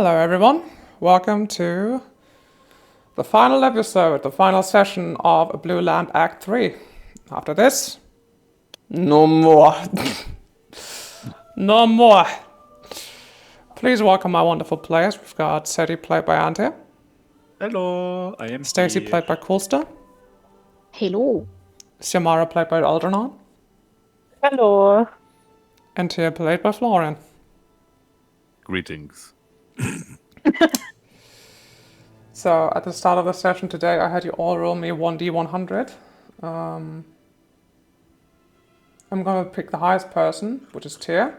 Hello, everyone. Welcome to the final episode, the final session of A Blue Lamp Act 3. After this, no more. No more. Please welcome my wonderful players. We've got Seti played by Ante, Hello, I am Stacy here. played by Coolster, Hello. Xiomara played by Algernon, Hello. and Tia played by Florian. Greetings. So, at the start of the session today, I had you all roll me 1d100. I'm gonna pick the highest person, which is Tia.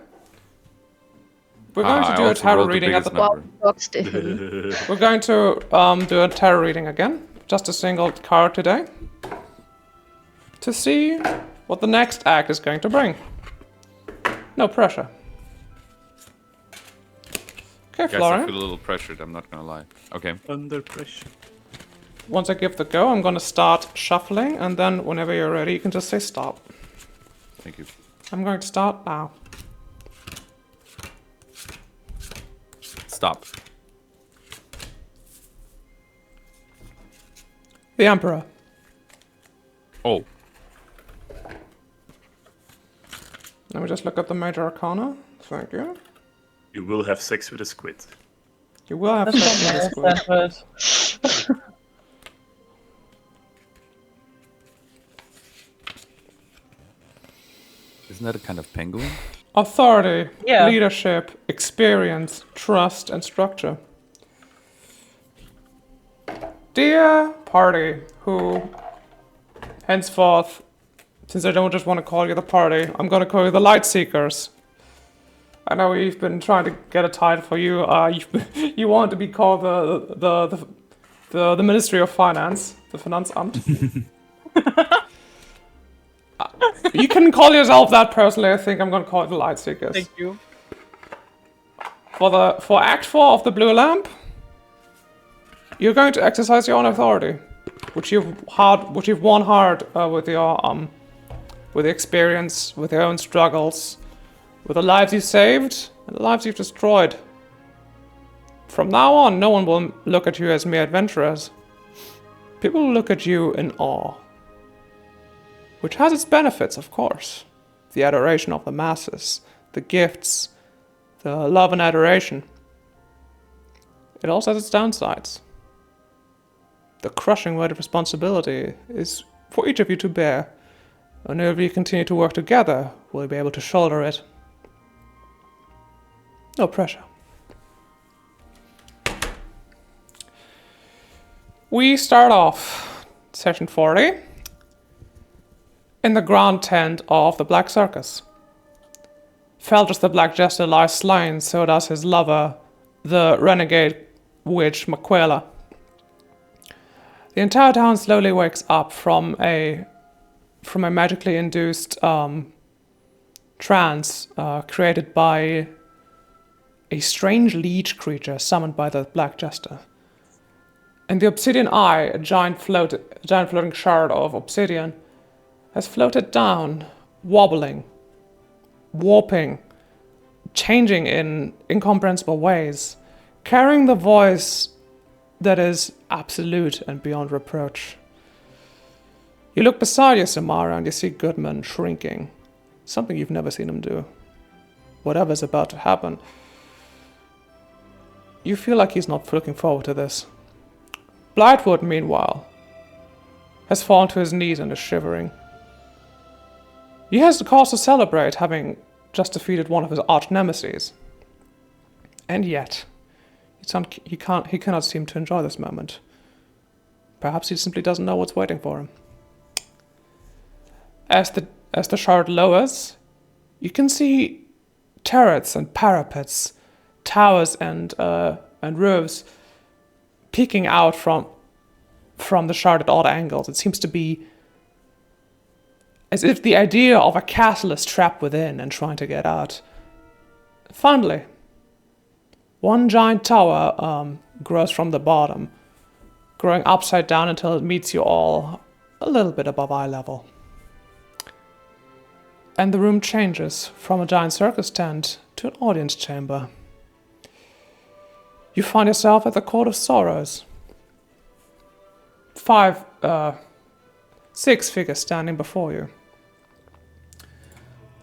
We're going to do a tarot reading at the Wow, boxed in. We're going to do a tarot reading again, just a single card today, to see what the next act is going to bring. No pressure. Okay, Guess I Florian. feel a little pressured, I'm not gonna lie. Okay. Under pressure. Once I give the go, I'm going to start shuffling, and then whenever you're ready, you can just say stop. Thank you. I'm going to start now. Stop. The Emperor. Oh, Let me just look at the Major Arcana. Thank you. You will have sex with a squid. You will have sex with this squid. isn't that a kind of penguin? Authority, Yeah. leadership, experience, trust, and structure. Dear party, who henceforth, since I don't just want to call you the party, I'm going to call you the Light Seekers. I know we've been trying to get a title for you. You want to be called the Ministry of Finance, the Finanzamt. You can call yourself that personally. I think I'm going to call it the Light Seekers. Thank you. For Act 4 of the Blue Lamp, you're going to exercise your own authority, which you've won hard with the experience, with your own struggles, with the lives you've saved and the lives you've destroyed. From now on, no one will look at you as mere adventurers. People will look at you in awe, which has its benefits, of course. The adoration of the masses, the gifts, the love and adoration. It also has its downsides. The crushing weight of responsibility is for each of you to bear, and if you continue to work together, we'll be able to shoulder it. No pressure. We start off session 40 in the grand tent of the Black Circus. Felt as the Black Jester lies slain, so does his lover, the renegade witch Maquela. The entire town slowly wakes up from a magically induced trance created by a strange leech creature summoned by the Black Jester. And the Obsidian Eye, a giant floating shard of obsidian, has floated down, wobbling, warping, changing in incomprehensible ways, carrying the voice that is absolute and beyond reproach. You look beside you, Samara, and you see Goodman shrinking, something you've never seen him do. Whatever's about to happen, you feel like he's not looking forward to this. Blightwood, meanwhile, has fallen to his knees and is shivering. He has the cause to celebrate, having just defeated one of his arch nemesis. And yet, he cannot seem to enjoy this moment. Perhaps he simply doesn't know what's waiting for him. As the shard lowers, you can see turrets and parapets, towers and roofs peeking out from the shard at odd angles. It seems to be as if the idea of a castle is trapped within and trying to get out. Finally, one giant tower grows from the bottom, growing upside down until it meets you all a little bit above eye level. And the room changes from a giant circus tent to an audience chamber. You find yourself at the Court of Sorrows. 6 figures standing before you.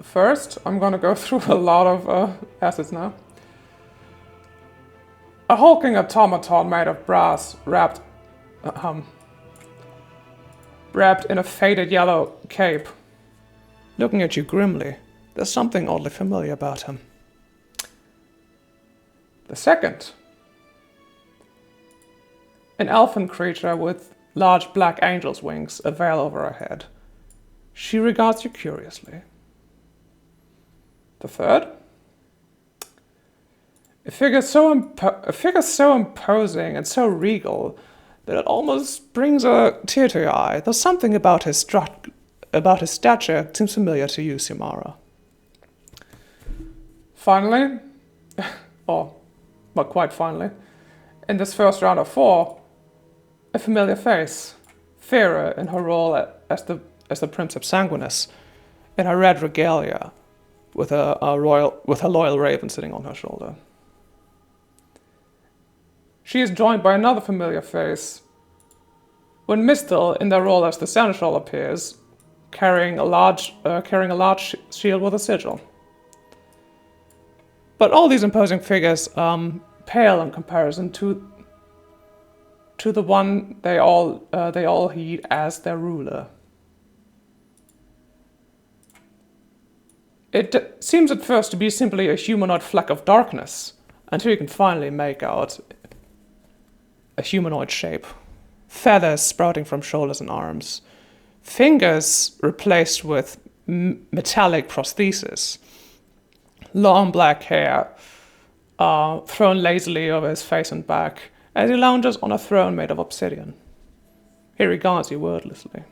First, I'm gonna go through a lot of assets now. A hulking automaton made of brass, wrapped in a faded yellow cape. Looking at you grimly, there's something oddly familiar about him. The second, an elfin creature with large black angel's wings, a veil over her head. She regards you curiously. The third, a figure so imposing and so regal that it almost brings a tear to your eye. There's something about his stature that seems familiar to you, Simara. Finally, or not quite finally, in this first round of 4, a familiar face, Fira in her role as the Princeps Sanguinus, in her red regalia, with a loyal raven sitting on her shoulder. She is joined by another familiar face, when Mistel, in their role as the Seneschal, appears, carrying a large shield with a sigil. But all these imposing figures pale in comparison to the one they all heed as their ruler. It seems at first to be simply a humanoid fleck of darkness, until you can finally make out a humanoid shape. Feathers sprouting from shoulders and arms. Fingers replaced with metallic prosthesis. Long black hair thrown lazily over his face and back as he lounges on a throne made of obsidian. He regards you wordlessly.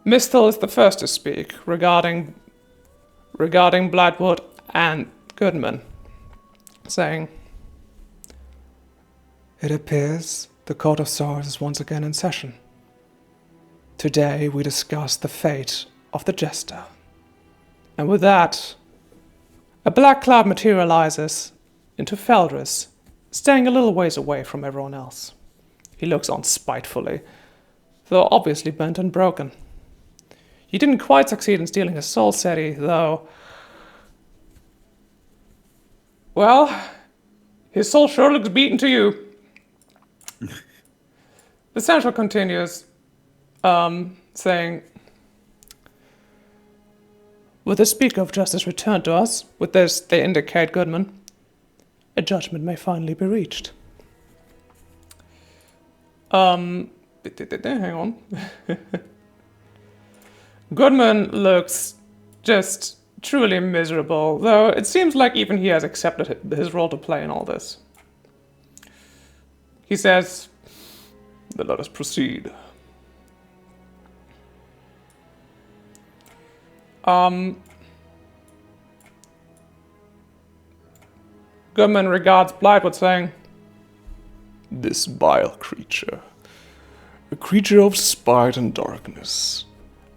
Mistel is the first to speak regarding Blightwood and Goodman, saying, "It appears the Court of Sorrows is once again in session. Today we discuss the fate of the Jester." And with that, a black cloud materializes into Feldris, staying a little ways away from everyone else. He looks on spitefully, though obviously bent and broken. You didn't quite succeed in stealing his soul city, though. Well, his soul sure looks beaten to you. The Seneschal continues, saying, "With the Speaker of Justice returned to us, with this they indicate Goodman, a judgment may finally be reached." Hang on. Goodman looks just truly miserable, though it seems like even he has accepted his role to play in all this. He says, "Then let us proceed." Goodman regards Blightwood, saying, "This vile creature, a creature of spite and darkness,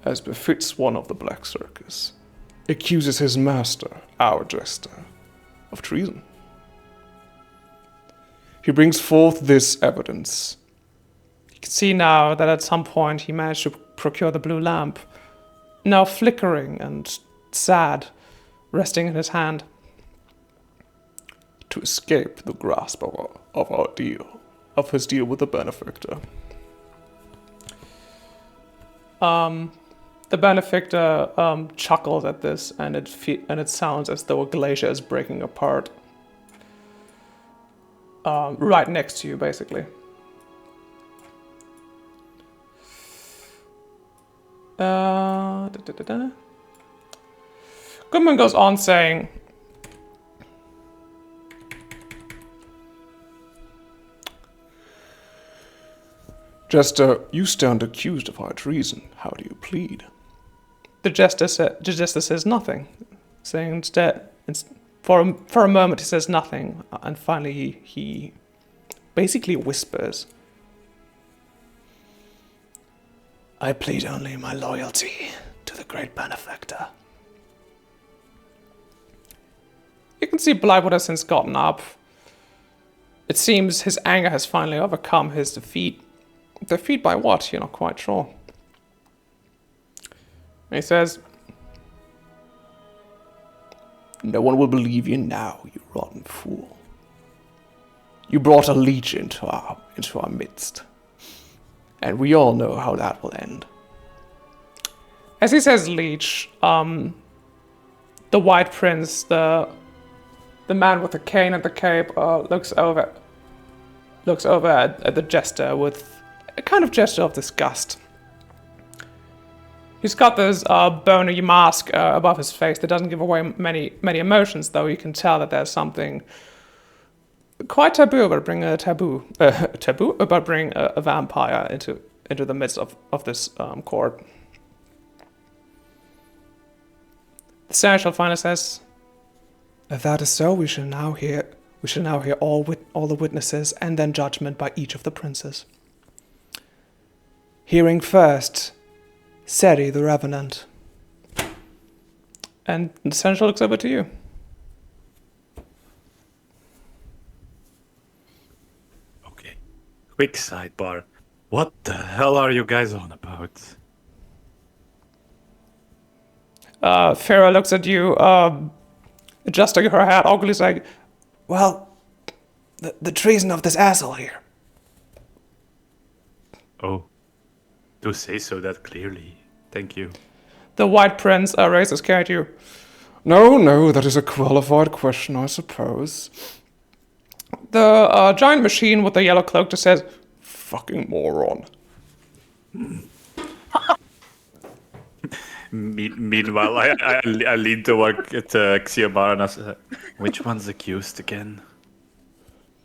as befits one of the Black Circus, accuses his master, our Jester, of treason. He brings forth this evidence." You can see now that at some point he managed to procure the blue lamp, now flickering and sad, resting in his hand. "To escape the grasp of our deal, of his deal with the Benefactor." The Benefactor chuckles at this, and it sounds as though a glacier is breaking apart. Right next to you, basically. Goodman goes on saying, "Jester, you stand accused of high treason. How do you plead?" The Jester says nothing, saying instead, for a moment he says nothing, and finally he basically whispers, "I plead only my loyalty to the great Benefactor." You can see Blightwood has since gotten up. It seems his anger has finally overcome his defeat. Defeat by what? You're not quite sure. And he says, "No one will believe you now, you rotten fool. You brought a leech into our midst. And we all know how that will end." As he says leech, the White Prince, the man with the cane and the cape, looks over at the jester with a kind of gesture of disgust. He's got this bony mask above his face that doesn't give away many emotions, though you can tell that there's something quite taboo about bringing a vampire into the midst of this court. The seneschal finally says, "If that is so, we shall now hear all the witnesses and then judgment by each of the princes. Hearing first, Seri the Revenant." And the seneschal looks over to you. Okay. Quick sidebar. What the hell are you guys on about? Farah looks at you, adjusting her hat, awkwardly saying, "Well, the treason of this asshole here." Oh. Do say so that clearly. Thank you. The White Prince raises his cane at you. No, that is a qualified question, I suppose. The giant machine with the yellow cloak just says, "Fucking moron." Meanwhile, I lean toward Xiomara and I say, "Which one's accused again?"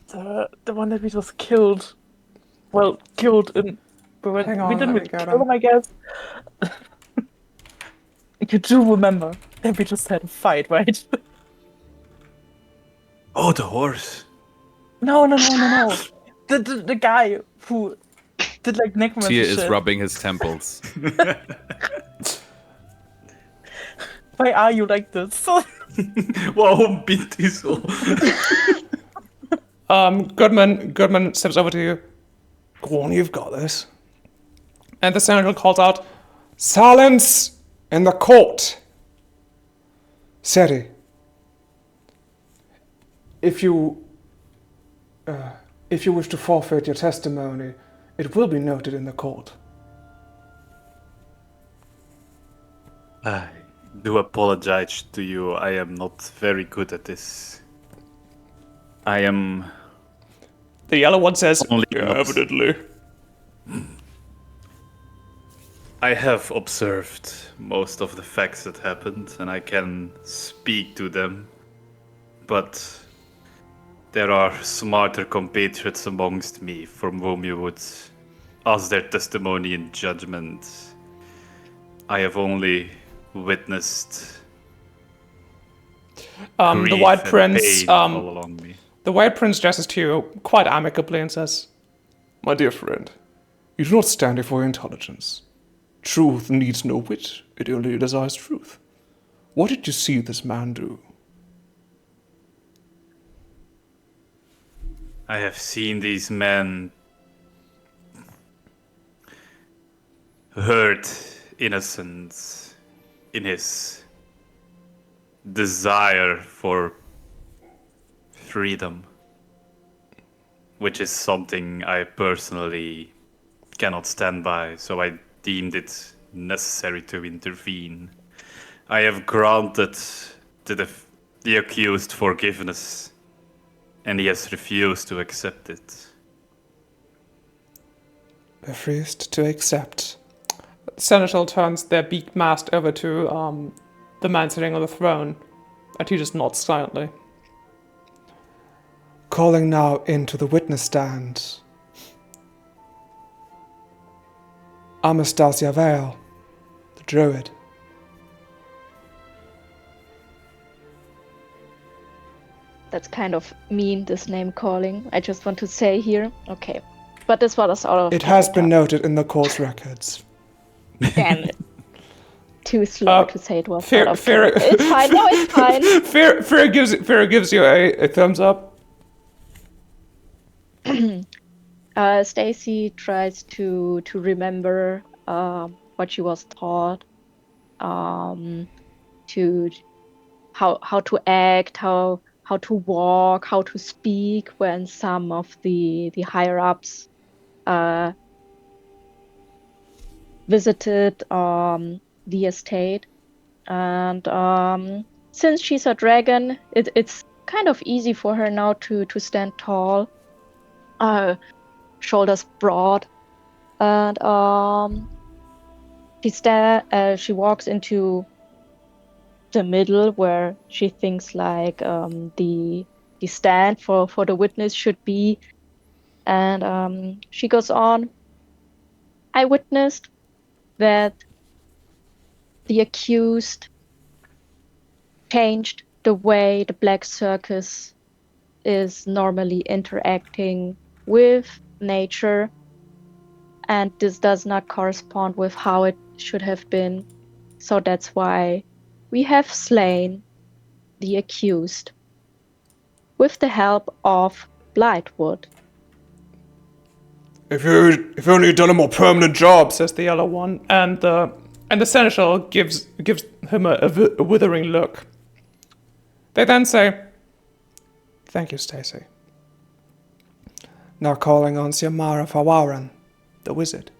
The one that we just killed. Well, killed in. But Hang on, we didn't let me really get kill him. him, I guess. You do remember that we just had a fight, right? Oh, the horse. No. The guy who did like necromancy Tia shit. is rubbing his temples. Why are you like this? Warum bist du so? Goodman steps over to you. "Go on, you've got this." And the senator calls out, "Silence in the court!" "Seri, if you wish to forfeit your testimony, it will be noted in the court." I do apologize to you. I am not very good at this. I am The yellow one says, only "Evidently." I have observed most of the facts that happened, and I can speak to them. But there are smarter compatriots amongst me from whom you would ask their testimony in judgment. I have only witnessed The grief White and Prince, pain all along me. the White Prince gestures to you quite amicably and says, "My dear friend, you do not stand here for your intelligence. Truth needs no wit, it only desires truth. What did you see this man do?" I have seen these men hurt innocents in his desire for freedom, which is something I personally cannot stand by, so I deemed it necessary to intervene. I have granted to the accused forgiveness, and he has refused to accept it. Refused to accept. The seneschal turns their beak mask over to the man sitting on the throne, and he just nods silently. Calling now into the witness stand, Anastasia Vale, the druid. That's kind of mean, this name calling. I just want to say here. Okay. But this was out of It has been noted in the court's records. Damn it. too slow Uh, to say it was Fear, out of fear, character. It's fine. No, it's fine. Fear gives you a thumbs up. Stacy tries to remember what she was taught, to how to act, how to walk, how to speak when some of the higher ups visited the estate. And since she's a dragon, it's kind of easy for her now to stand tall, shoulders broad, and she walks into the middle where she thinks like the stand for the witness should be, and she goes on. I witnessed that the accused changed the way the Black Circus is normally interacting with nature, and this does not correspond with how it should have been. So that's why we have slain the accused with the help of Blightwood. If only you'd done a more permanent job, says the yellow one, and the seneschal gives him a withering look. They then say, "Thank you, Stacy." Now calling on Xiomara Fawaran, the wizard.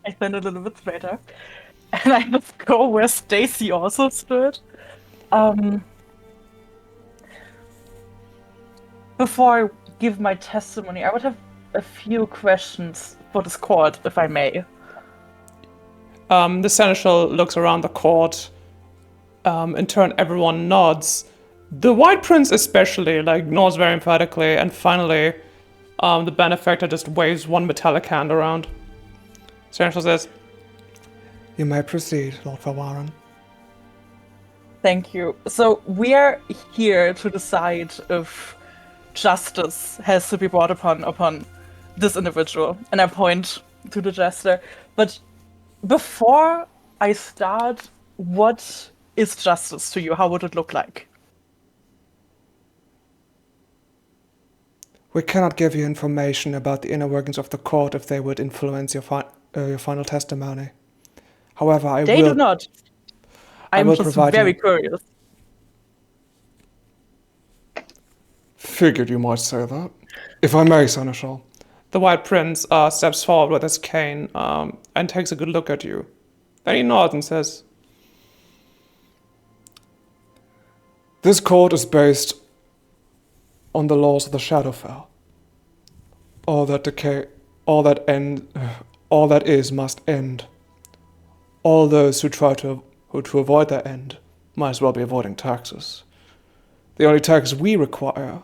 I stand a little bit straighter, and I just go where Stacy also stood. Before I give my testimony, I would have a few questions for this court, if I may. The seneschal looks around the court. In turn, everyone nods. The White Prince especially, nods very emphatically, and finally, the benefactor just waves one metallic hand around. Seneschal says, "You may proceed, Lord Fawaran." Thank you. So we are here to decide if justice has to be brought upon this individual, and I point to the jester. But before I start, what is justice to you? How would it look like? We cannot give you information about the inner workings of the court if they would influence your final testimony. However, They do not. I'm will just provide very you- curious. Figured you might say that. If I may, Seneschal. The White Prince steps forward with his cane and takes a good look at you. Then he nods and says, "This court is based on the laws of the Shadowfell. All that is must end. All those who try to avoid that end might as well be avoiding taxes. The only tax we require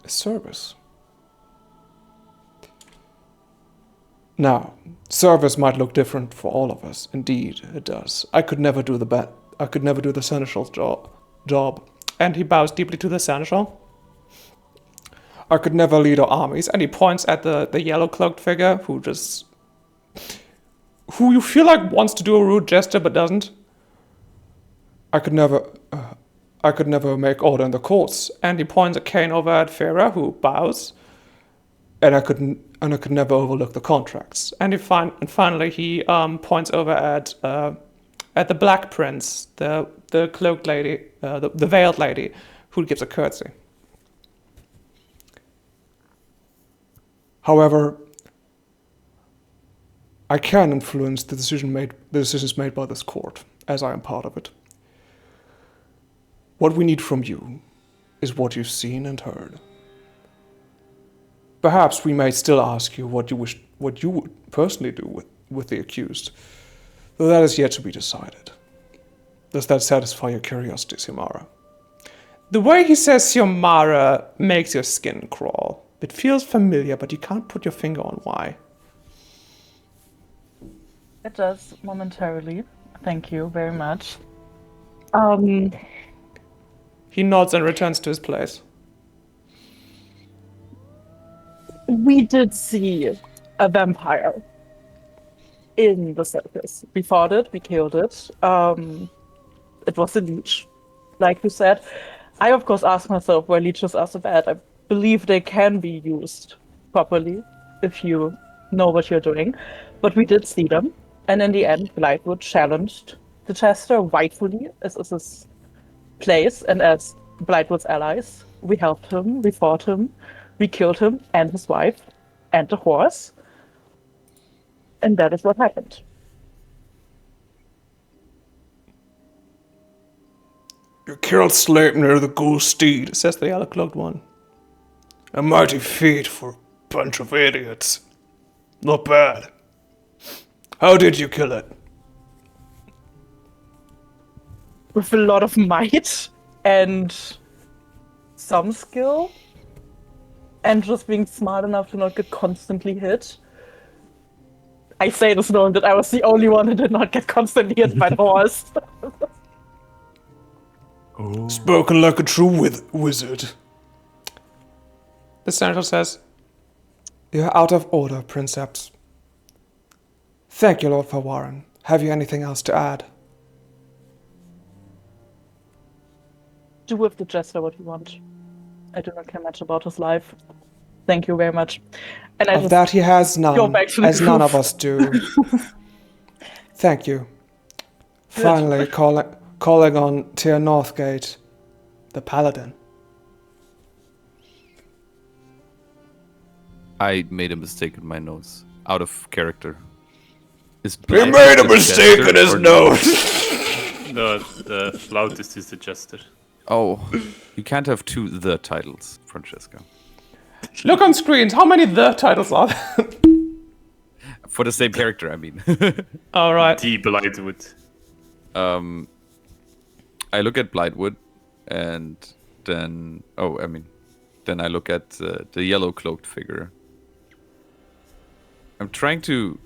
is service. Now, service might look different for all of us. Indeed, it does. I could never do the seneschal's job. And he bows deeply to the seneschal. I could never lead our armies. And he points at the yellow-cloaked figure who you feel like wants to do a rude gesture but doesn't. I could never make order in the courts. And he points a cane over at Farah, who bows. And I could never overlook the contracts. And finally he points over at the Black Prince, the cloaked lady, the veiled lady, who gives a curtsy. However, I can influence the decisions made by this court, as I am part of it. What we need from you is what you've seen and heard. Perhaps we may still ask you what you would personally do with the accused, though that is yet to be decided. Does that satisfy your curiosity, Xiomara? The way he says Xiomara makes your skin crawl. It feels familiar, but you can't put your finger on why. It does momentarily. Thank you very much. He nods and returns to his place. We did see a vampire in the circus. We fought it, we killed it. It was a leech, like you said. I, of course, ask myself why leeches are so bad. I believe they can be used properly if you know what you're doing. But we did see them. And in the end, Blightwood challenged the Chester rightfully, as is his place, and as Blightwood's allies. We helped him, we fought him, we killed him and his wife and the horse. And that is what happened. You killed Sleipnir the ghost steed, says the yellow-cloaked one. A mighty feat for a bunch of idiots. Not bad. How did you kill it? With a lot of might and some skill. And just being smart enough to not get constantly hit. I say this knowing that I was the only one who did not get constantly hit by the horse. Spoken like a true wizard. The senator says, You're out of order, Princeps. Thank you, Lord Farwarren. Have you anything else to add? Do with the jester what you want. I do not care much about his life. Thank you very much. And I Of that he has go none, back to the as none of roof. us do. Thank you. Finally calling on Tyr Northgate, the paladin. I made a mistake in my nose. Out of character. Is He Blightwood made a the mistake jester in his or no? nose. No, the flautist is the jester. Oh, you can't have two the titles, Francesca. Look on screens, how many the titles are there? For the same character, I mean. Alright. The Blightwood. I look at Blightwood, and then then I look at the yellow cloaked figure. I'm trying to.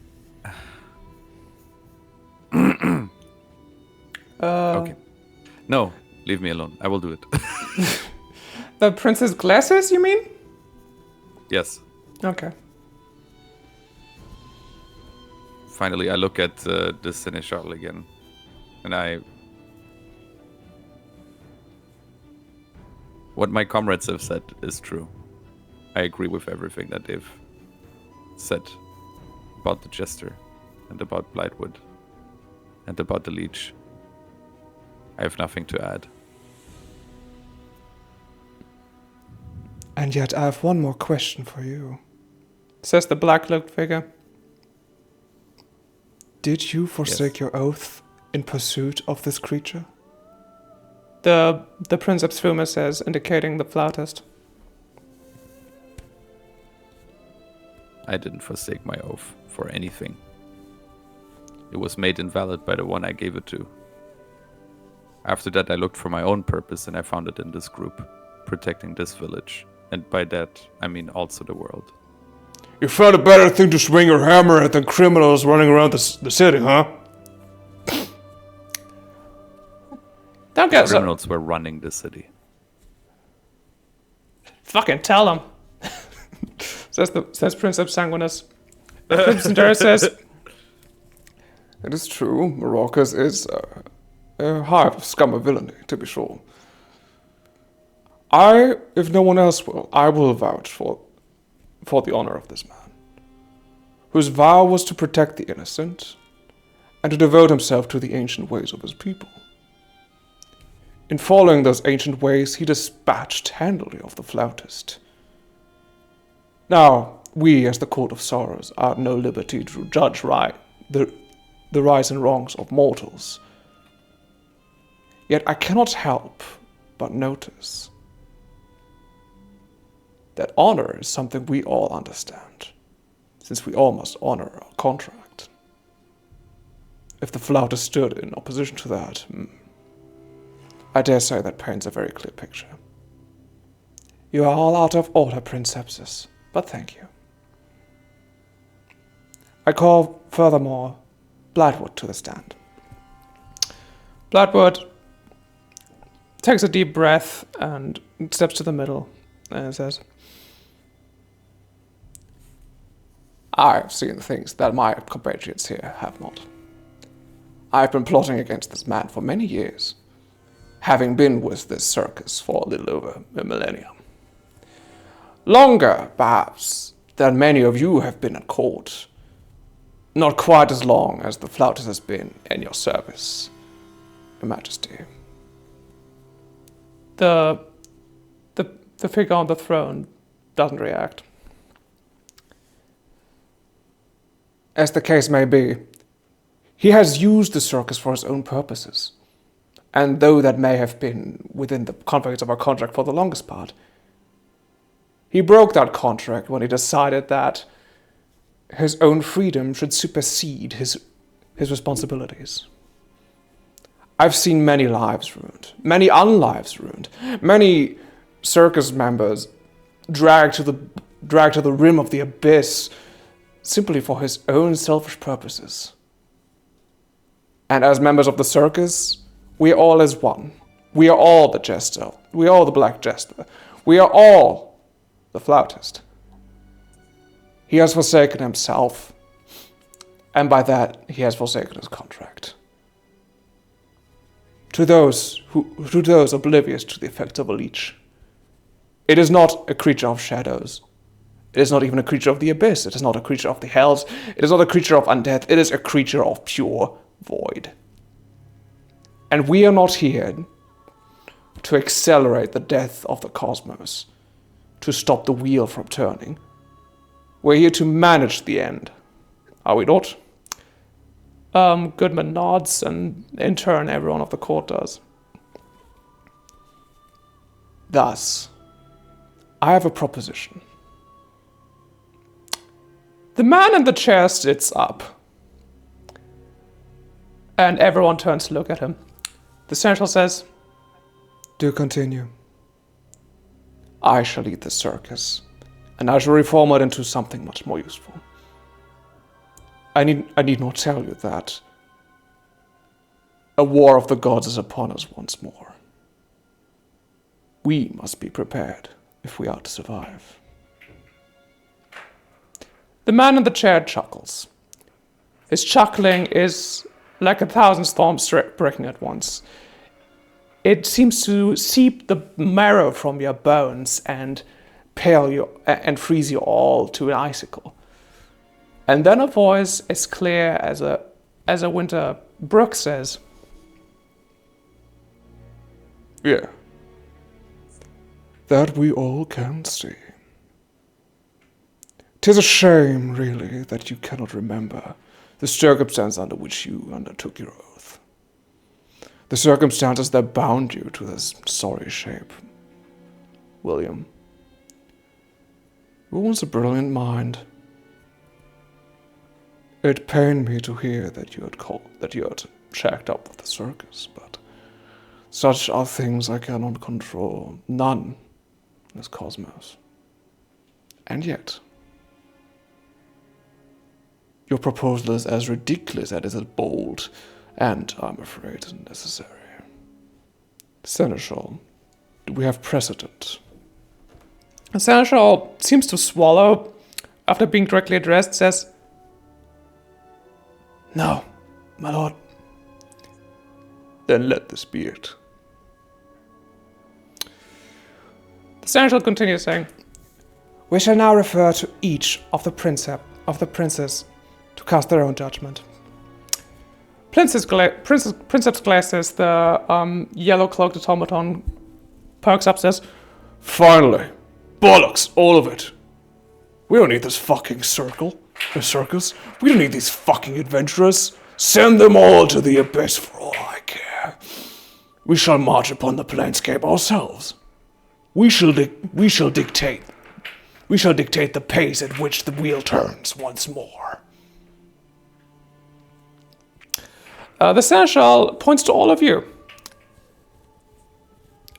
Okay. No, leave me alone. I will do it. The princess glasses, you mean? Yes. Okay. Finally, I look at the seneschal again, and what my comrades have said is true. I agree with everything that they've said about the jester, and about Blightwood, and about the leech. I have nothing to add. And yet I have one more question for you, says the black-cloaked figure. Did you forsake your oath in pursuit of this creature? The Princeps Fuma says, indicating the flautist. I didn't forsake my oath for anything. It was made invalid by the one I gave it to. After that, I looked for my own purpose, and I found it in this group, protecting this village. And by that, I mean also the world. You found a better thing to swing your hammer at than criminals running around the city, huh? Don't get so... Criminals were running the city. Fucking tell them. says Princeps Sanguinus. Crimson Dare says, It is true, Maracas is a hive of scum of villainy, to be sure. If no one else will, I will vouch for the honor of this man, whose vow was to protect the innocent and to devote himself to the ancient ways of his people. In following those ancient ways, he dispatched handily of the flautist. Now, we, as the Court of Sorrows, are at no liberty to judge the rights and wrongs of mortals. Yet I cannot help but notice that honor is something we all understand, since we all must honor our contract. If the flautist stood in opposition to that, I dare say that paints a very clear picture. You are all out of order, Princepses, but thank you. I call, furthermore, Blightwood to the stand. Blightwood takes a deep breath and steps to the middle and says, I've seen things that my compatriots here have not. I've been plotting against this man for many years, having been with this circus for a little over a millennium. Longer, perhaps, than many of you have been at court. Not quite as long as the flautist has been in your service, Your Majesty. The figure on the throne doesn't react. As the case may be, he has used the circus for his own purposes. And though that may have been within the confines of our contract for the longest part, he broke that contract when he decided that his own freedom should supersede his responsibilities. I've seen many lives ruined, many unlives ruined, many circus members dragged to the rim of the abyss simply for his own selfish purposes. And as members of the circus, we are all as one. We are all the jester. We are all the black jester. We are all the flautist. He has forsaken himself, and by that he has forsaken his contract. To those oblivious to the effects of a leech, it is not a creature of shadows. It is not even a creature of the abyss. It is not a creature of the hells. It is not a creature of undeath. It is a creature of pure void. And we are not here to accelerate the death of the cosmos, to stop the wheel from turning. We're here to manage the end. Are we not? Goodman nods, and in turn everyone of the court does. Thus, I have a proposition. The man in the chair sits up, and everyone turns to look at him. The seneschal says, Do continue. I shall lead the circus, and I shall reform it into something much more useful. I need not tell you that a war of the gods is upon us once more. We must be prepared if we are to survive. the man in the chair chuckles. His chuckling is like 1,000 storms breaking at once. It seems to seep the marrow from your bones and pale you and freeze you all to an icicle. And then a voice as clear as a winter brook says, Yeah. That we all can see. 'Tis a shame, really, that you cannot remember the circumstance under which you undertook your oath. The circumstances that bound you to this sorry shape. William, you were once a brilliant mind. It pained me to hear that you had shacked up with the circus, but such are things I cannot control. None in this cosmos. And yet, your proposal is as ridiculous as it is bold, and, I'm afraid, necessary. Seneschal, do we have precedent? the seneschal seems to swallow after being directly addressed, says, No, my lord. Then let this be it. the seneschal continues saying, We shall now refer to each of the princes to cast their own judgment. Princeps Glacis, the yellow-cloaked automaton, perks up, says, Finally! Bollocks, all of it! We don't need this fucking circus. We don't need these fucking adventurers. Send them all to the abyss for all I care. We shall march upon the planescape ourselves. We shall dictate the pace at which the wheel turns once more. the seneschal points to all of you.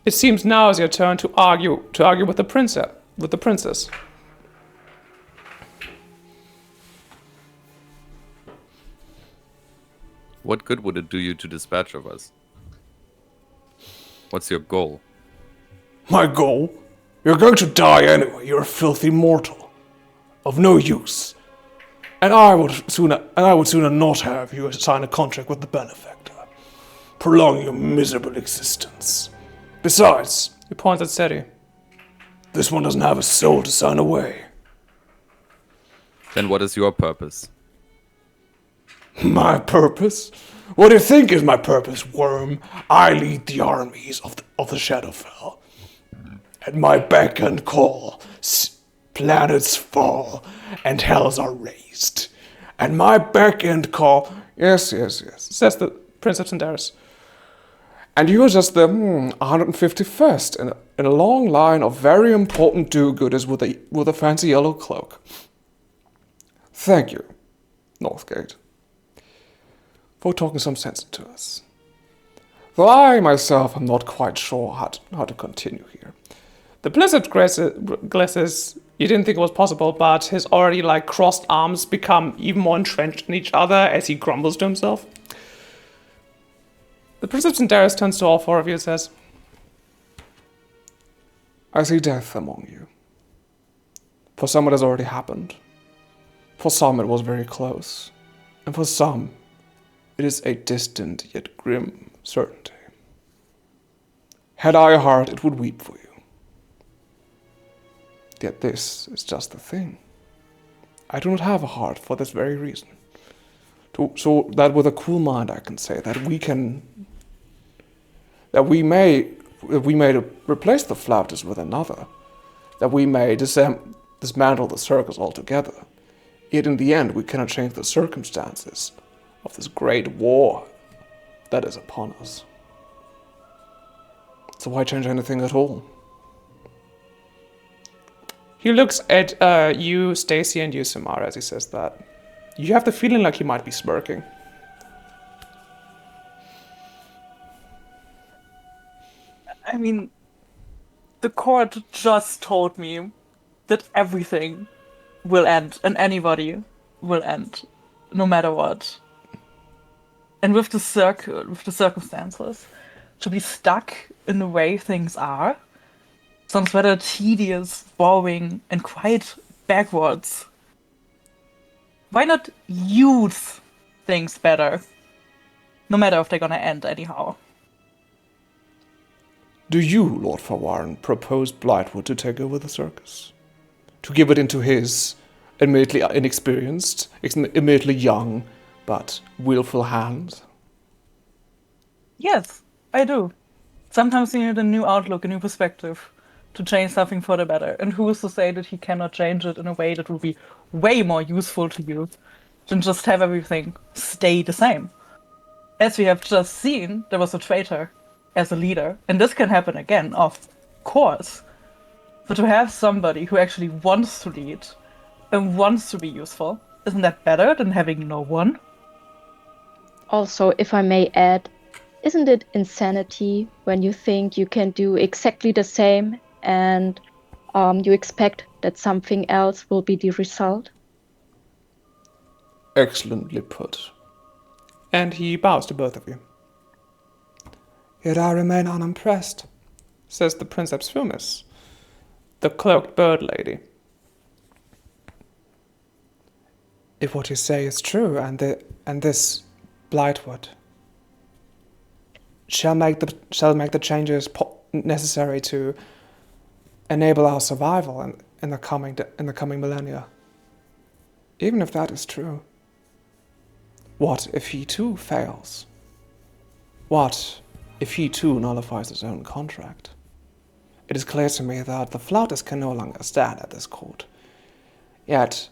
It seems now is your turn to argue with the princess. What good would it do you to dispatch of us? What's your goal? My goal? You're going to die anyway. You're a filthy mortal. Of no use. And I would sooner not have you sign a contract with the benefactor, prolong your miserable existence. Besides, He points at Seti. this one doesn't have a soul to sign away. Then what is your purpose? My purpose? What do you think is my purpose, worm? I lead the armies of the Shadowfell. At my beck and call, planets fall and hells are raised. At my beck and call, yes, Says the Prince of Sindaris. and you are just the 151st in a long line of very important do-gooders with a fancy yellow cloak. Thank you, Northgate, for talking some sense into us. Though I myself am not quite sure how to continue here. The Blizzard glasses, you didn't think it was possible, but his already crossed arms become even more entrenched in each other as he grumbles to himself. The Prince of Sindaris turns to all four of you and says, I see death among you. For some it has already happened. For some it was very close. And for some it is a distant yet grim certainty. Had I a heart, it would weep for you. Yet this is just the thing. I do not have a heart for this very reason. So that with a cool mind I can say that we may replace the Flautist with another, that we may dismantle the circus altogether. Yet in the end we cannot change the circumstances of this great war that is upon us. So why change anything at all? he looks at you, Stacy, and you, Samara, as he says that. You have the feeling like he might be smirking. I mean, the court just told me that everything will end and anybody will end, no matter what. And with the circumstances, to be stuck in the way things are sounds rather tedious, boring, and quite backwards. Why not use things better? No matter if they're gonna end anyhow. Do you, Lord Farwarren, propose Blightwood to take over the circus? To give it into his, admittedly inexperienced, admittedly young, but willful hands? Yes, I do. Sometimes you need a new outlook, a new perspective to change something for the better. And who is to say that he cannot change it in a way that will be way more useful to you than just have everything stay the same? As we have just seen, there was a traitor as a leader, and this can happen again, of course. But to have somebody who actually wants to lead and wants to be useful, isn't that better than having no one? Also, if I may add, isn't it insanity when you think you can do exactly the same and you expect that something else will be the result? Excellently put. And he bows to both of you. Yet I remain unimpressed. Says the Princeps Fumis, the cloaked bird lady. If what you say is true, and this Blightwood shall make the changes necessary to enable our survival in the coming millennia. Even if that is true, what if he too fails? What if he too nullifies his own contract? It is clear to me that the Flautist can no longer stand at this court. Yet,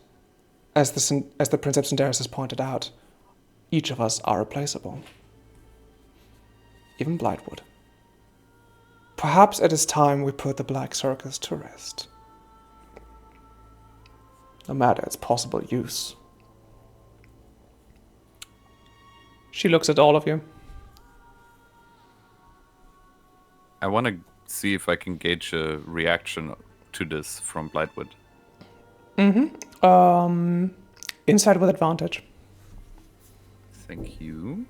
as the Princeps Sindaris has pointed out, each of us are replaceable. Even Blightwood. Perhaps it is time we put the Black Circus to rest. No matter its possible use. She looks at all of you. I want to see if I can gauge a reaction to this from Blightwood. Inside with advantage. Thank you.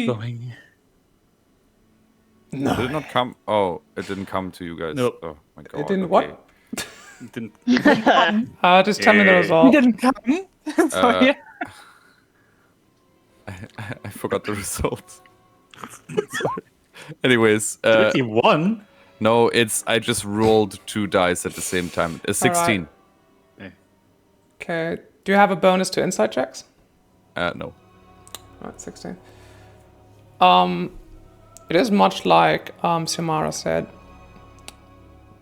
he? Going. No. Did it not come? Oh, it didn't come to you guys. Nope. Oh my god. It didn't okay. what? Didn't Just tell me the Yeah. You result. didn't come. Sorry. I forgot the result. Sorry. Anyways, 21? no, it's I just rolled 2 dice at the same time. A 16. Okay. Do you have a bonus to insight checks? No. Alright, 16. It is much like Samara said.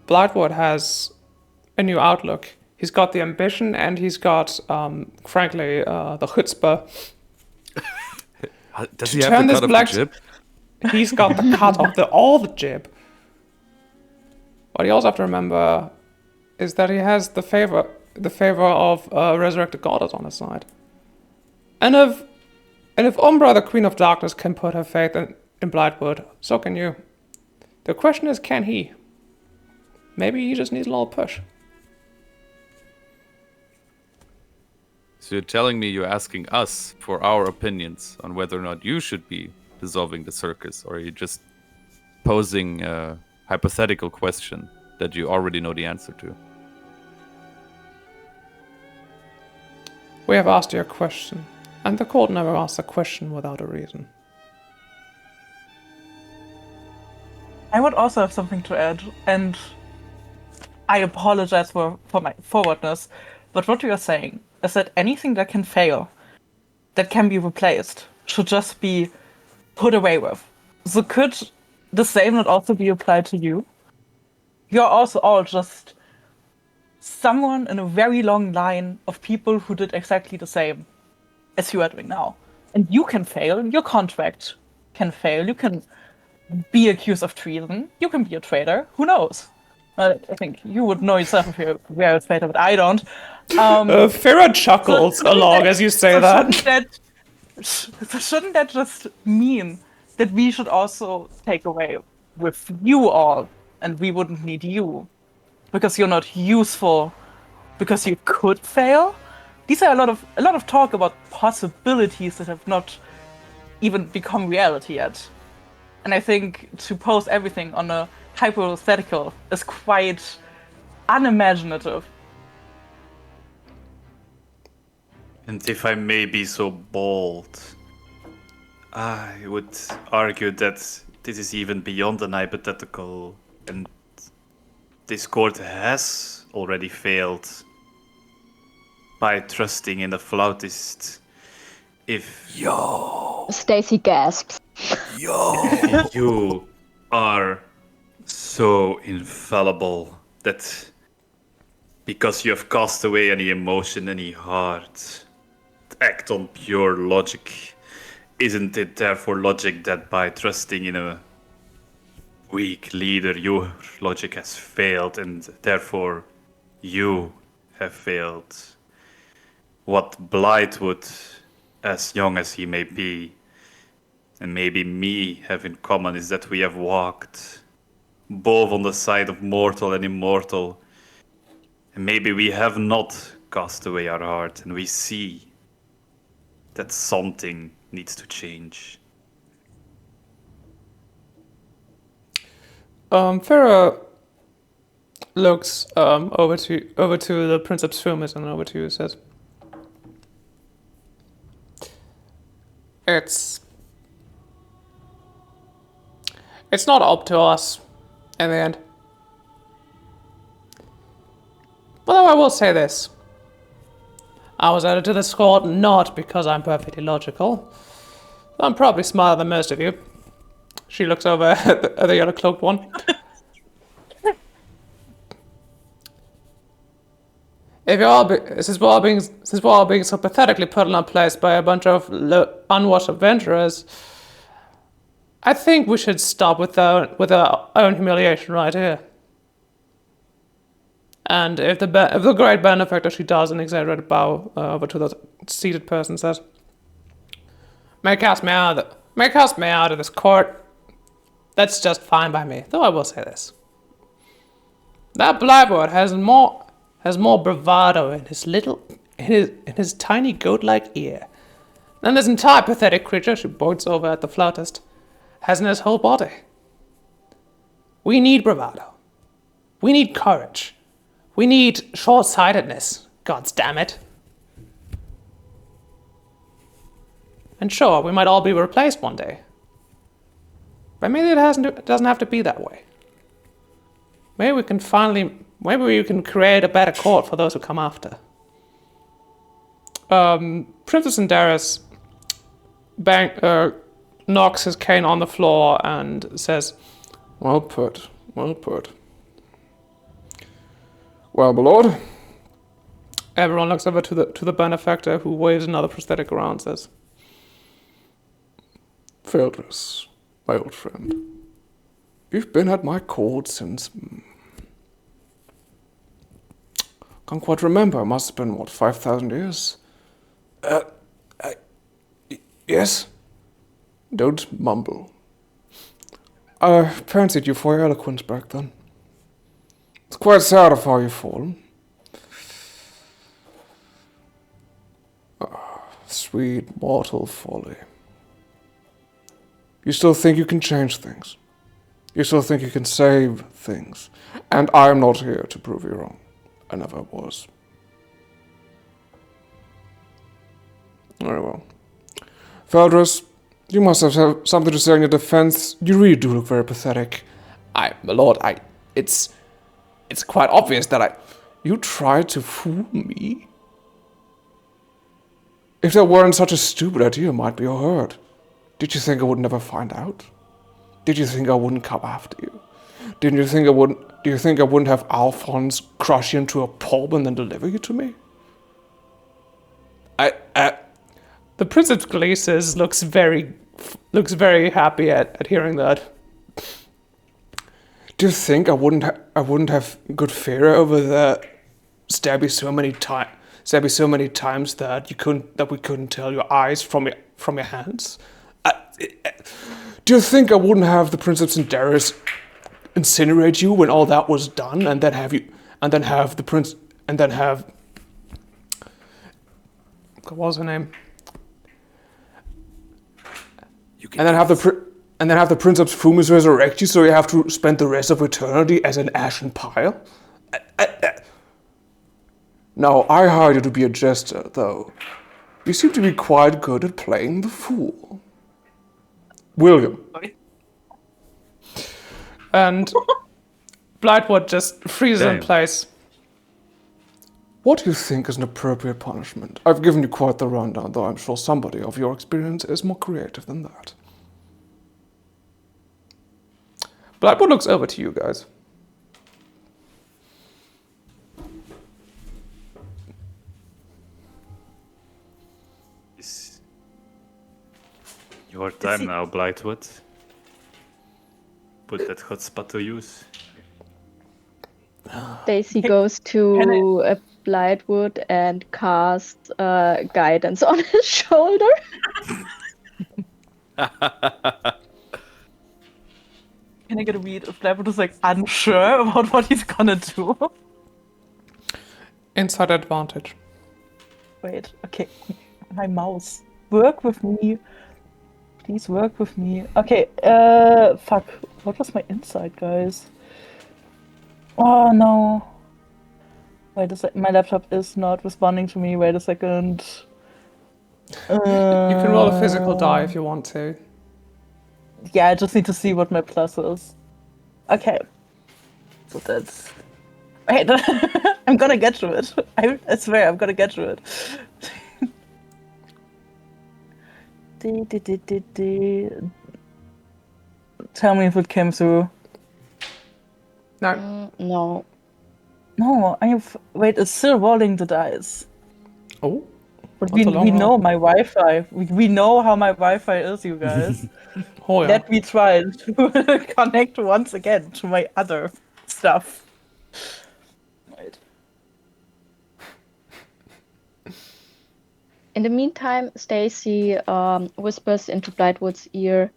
Blightwood has a new outlook. He's got the ambition and he's got, frankly, the chutzpah. Does To he have turn the this cut of black- the jib? He's got the cut of all the jib. What you also have to remember is that he has the favor of resurrected goddess on his side. And if Umbra, the Queen of Darkness, can put her faith in Blightwood, so can you. The question is, can he? Maybe he just needs a little push. So you're telling me you're asking us for our opinions on whether or not you should be dissolving the circus, or are you just posing a hypothetical question that you already know the answer to? We have asked you a question, and the court never asks a question without a reason. I would also have something to add, and I apologize for my forwardness, but what you are saying is that anything that can fail, that can be replaced, should just be put away with. So could the same not also be applied to you? You're also all just someone in a very long line of people who did exactly the same as you are doing now. And you can fail, your contract can fail, you can be accused of treason, you can be a traitor, who knows? I think you would know yourself if you were a traitor, but I don't. Farah chuckles along as you say that. Shouldn't that just mean that we should also take away with you all, and we wouldn't need you because you're not useful, because you could fail? These are a lot of talk about possibilities that have not even become reality yet. And I think to pose everything on a hypothetical is quite unimaginative. And if I may be so bold, I would argue that this is even beyond an hypothetical, and this court has already failed by trusting in the flautist. If Stacy gasps. you are so infallible that because you have cast away any emotion, any heart, act on pure logic, isn't it therefore logic that by trusting in a weak leader, your logic has failed and therefore you have failed? What Blightwood, as young as he may be, and maybe me have in common is that we have walked both on the side of mortal and immortal. And maybe we have not cast away our heart, and we see that something needs to change. Farah looks over to the Princeps Fumus and over to you and says, It's not up to us in the end. Although I will say this. I was added to this court not because I'm perfectly logical. I'm probably smarter than most of you. She looks over at the yellow cloaked one. If you're all since we're all being so pathetically put in our place by a bunch of unwashed adventurers, I think we should stop with our own humiliation right here. And if the great benefactor, she does an exaggerated bow over to the seated person, says, May cast me out of this court. That's just fine by me. Though I will say this: that Blightwood has more bravado in his tiny goat-like ear And this entire pathetic creature, she points over at the flautist, has in his whole body. We need bravado. We need courage. We need short-sightedness. God damn it. And sure, we might all be replaced one day. But maybe it doesn't have to be that way. Maybe we can create a better court for those who come after. Princess Indaris knocks his cane on the floor and says, Well put, well put. Well, my lord. Everyone looks over to the benefactor, who waves another prosthetic around and says, Feldris, my old friend. You've been at my court since... Can't quite remember. Must have been, 5,000 years? Yes? Don't mumble. I fancied you for your eloquence back then. It's quite sad of how you've fallen. Sweet mortal folly. You still think you can change things. You still think you can save things. And I am not here to prove you wrong. I never was. Very well. Feldris, you must have something to say in your defense. You really do look very pathetic. My lord, it's quite obvious that you tried to fool me. If there weren't such a stupid idea, it might be hurt. Did you think I would never find out? Did you think I wouldn't come after you? Do you think I wouldn't have Alphonse crush you into a pulp and then deliver you to me? The Prince of Glacis looks very happy at hearing that. Do you think I wouldn't have good fear over the stab you so many times that we couldn't tell your eyes from your hands? Do you think I wouldn't have the Prince of Cinderis incinerate you when all that was done, and then have what was her name? And then have the Prince of Fumus resurrect you, so you have to spend the rest of eternity as an ashen pile? No, I hired you to be a jester, though. You seem to be quite good at playing the fool. William. And Blightwood just freezes in Damn. place. What do you think is an appropriate punishment? I've given you quite the rundown, though I'm sure somebody of your experience is more creative than that. Blightwood looks over to you guys. It's your time now, Blightwood. Put that hotspot to use. Stacy goes to Blightwood and casts guidance on his shoulder. Can I get a read if Blightwood is like unsure about what he's gonna do? Inside advantage. Wait, okay. My mouse. Work with me. Please work with me. Okay, fuck. What was my insight, guys? Oh no. Wait a sec. My laptop is not responding to me. Wait a second. You can roll a physical die if you want to. Yeah, I just need to see what my plus is. Okay. So that's... Wait, I'm gonna get to it. I swear, I'm gonna get to it. Tell me if it came through. No. No. No, wait, it's still rolling the dice. Oh. But That's a long we roll. know my Wi-Fi. We know how my Wi-Fi is, you guys. Oh yeah. Let me try to connect once again to my other stuff. Wait. In the meantime, Stacy whispers into Blightwood's ear,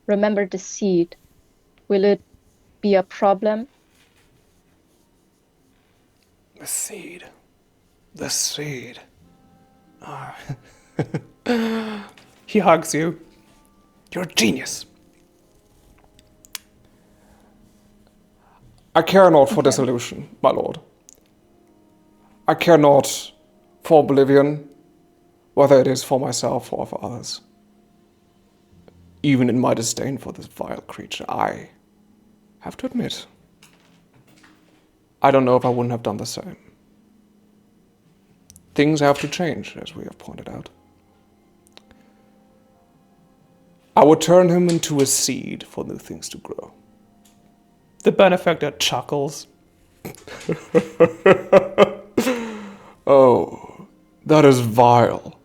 "Remember the seed. Will it be a problem?" The seed. The seed. He hugs you. You're a genius. I care not for dissolution, my lord. I care not for oblivion, whether it is for myself or for others. Even in my disdain for this vile creature, I have to admit, I don't know if I wouldn't have done the same. Things have to change, as we have pointed out. I would turn him into a seed for new things to grow. The benefactor chuckles. Oh, that is vile.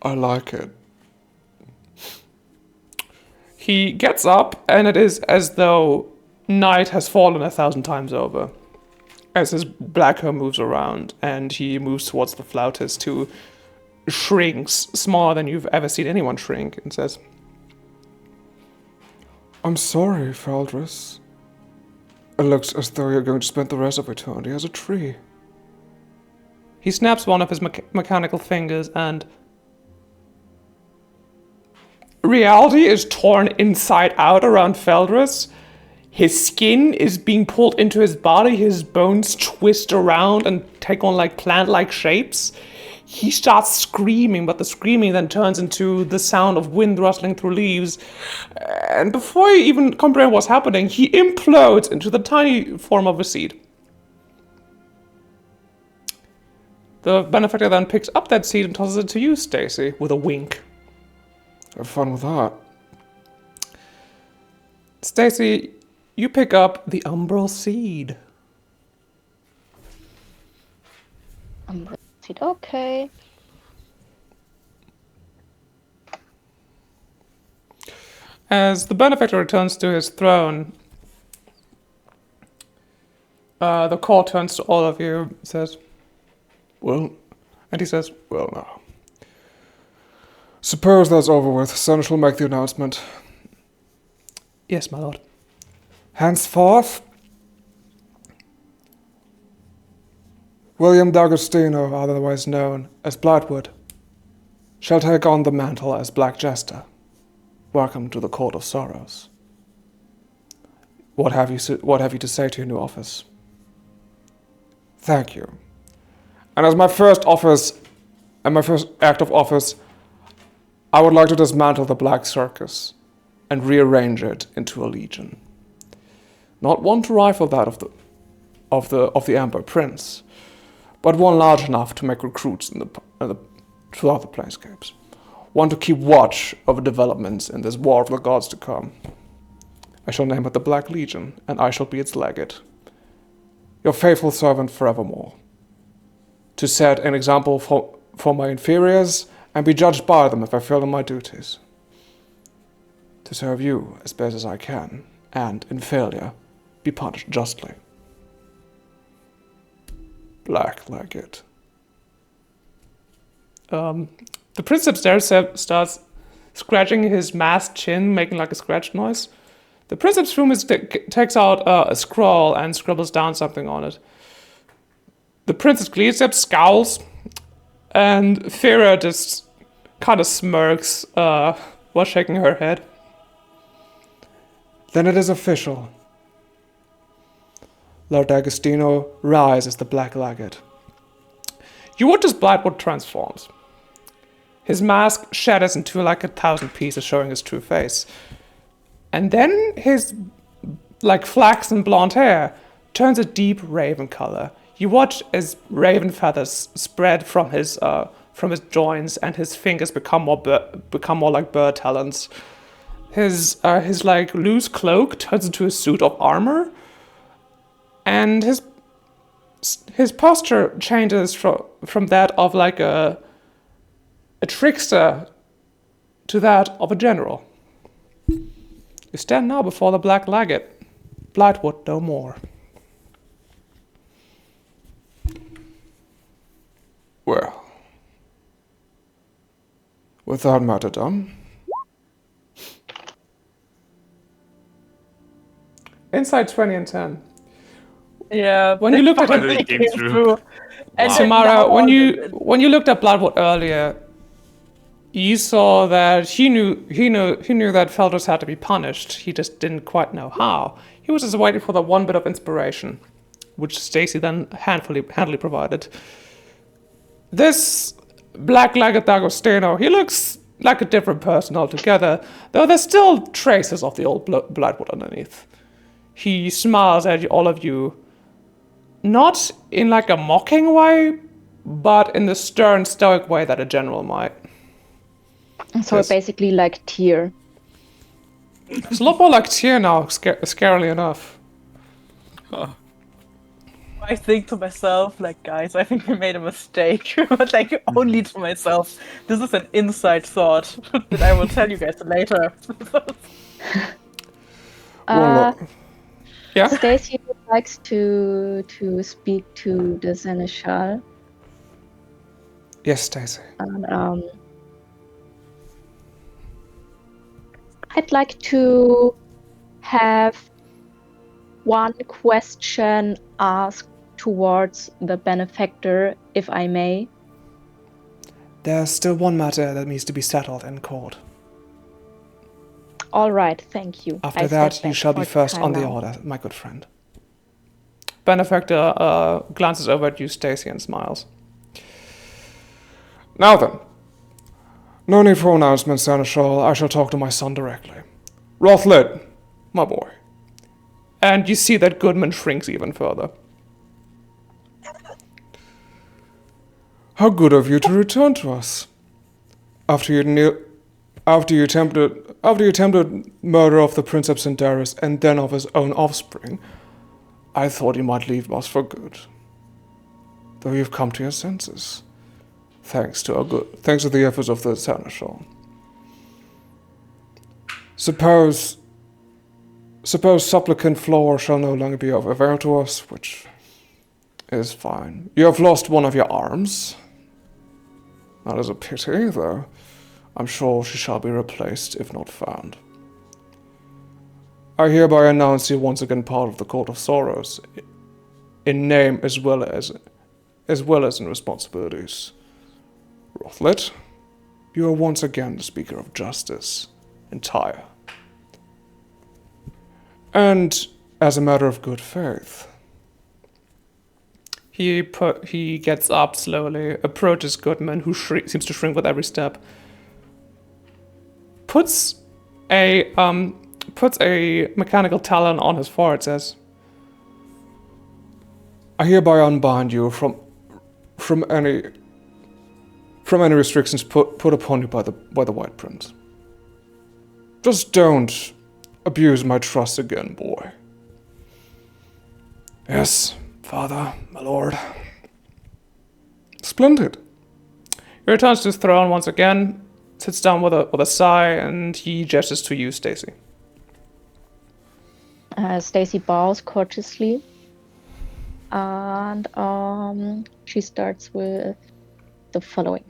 I like it. He gets up, and it is as though night has fallen 1,000 times over. As his black hair moves around, and he moves towards the flautist, who shrinks smaller than you've ever seen anyone shrink, and says, I'm sorry, Feldris. It looks as though you're going to spend the rest of eternity as a tree. He snaps one of his mechanical fingers, and reality is torn inside out around Feldris. His skin is being pulled into his body, his bones twist around and take on like plant-like shapes. He starts screaming, but the screaming then turns into the sound of wind rustling through leaves. And before you even comprehend what's happening, he implodes into the tiny form of a seed. The benefactor then picks up that seed and tosses it to you, Stacy, with a wink. Have fun with that. Stacy, you pick up the umbral seed. Okay. As the benefactor returns to his throne, the court turns to all of you, says, well, and he says, well, now. Suppose that's over with. Son shall make the announcement. Yes, my lord. Henceforth, William D'Agostino, otherwise known as Blightwood, shall take on the mantle as Black Jester. Welcome to the Court of Sorrows. What have you to say to your new office? Thank you. And as my first act of office, I would like to dismantle the Black Circus and rearrange it into a legion. Not one to rival that of the Amber Prince, but one large enough to make recruits throughout the planescapes. One to keep watch over developments in this war of the gods to come. I shall name it the Black Legion, and I shall be its legate. Your faithful servant forevermore. To set an example for my inferiors, and be judged by them if I fail in my duties. To serve you as best as I can, and, in failure, be punished justly. Black Legate. The prince upstairs starts scratching his masked chin, making like a scratch noise. The prince upstairs takes out a scroll and scribbles down something on it. The Princess Gleestep scowls, and Fira just kind of smirks while shaking her head. Then it is official. Lord D'Agostino rises as the Black Legate. You watch as Blightwood transforms. His mask shatters into like 1,000 pieces, showing his true face. And then his flaxen blonde hair turns a deep raven color. You watch as raven feathers spread from his joints, and his fingers become more like bird talons. His loose cloak turns into a suit of armor, and his posture changes from that of like a trickster to that of a general. You stand now before the Black Legate, Blightwood no more. Well, with that matter done, inside 20 and 10. Yeah. When you looked at Finally him, came through. And Wow. Samara, now when you looked at Bloodwood earlier, you saw that he knew that Felders had to be punished. He just didn't quite know how. He was just waiting for the one bit of inspiration, which Stacy then handily provided. This black-legged D'Agostino, he looks like a different person altogether, though there's still traces of the old Bloodwood underneath. He smiles at all of you, not in like a mocking way, but in the stern, stoic way that a general might. So Yes. basically like Tyr. It's a lot more like Tyr now, scarily enough. I think to myself, like, guys, I think we made a mistake. But, like, only to myself. This is an inside thought that I will tell you guys later. Yeah? Stacy likes to speak to the Seneschal. Yes, Stacy. And, I'd like to have one question asked towards the benefactor, if I may. There's still one matter that needs to be settled in court. All right, thank you. After I that, step you back shall for be first time on the now. order, my good friend. Benefactor glances over at you, Stacy, and smiles. Now then, no need for announcements, Seneschal. I shall talk to my son directly. Rothlet, my boy. And you see that Goodman shrinks even further. How good of you to return to us. After you attempted murder of the Princeps Sindaris and then of his own offspring, I thought you might leave us for good. Though you've come to your senses, thanks to the efforts of the Seneschal. Suppose supplicant Flora shall no longer be of avail to us, which is fine. You have lost one of your arms. That is a pity, though. I'm sure she shall be replaced, if not found. I hereby announce you once again part of the Court of Sorrows, in name as well as in responsibilities. Rothlet, you are once again the Speaker of Justice in Tyre. And as a matter of good faith, he gets up slowly, approaches Goodman, who seems to shrink with every step. Puts a mechanical talon on his forehead. Says, "I hereby unbind you from any restrictions put upon you by the White Prince. Just don't abuse my trust again, boy." "Yes, Father, my lord." Splendid. He returns to his throne once again, sits down with a sigh, and he gestures to you, Stacy. Stacy bows courteously, and she starts with the following.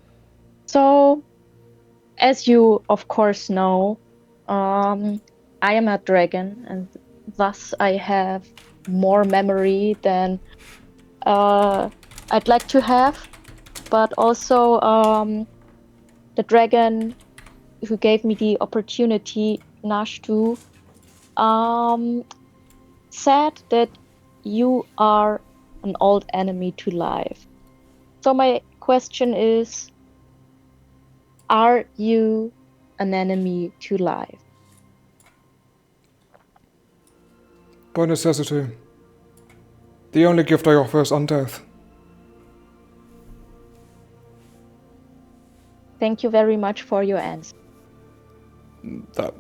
So, as you of course know, I am a dragon, and thus I have more memory than I'd like to have. But also, the dragon who gave me the opportunity, Nashtu, said that you are an old enemy to life. So my question is, are you an enemy to life? By necessity. The only gift I offer is undeath. Thank you very much for your answer.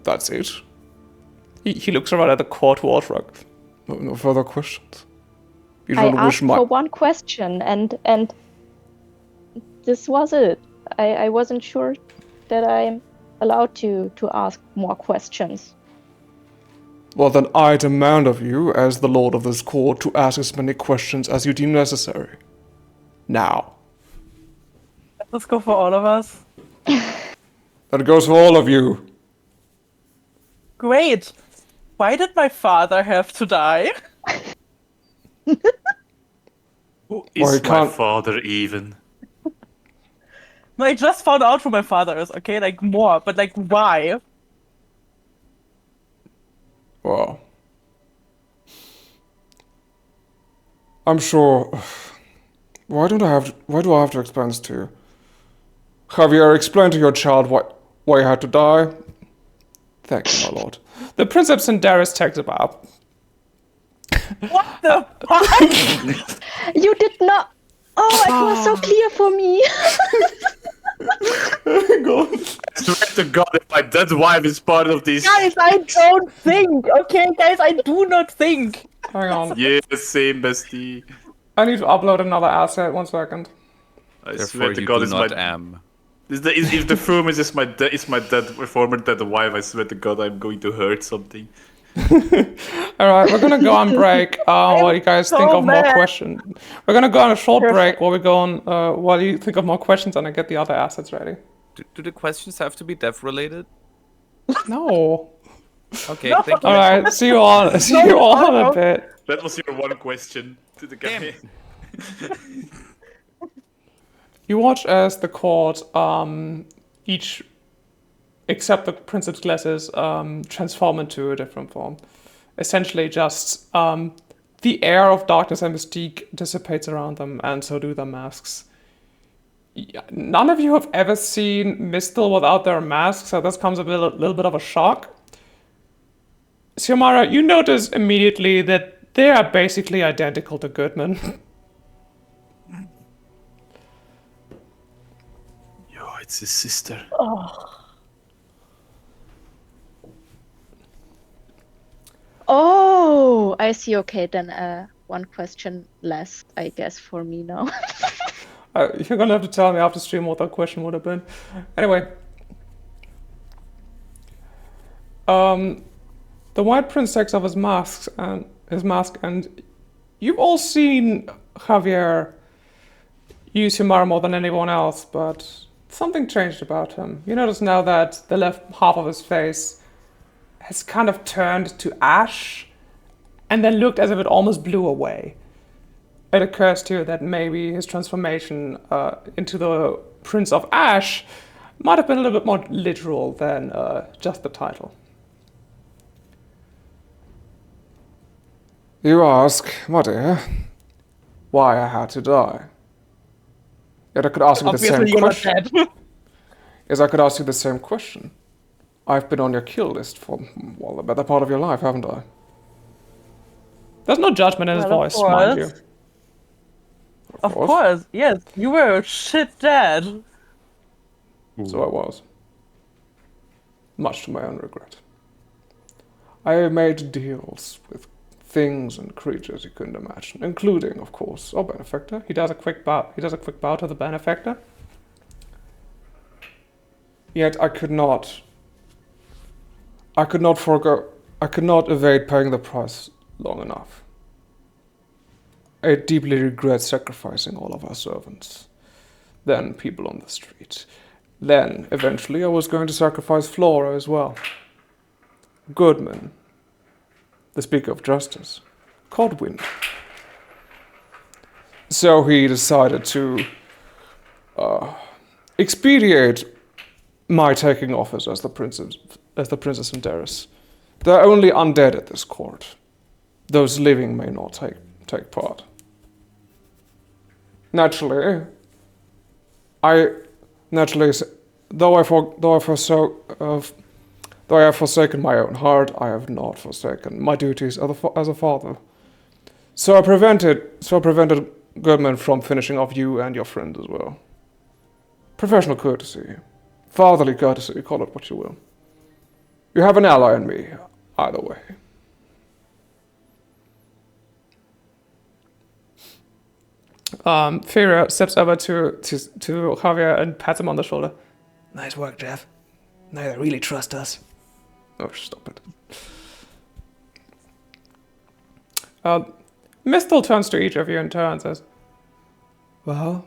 That's it. He looks around at the court wardrobe. No further questions. You I don't asked wish for one question, and this was it. I wasn't sure that I'm allowed to ask more questions. Well, then I demand of you, as the lord of this court, to ask as many questions as you deem necessary. Now. Let's go for all of us. That goes for all of you. Great. Why did my father have to die? Who Well, is you my can't- father even? I just found out who my father is, okay? Like, more, but like, why? Well, I'm sure. Why do I have to explain this to you? Javier, explain to your child why he had to die. Thank you, my lord. The Prince of Cinderis takes a bow. What the fuck? You did not. Oh, it was so clear for me. Swear to God, if my dead wife is part of this. Guys, I don't think, okay? Guys, I do not think. Hang on. Yes, same bestie. I need to upload another asset. 1 second. I Therefore, swear to you God, do it's not my. am. If the firm is my former dead wife, I swear to God, I'm going to hurt something. All right, we're gonna go on break. While you guys think so of more mad. questions, we're gonna go on a short Perfect. break while we go on. While you think of more questions and I get the other assets ready. Do the questions have to be death related? No. Okay, No. thank you. All right. See you all. See you all in a bit. That was your one question to the guy. You watch as the court, each, except the Princeps glasses, transform into a different form. Essentially, just the air of darkness and mystique dissipates around them, and so do their masks. Yeah, none of you have ever seen Mistel without their mask, so this comes a little bit of a shock. Xiomara, you notice immediately that they are basically identical to Goodman. Yo, it's his sister. Oh, I see. Okay, then one question less, I guess, for me now. You're gonna have to tell me after stream what that question would have been. Anyway. The White Prince takes off his mask, and you've all seen Javier use Xiomara more than anyone else, but something changed about him. You notice now that the left half of his face has kind of turned to ash, and then looked as if it almost blew away. It occurs to you that maybe his transformation into the Prince of Ash might have been a little bit more literal than just the title. You ask, my dear, why I had to die. Yet I could ask you the same Obviously, you're not question. dead. Yes, I could ask you the same question. I've been on your kill list for, well, the better part of your life, haven't I? There's no judgment in his Well, of voice, mind you. course. Of course, yes. You were a shit dad. So I was. Much to my own regret. I made deals with things and creatures you couldn't imagine, including, of course, our benefactor. He does a quick bow. He does a quick bow to the benefactor. Yet I could not evade paying the price long enough. I deeply regret sacrificing all of our servants, then people on the street. Then, eventually, I was going to sacrifice Flora as well. Goodman, the Speaker of Justice, caught wind. So he decided to expedite my taking office as the Princess Cinderis. There are only undead at this court. Those living may not take part. Naturally, though I have forsaken my own heart, I have not forsaken my duties as a father. So I prevented Goodman from finishing off you and your friend as well. Professional courtesy, fatherly courtesy, call it what you will. You have an ally in me, either way. Fira steps over to Javier and pats him on the shoulder. Nice work, Jeff. Now they really trust us. Oh, stop it. Mistel turns to each of you in turn and says, well,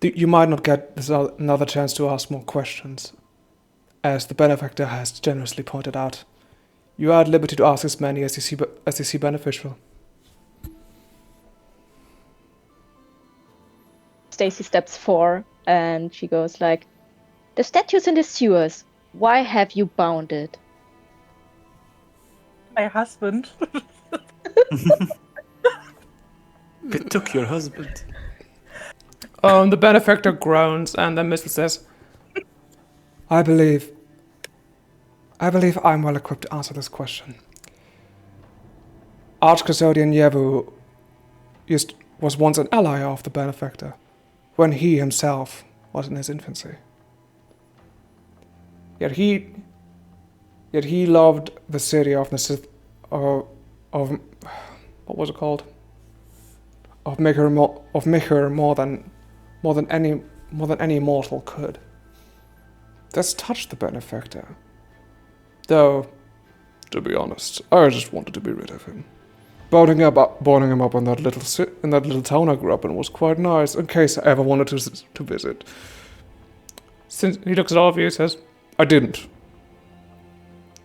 you might not get another chance to ask more questions. As the benefactor has generously pointed out, you are at liberty to ask as many as you see beneficial. Stacy steps forward and she goes like, "The statue's in the sewers. Why have you bound it?" My husband. They took your husband. The benefactor groans, and then Mistle says, I believe I'm well equipped to answer this question. Archcustodian Yevu was once an ally of the benefactor, when he himself was in his infancy. Yet he loved the city of what was it called? Of Mihir more than any mortal could. This touched the benefactor. Though, to be honest, I just wanted to be rid of him. Boarding him up in that little town I grew up in was quite nice, in case I ever wanted to visit. Since he looks at all of you, he says, I didn't.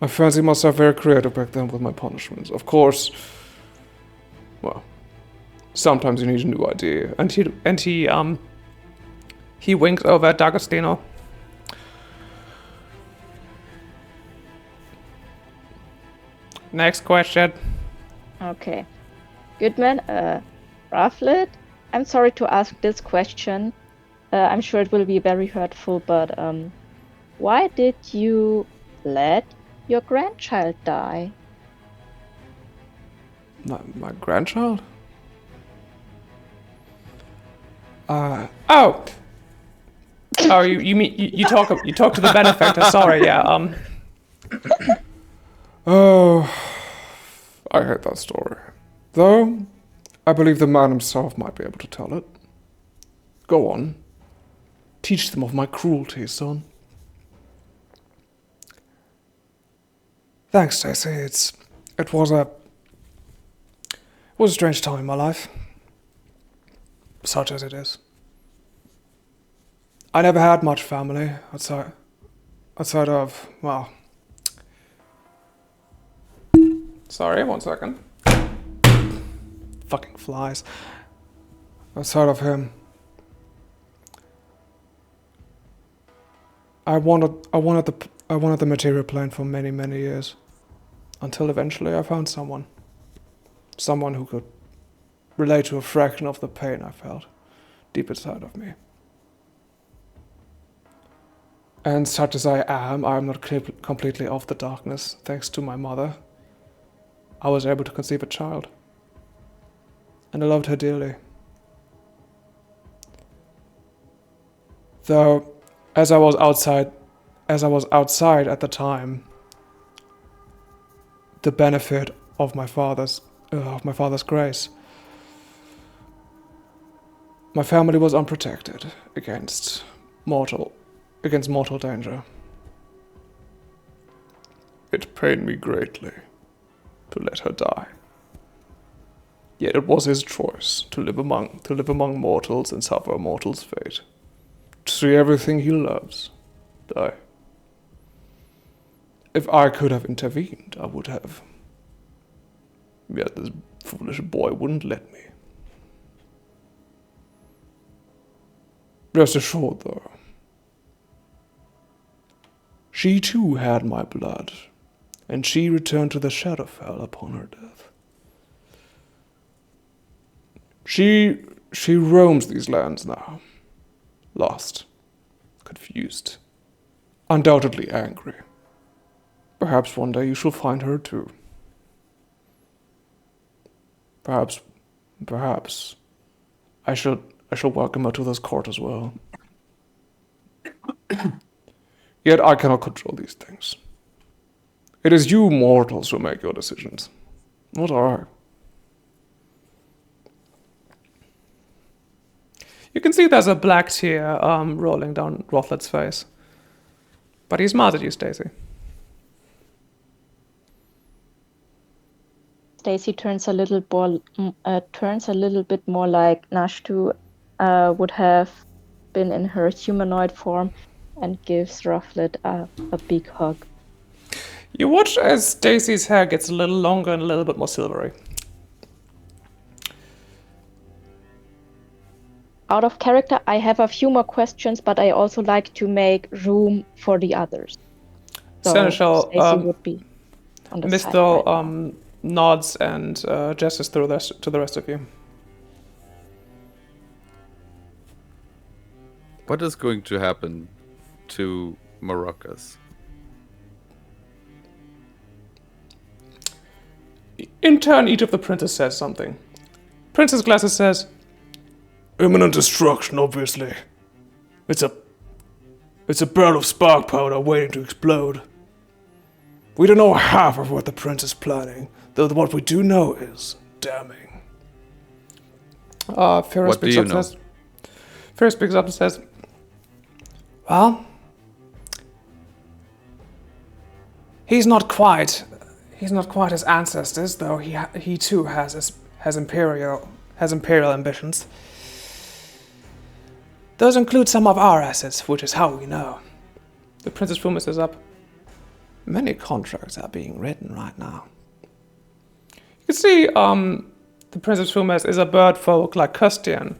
I fancy myself very creative back then with my punishments. Of course, well, sometimes you need a new idea. and he winks over at D'Agostino. Next question. Okay. Goodman, Rufflet, I'm sorry to ask this question. I'm sure it will be very hurtful, but why did you let your grandchild die? My grandchild? Oh, you mean you talk to the benefactor? Sorry, yeah. Oh, I hate that story. Though, I believe the man himself might be able to tell it. Go on. Teach them of my cruelty, son. Thanks, Stacy. It was a strange time in my life. Such as it is. I never had much family outside of, well... Sorry, 1 second. Fucking flies. Outside of him. I wanted the material plane for many, many years. Until eventually I found someone. Someone who could relate to a fraction of the pain I felt deep inside of me. And such as I am not completely off the darkness, thanks to my mother. I was able to conceive a child. And I loved her dearly. Though, as I was outside at the time, the benefit of my father's grace, my family was unprotected against mortal danger. It pained me greatly to let her die. Yet it was his choice to live among mortals and suffer a mortal's fate. To see everything he loves die. If I could have intervened, I would have. Yet this foolish boy wouldn't let me. Rest assured, though, she too had my blood, and she returned to the Shadowfell upon her death. She roams these lands now, lost, confused, undoubtedly angry. Perhaps one day you shall find her too. Perhaps I shall welcome her to this court as well. Yet I cannot control these things. It is you mortals who make your decisions, not I. You can see there's a black tear rolling down Rufflet's face. But he smiles at you, Stacy. Stacy turns a little bit more like Nashtu would have been in her humanoid form, and gives Rufflet a big hug. You watch as Stacy's hair gets a little longer and a little bit more silvery. out of character, I have a few more questions, but I also like to make room for the others. So Seneschal, Stacy would be on the side right now. Mistel nods and gestures to the rest of you. What is going to happen to Maracas? In turn, each of the princes says something. Princess Glasses says, "Imminent destruction, obviously. It's a barrel of spark powder waiting to explode. We don't know half of what the prince is planning, though what we do know is damning." Ferris What do speaks you up and know? says, Ferris speaks up and says, "Well, he's not quite his ancestors, though he too has imperial ambitions. Those include some of our assets, which is how we know." The Princess Fumis is up. "Many contracts are being written right now." You can see the Princess Fumis is a bird folk like Kustian,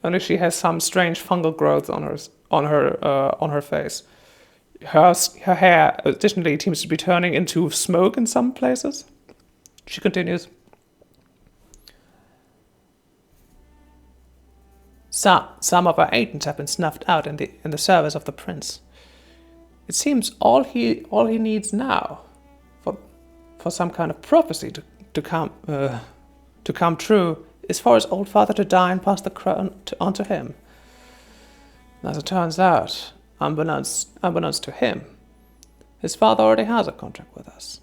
only she has some strange fungal growth on her face. Her hair additionally seems to be turning into smoke in some places. She continues. Some of our agents have been snuffed out in the service of the prince. It seems all he needs now for some kind of prophecy to come true is for his old father to die and pass the crown onto him. As it turns out, unbeknownst to him, his father already has a contract with us.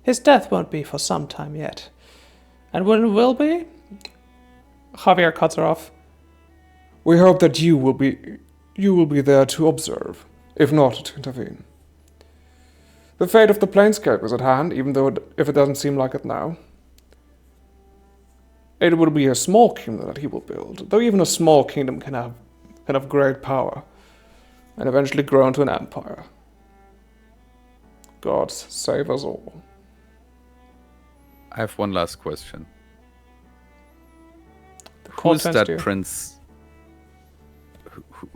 His death won't be for some time yet. And when it will be? Javier cuts her off. "We hope that you will be there to observe, if not to intervene. The fate of the Planescape is at hand, even though if it doesn't seem like it now. It will be a small kingdom that he will build, though even a small kingdom can have great power, and eventually grow into an empire. God save us all." I have one last question. The court Who's turns that to you. prince?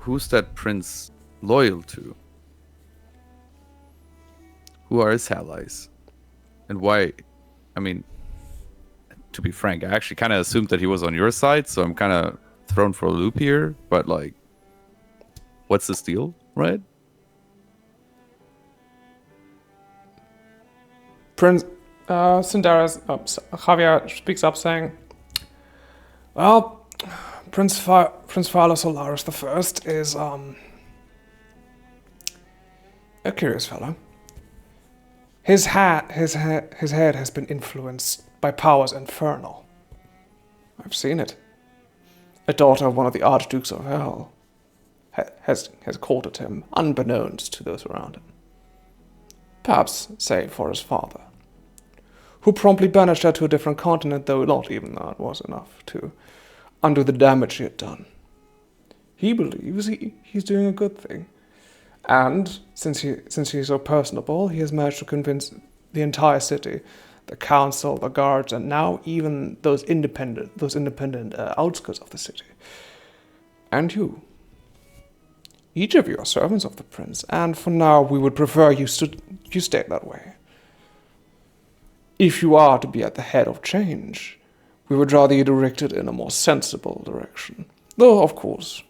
Who's that prince loyal to? Who are his allies? And why? I mean, to be frank, I actually kind of assumed that he was on your side, so I'm kind of thrown for a loop here. But like, what's this deal, right? Prince Javier speaks up saying, "Well, Prince Phyla Solaris I is a curious fellow. His head has been influenced by powers infernal. I've seen it. A daughter of one of the Archdukes of Hell has courted him, unbeknownst to those around him. Perhaps save for his father, who promptly banished her to a different continent, though not even that was enough to undo the damage he had done. He believes he's doing a good thing, and since he's so personable, he has managed to convince the entire city, the council, the guards, and now even those independent outskirts of the city, and you. Each of you are servants of the prince, and for now we would prefer you stay that way. If you are to be at the head of change, we would rather you direct it in a more sensible direction. Though, of course,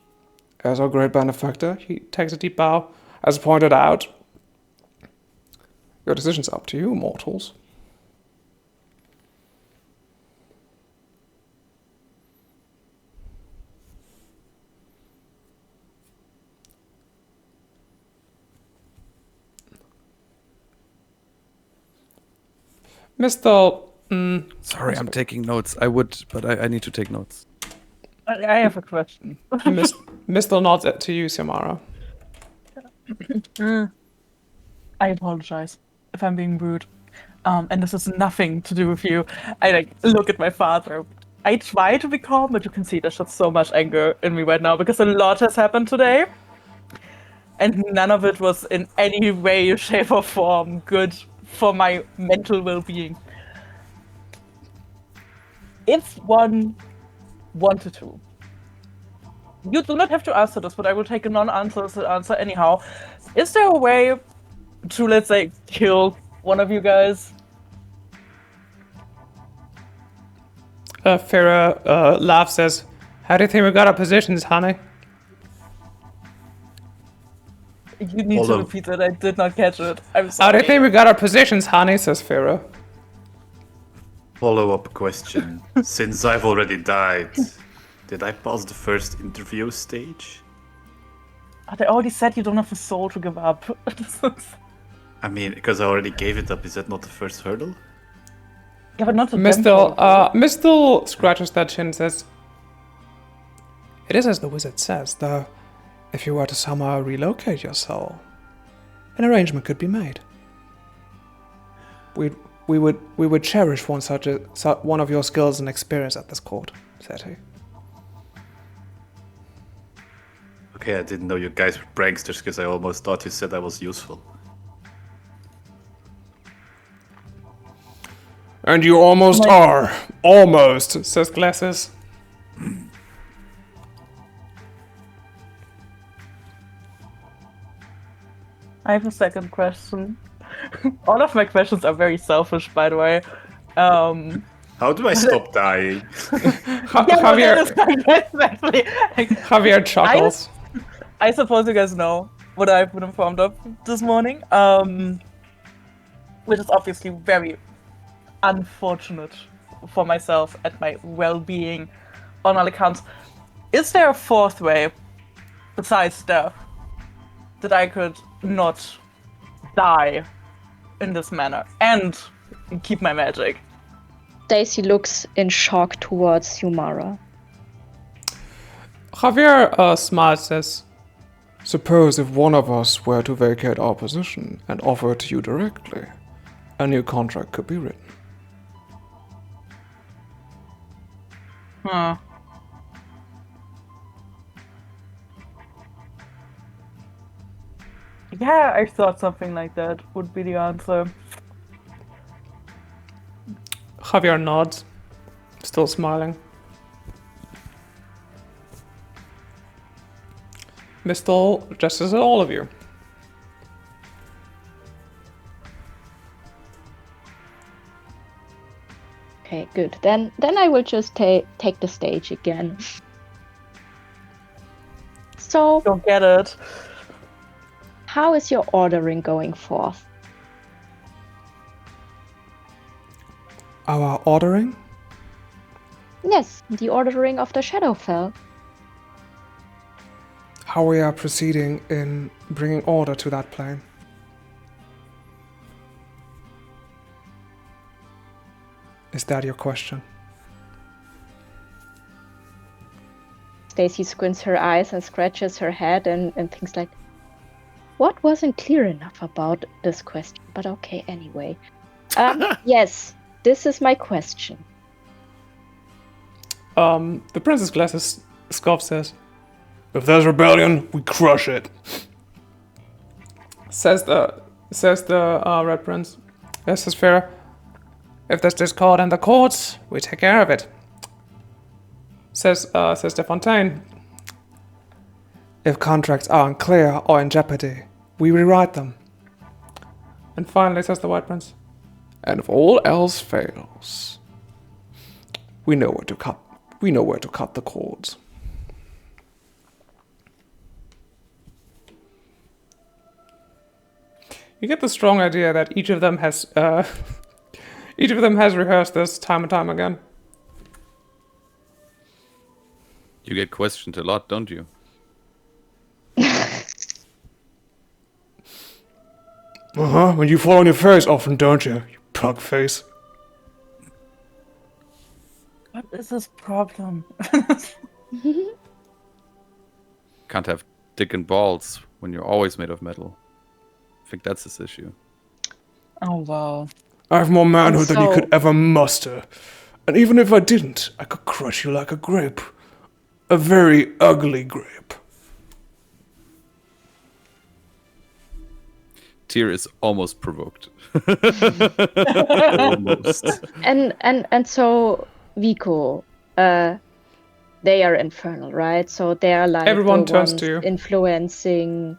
as our great benefactor," he takes a deep bow, "as pointed out, your decision's up to you, mortals." Mr. Sorry, I'm taking notes. I would, but I need to take notes. I have a question. Mr. nods to you, Samara. I apologize if I'm being rude. And this has nothing to do with you. I look at my father. I try to be calm, but you can see there's just so much anger in me right now because a lot has happened today. And none of it was in any way, shape, or form good for my mental well-being. If one wanted to, You do not have to answer this, but I will take a non-answer answer anyhow. Is there a way to, let's say, kill one of you guys? Farah laughs, says, "How do you think we got our positions, honey?" You need All to of- repeat it. I did not catch it. I'm How do sorry. you think we got our positions, honey? Says Farah. Follow-up question. Since I've already died, did I pass the first interview stage? They already said you don't have a soul to give up. I mean, because I already gave it up, is that not the first hurdle? Yeah, but not to Mistel scratches that chin and says, "It is as the wizard says, though. If you were to somehow relocate your soul, an arrangement could be made. We would cherish one of your skills and experience at this court," said he. Okay, I didn't know you guys were pranksters because I almost thought you said I was useful. "And you almost are. Almost," says Glasses. I have a second question. All of my questions are very selfish, by the way. How do I stop dying? Javier chuckles. I suppose you guys know what I've been informed of this morning, which is obviously very unfortunate for myself and my well-being on all accounts. Is there a fourth way besides death that I could not die in this manner and keep my magic? Stacy looks in shock towards Yumara. Javier smiles, says, "Suppose if one of us were to vacate our position and offer it to you directly, a new contract could be written." Huh. Yeah, I thought something like that would be the answer. Javier nods, still smiling. Mistel gestures at all of you. Okay, good. Then I will just take the stage again. So, Don't get it. how is your ordering going forth? Our ordering? Yes, the ordering of the Shadowfell. How we are proceeding in bringing order to that plane. Is that your question? Stacy squints her eyes and scratches her head and thinks like, what wasn't clear enough about this question? But okay, anyway. Yes, this is my question. The Princess Glasses scoff says, "If there's rebellion, we crush it." Says the Red Prince. This is fair. If there's discord in the courts, we take care of it. Says De Fontaine. If contracts are unclear or in jeopardy, we rewrite them. And finally, says the White Prince, and if all else fails, we know where to cut. We know where to cut the cords. You get the strong idea that each of them has rehearsed this time and time again. You get questioned a lot, don't you? When you fall on your face often, don't you? You pug face. What is this problem? Can't have dick and balls when you're always made of metal. I think that's his issue. Oh, wow. I have more manhood than you So- could ever muster. And even if I didn't, I could crush you like a grape. A very ugly grape. Tyr is almost provoked. Almost. And so, Vico, they are infernal, right? So they are like Everyone the turns ones to you. influencing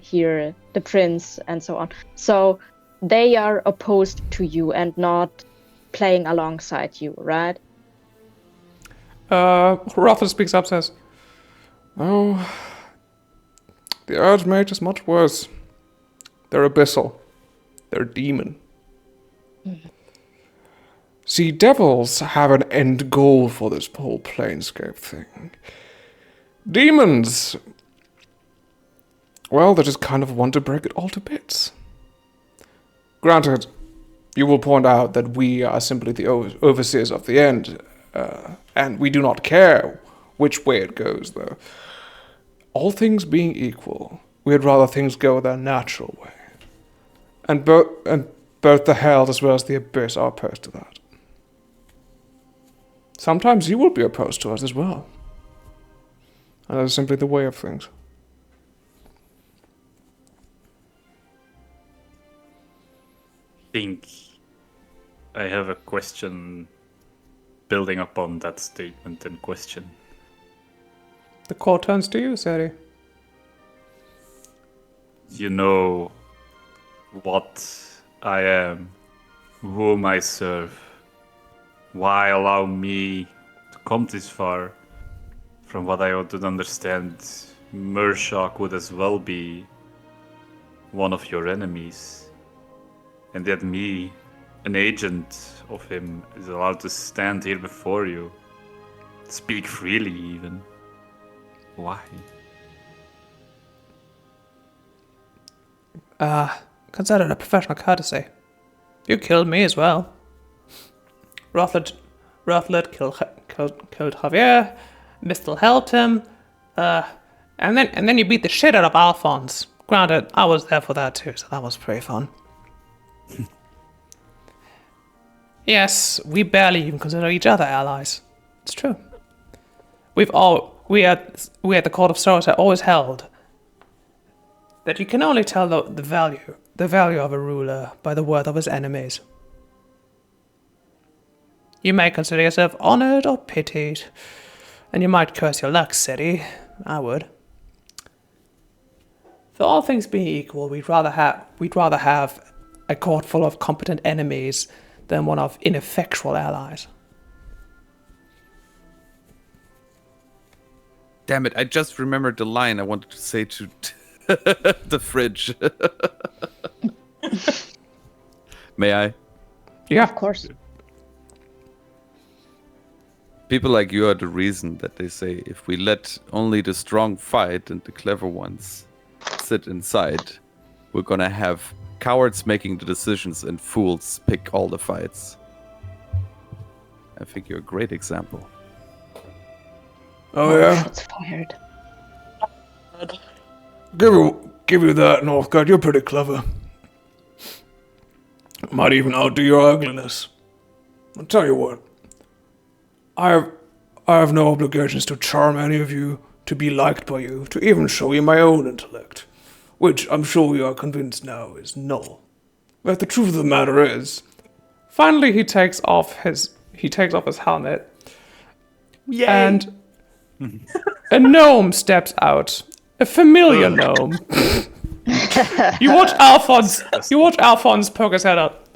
here the prince and so on. So they are opposed to you and not playing alongside you, right? Rother speaks up, says, "Oh, the Archmage is much worse. They're abyssal. They're demon. See, devils have an end goal for this whole planescape thing. Demons, well, they just kind of want to break it all to bits. Granted, you will point out that we are simply the overseers of the end, and we do not care which way it goes, though. All things being equal, we'd rather things go their natural way. And both the Hell as well as the Abyss are opposed to that. Sometimes you will be opposed to us as well. And that's simply the way of things. Think I have a question building upon that statement and question. The court turns to you, Seri. You know what I am, whom I serve. Why allow me to come this far? From what I would understand, Murshak would as well be one of your enemies. And yet me, an agent of him, is allowed to stand here before you. Speak freely even. Why? Consider it a professional courtesy. You killed me as well. Rothlet killed Javier. Mistel helped him. And then you beat the shit out of Alphonse. Granted, I was there for that too, so that was pretty fun. Yes, we barely even consider each other allies. It's true. We at the Court of Sorrows have always held that you can only tell the value of a ruler by the worth of his enemies. You may consider yourself honored or pitied, and you might curse your luck, City. I would. For all things being equal, we'd rather have a court full of competent enemies than one of ineffectual allies. Damn it, I just remembered the line I wanted to say to the fridge. May I? Yeah. Of course. People like you are the reason that they say if we let only the strong fight and the clever ones sit inside, we're gonna have cowards making the decisions and fools pick all the fights. I think you're a great example. Oh yeah. Shots fired. Give you that, Northgard. You're pretty clever. Might even outdo your ugliness. I'll tell you what. I have no obligations to charm any of you, to be liked by you, to even show you my own intellect, which I'm sure you are convinced now is null. But the truth of the matter is, finally he takes off his helmet, Yay! and a gnome steps out, a familiar gnome. You watch Alphonse poke his head up.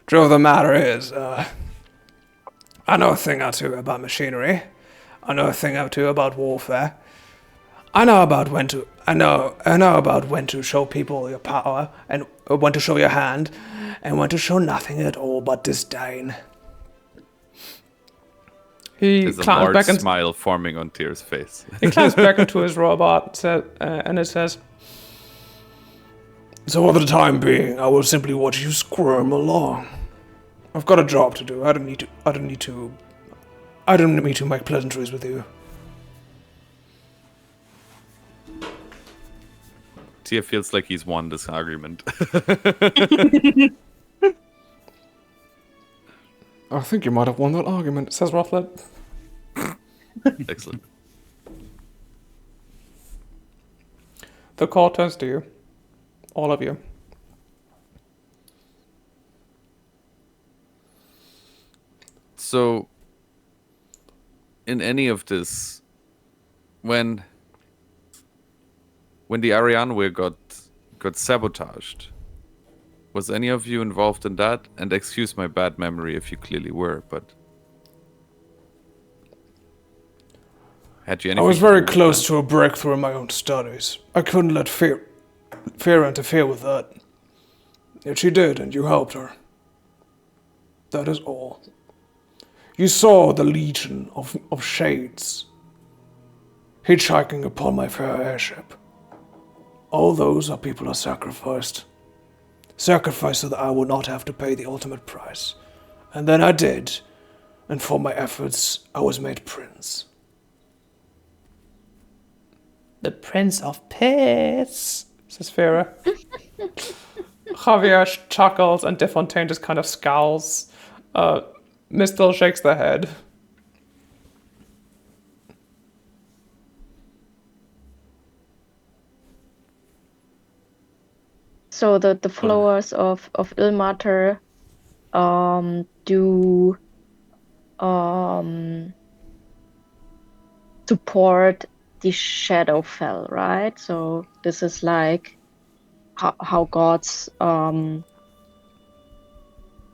Truth of the matter is, I know a thing or two about machinery. I know a thing or two about warfare. I know about when to show people your power and when to show your hand, and when to show nothing at all but disdain. He There's a climbs large back and smile forming on Tyr's face. he climbs back into his robot, and it says, "So for the time being, I will simply watch you squirm along. I've got a job to do. I don't need to make pleasantries with you." Tyr feels like he's won this argument. I think you might have won that argument, says Rothlet. Excellent. The call turns to you. All of you. So, in any of this, when the Arianwe got sabotaged, was any of you involved in that? And excuse my bad memory if you clearly were, but had you I anything was to very do with close that? to a breakthrough in my own studies. I couldn't let fear interfere with that. Yet she did, and you helped her. That is all. You saw the legion of shades hitchhiking upon my fair airship. All those are people are sacrificed. Sacrificed so that I would not have to pay the ultimate price. And then I did. And for my efforts, I was made prince. The Prince of Peace, says Farah. Javier chuckles and Desfontaine just kind of scowls. Mistel shakes their head. So the followers of Ilmater do support the Shadowfell, right? So this is like how gods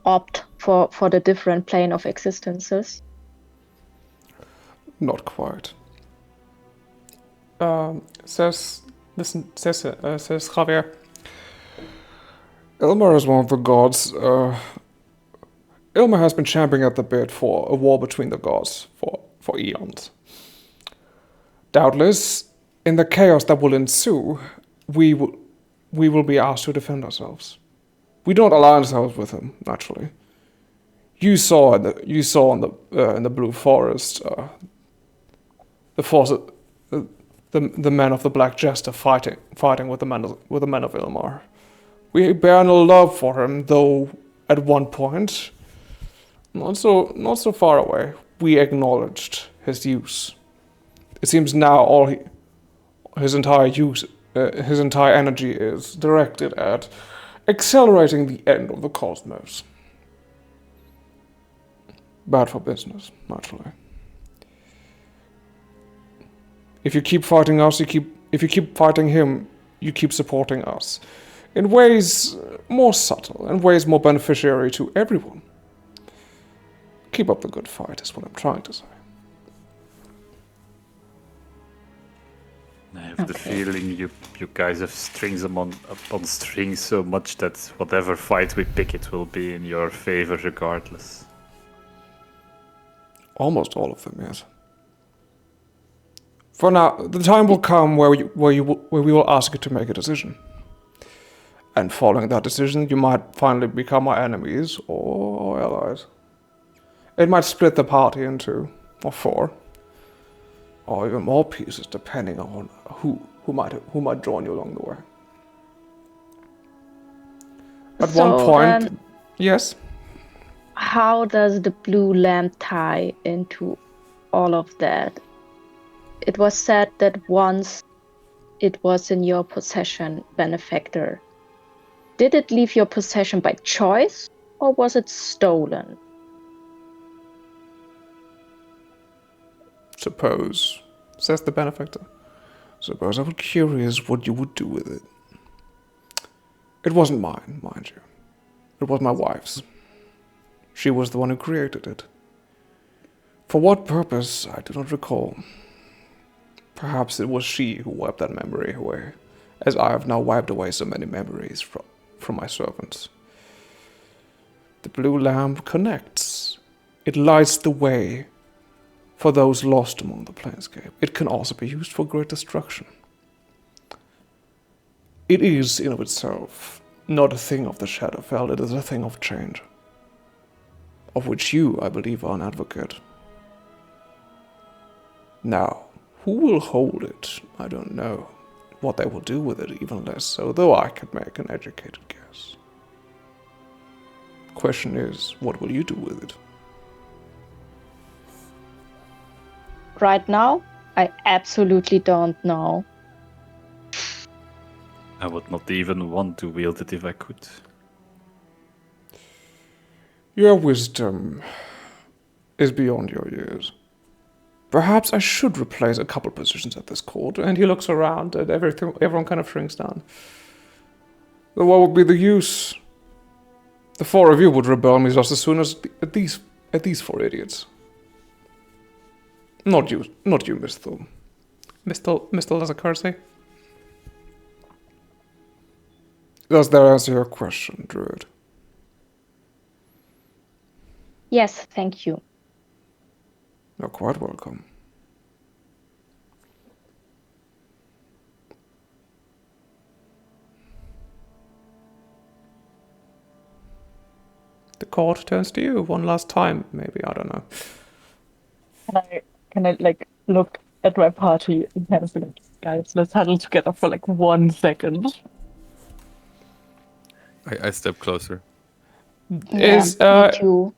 opt for the different plane of existences. Not quite. Says Javier. Ilmar is one of the gods. Ilmar has been champing at the bit for a war between the gods for eons. Doubtless, in the chaos that will ensue, we will be asked to defend ourselves. We don't align ourselves with him, naturally. You saw in the Blue Forest the men of the Black Jester fighting with the men of Ilmar. We bear no love for him, though at one point, not so far away, we acknowledged his use. It seems now his entire energy is directed at accelerating the end of the cosmos. Bad for business, naturally. If you keep fighting us, if you keep fighting him, you keep supporting us. In ways more subtle, and ways more beneficiary to everyone. Keep up the good fight is what I'm trying to say. I have the feeling you guys have strings upon strings so much that whatever fight we pick, it will be in your favor regardless. Almost all of them, yes. For now, the time will come where we will ask you to make a decision. And following that decision, you might finally become our enemies or allies. It might split the party in 2 or 4, or even more pieces, depending on who might join you along the way. At one point, yes. How does the blue lamp tie into all of that? It was said that once it was in your possession, benefactor. Did it leave your possession by choice, or was it stolen? Suppose, says the benefactor. Suppose I was curious what you would do with it. It wasn't mine, mind you. It was my wife's. She was the one who created it. For what purpose, I do not recall. Perhaps it was she who wiped that memory away, as I have now wiped away so many memories from my servants. The blue lamp connects. It lights the way for those lost among the planescape. It can also be used for great destruction. It is, in of itself, not a thing of the Shadowfell, it is a thing of change, of which you, I believe, are an advocate. Now, who will hold it? I don't know. What they will do with it, even less so, though I could make an educated guess. The question is, what will you do with it? Right now, I absolutely don't know. I would not even want to wield it if I could. Your wisdom is beyond your years. Perhaps I should replace a couple positions at this court. And he looks around and everyone kind of shrinks down. Then what would be the use? The four of you would rebel me just as soon as at these four idiots. Not you, Miss Thum. Mr. Lazakursi? Does that answer your question, Druid? Yes, thank you. You're quite welcome. The court turns to you one last time, maybe, I don't know. Can I like look at my party and kind of be like, guys, let's huddle together for like 1 second. I step closer. Is me too.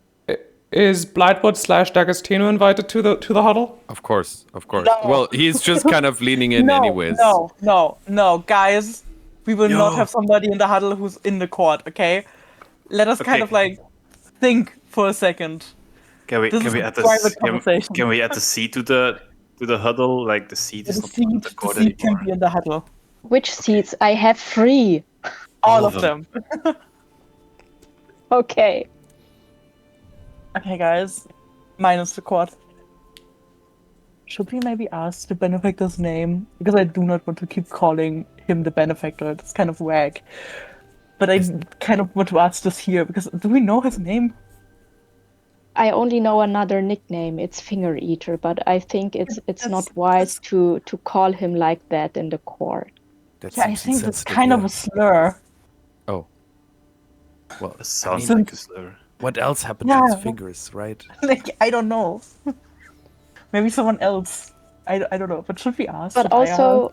is Blightwood / D'Agostino invited to the huddle? Of course. No. Well, he's just kind of leaning in anyways. No, guys. We will not Yo. have somebody in the huddle who's in the court, okay? Let us kind Okay. of like think for a second. Can we This is a add private conversation. can we add the seat to the huddle? Like the seat The is not part of the seat, court can anymore. be in the huddle. Which seats? I have 3. All All of of them. Okay. Okay, guys. Minus the court. Should we maybe ask the benefactor's name? Because I do not want to keep calling him the benefactor. It's kind of whack. But I kind of want to ask this here, because do we know his name? I only know another nickname. It's Finger Eater, but I think it's not wise to call him like that in the court. That Yeah, I seems think that's insensitive, kind of yeah. a slur. Oh. Well, It sounds I mean, like a slur. what else happened Yeah. to his fingers, right? Like, I don't know. Maybe someone else. I don't know. But should we ask? But Should I also,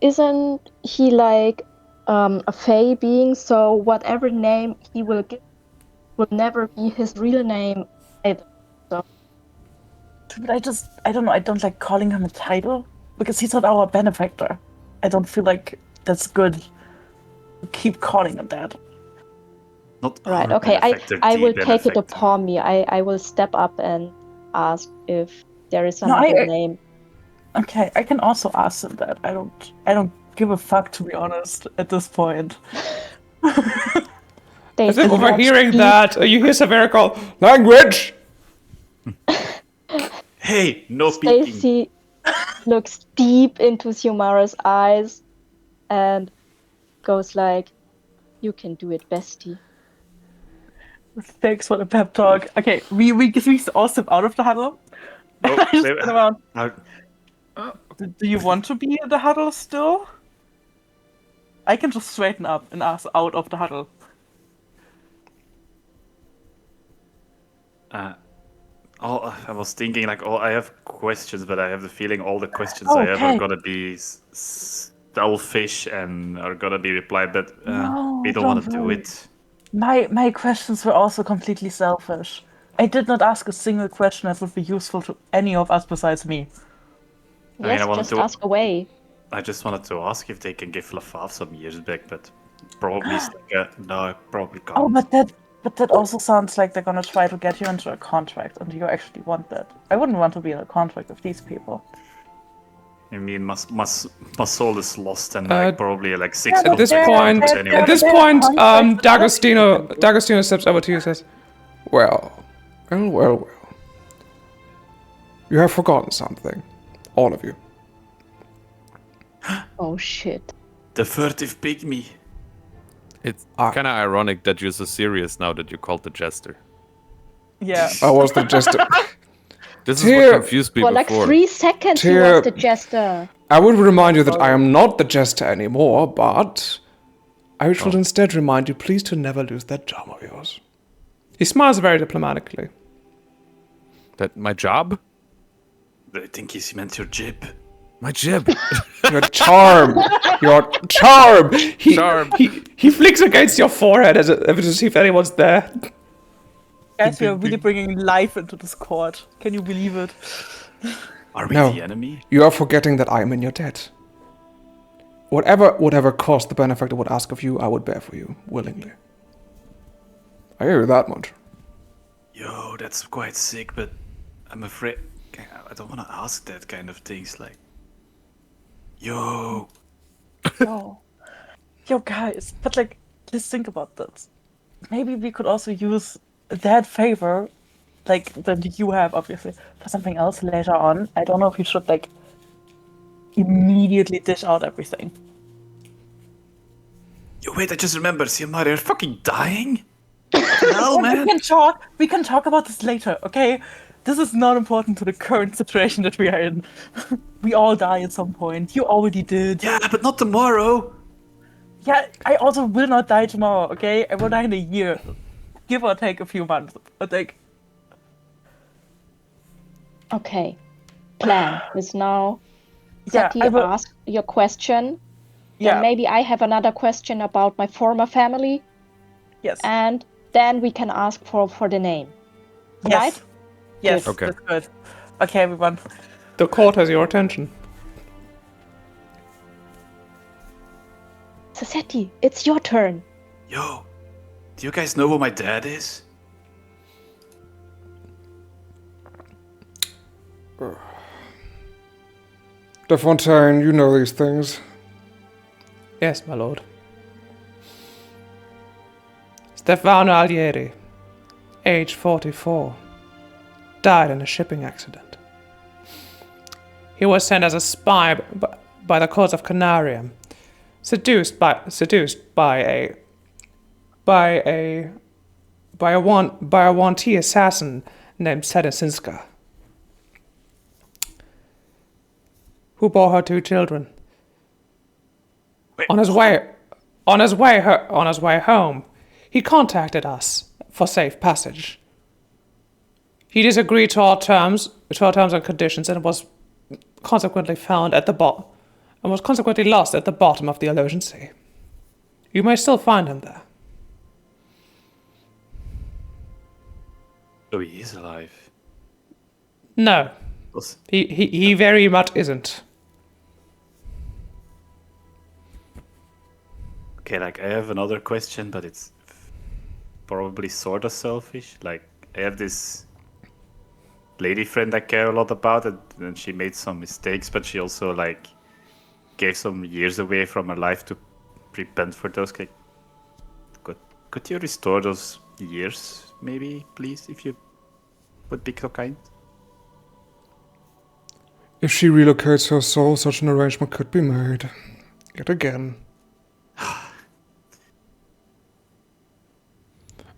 isn't he like a Fey being? So whatever name he will give will never be his real name either. ask? But I don't know. I don't like calling him a title because he's not our benefactor. I don't feel like that's good. Keep calling him that. Not Right. our Okay. benefactor, I the will take it benefactor. upon me. I will step up and ask if there is No, another I- name. Okay, I can also ask him that. I don't give a fuck, to be honest, at this point. They As if do not overhearing speak. that, you hear Severa call, Language! Hey, no peeking. Stacy looks deep into Xiomara's eyes and goes like, "You can do it, bestie." Thanks for the pep talk. Okay, we all step out of the huddle. Oh, I just maybe- turn around. I'll- Do you want to be in the huddle still? I can just straighten up and ask out of the huddle. I was thinking like, I have questions, but I have the feeling all the questions Oh, I have okay. are gonna be selfish and are gonna be replied, but No, we don't want to don't do worry. it. My questions were also completely selfish. I did not ask a single question that would be useful to any of us besides me. I mean, Yes, I wanted just to- ask away. I just wanted to ask if they can give Lafave some years back, but probably it's like no, I probably can't. Oh, but that also sounds like they're gonna try to get you into a contract, and you actually want that. I wouldn't want to be in a contract with these people. I mean, my soul is lost, and like probably like 6 At this contract point, terms anyway. at this They're point, contracts. D'Agostino steps over to you and says, Well. You have forgotten something. All of you. Oh shit. The furtive pygmy. It's Ah. kind of ironic that you're so serious now that you called the jester. Yeah. I was the jester. This is Tyr- what confused me For like before. 3 seconds, he Tyr- was the jester. I would remind you that I am not the jester anymore, but I should instead remind you please to never lose that job of yours. he smiles very diplomatically. That my job? I think he meant your jib. My jib. Your charm! Your charm! Charm. He flicks against your forehead as if to see if anyone's there. Guys, we are really bringing life into this court. Can you believe it? Are we No. the enemy? You are forgetting that I am in your debt. Whatever cost the benefactor would ask of you, I would bear for you, willingly. I hear you that much. Yo, that's quite sick, but I'm afraid I don't want to ask that kind of things like, yo, Yo, guys, but like, let's think about this. Maybe we could also use that favor, like that you have, obviously, for something else later on. I don't know if you should like immediately dish out everything. yo, wait, I just remembered, Siamari, you're fucking dying? Hell, We man. can talk. We can talk about this later, okay? This is not important to the current situation that we are in. We all die at some point. You already did. Yeah, but not tomorrow. Yeah, I also will not die tomorrow, okay? I will die in a year. Give or take a few months. But like, Okay. Plan is now. yeah, Seti I will. ask your question. Yeah, Then maybe I have another question about my former family, yes. and then we can ask for the name. Yes. Right? Yes, Okay. that's good. Okay, everyone. The court has your attention. So Seti, it's your turn. Yo, do you guys know who my dad is? De Fontaine, you know these things. Yes, my lord. Stefano Alieri, age 44, died in a shipping accident. He was sent as a spy by the courts of Canarium, seduced by a Wanti assassin named Sedasinska, who bore her 2 children. Wait, On his way home, he contacted us for safe passage. He disagreed to our terms and conditions, and was consequently found at the bottom, and was consequently lost at the bottom of the Alotian Sea. You may still find him there. Oh, he is alive. No, Was- he very much isn't. Okay, like I have another question, but it's probably sort of selfish. Like I have this lady friend I care a lot about, and she made some mistakes, but she also like gave some years away from her life to repent for those. Like, could you restore those years, maybe, please, if you would be so kind? If she relocates her soul, such an arrangement could be made. Yet again.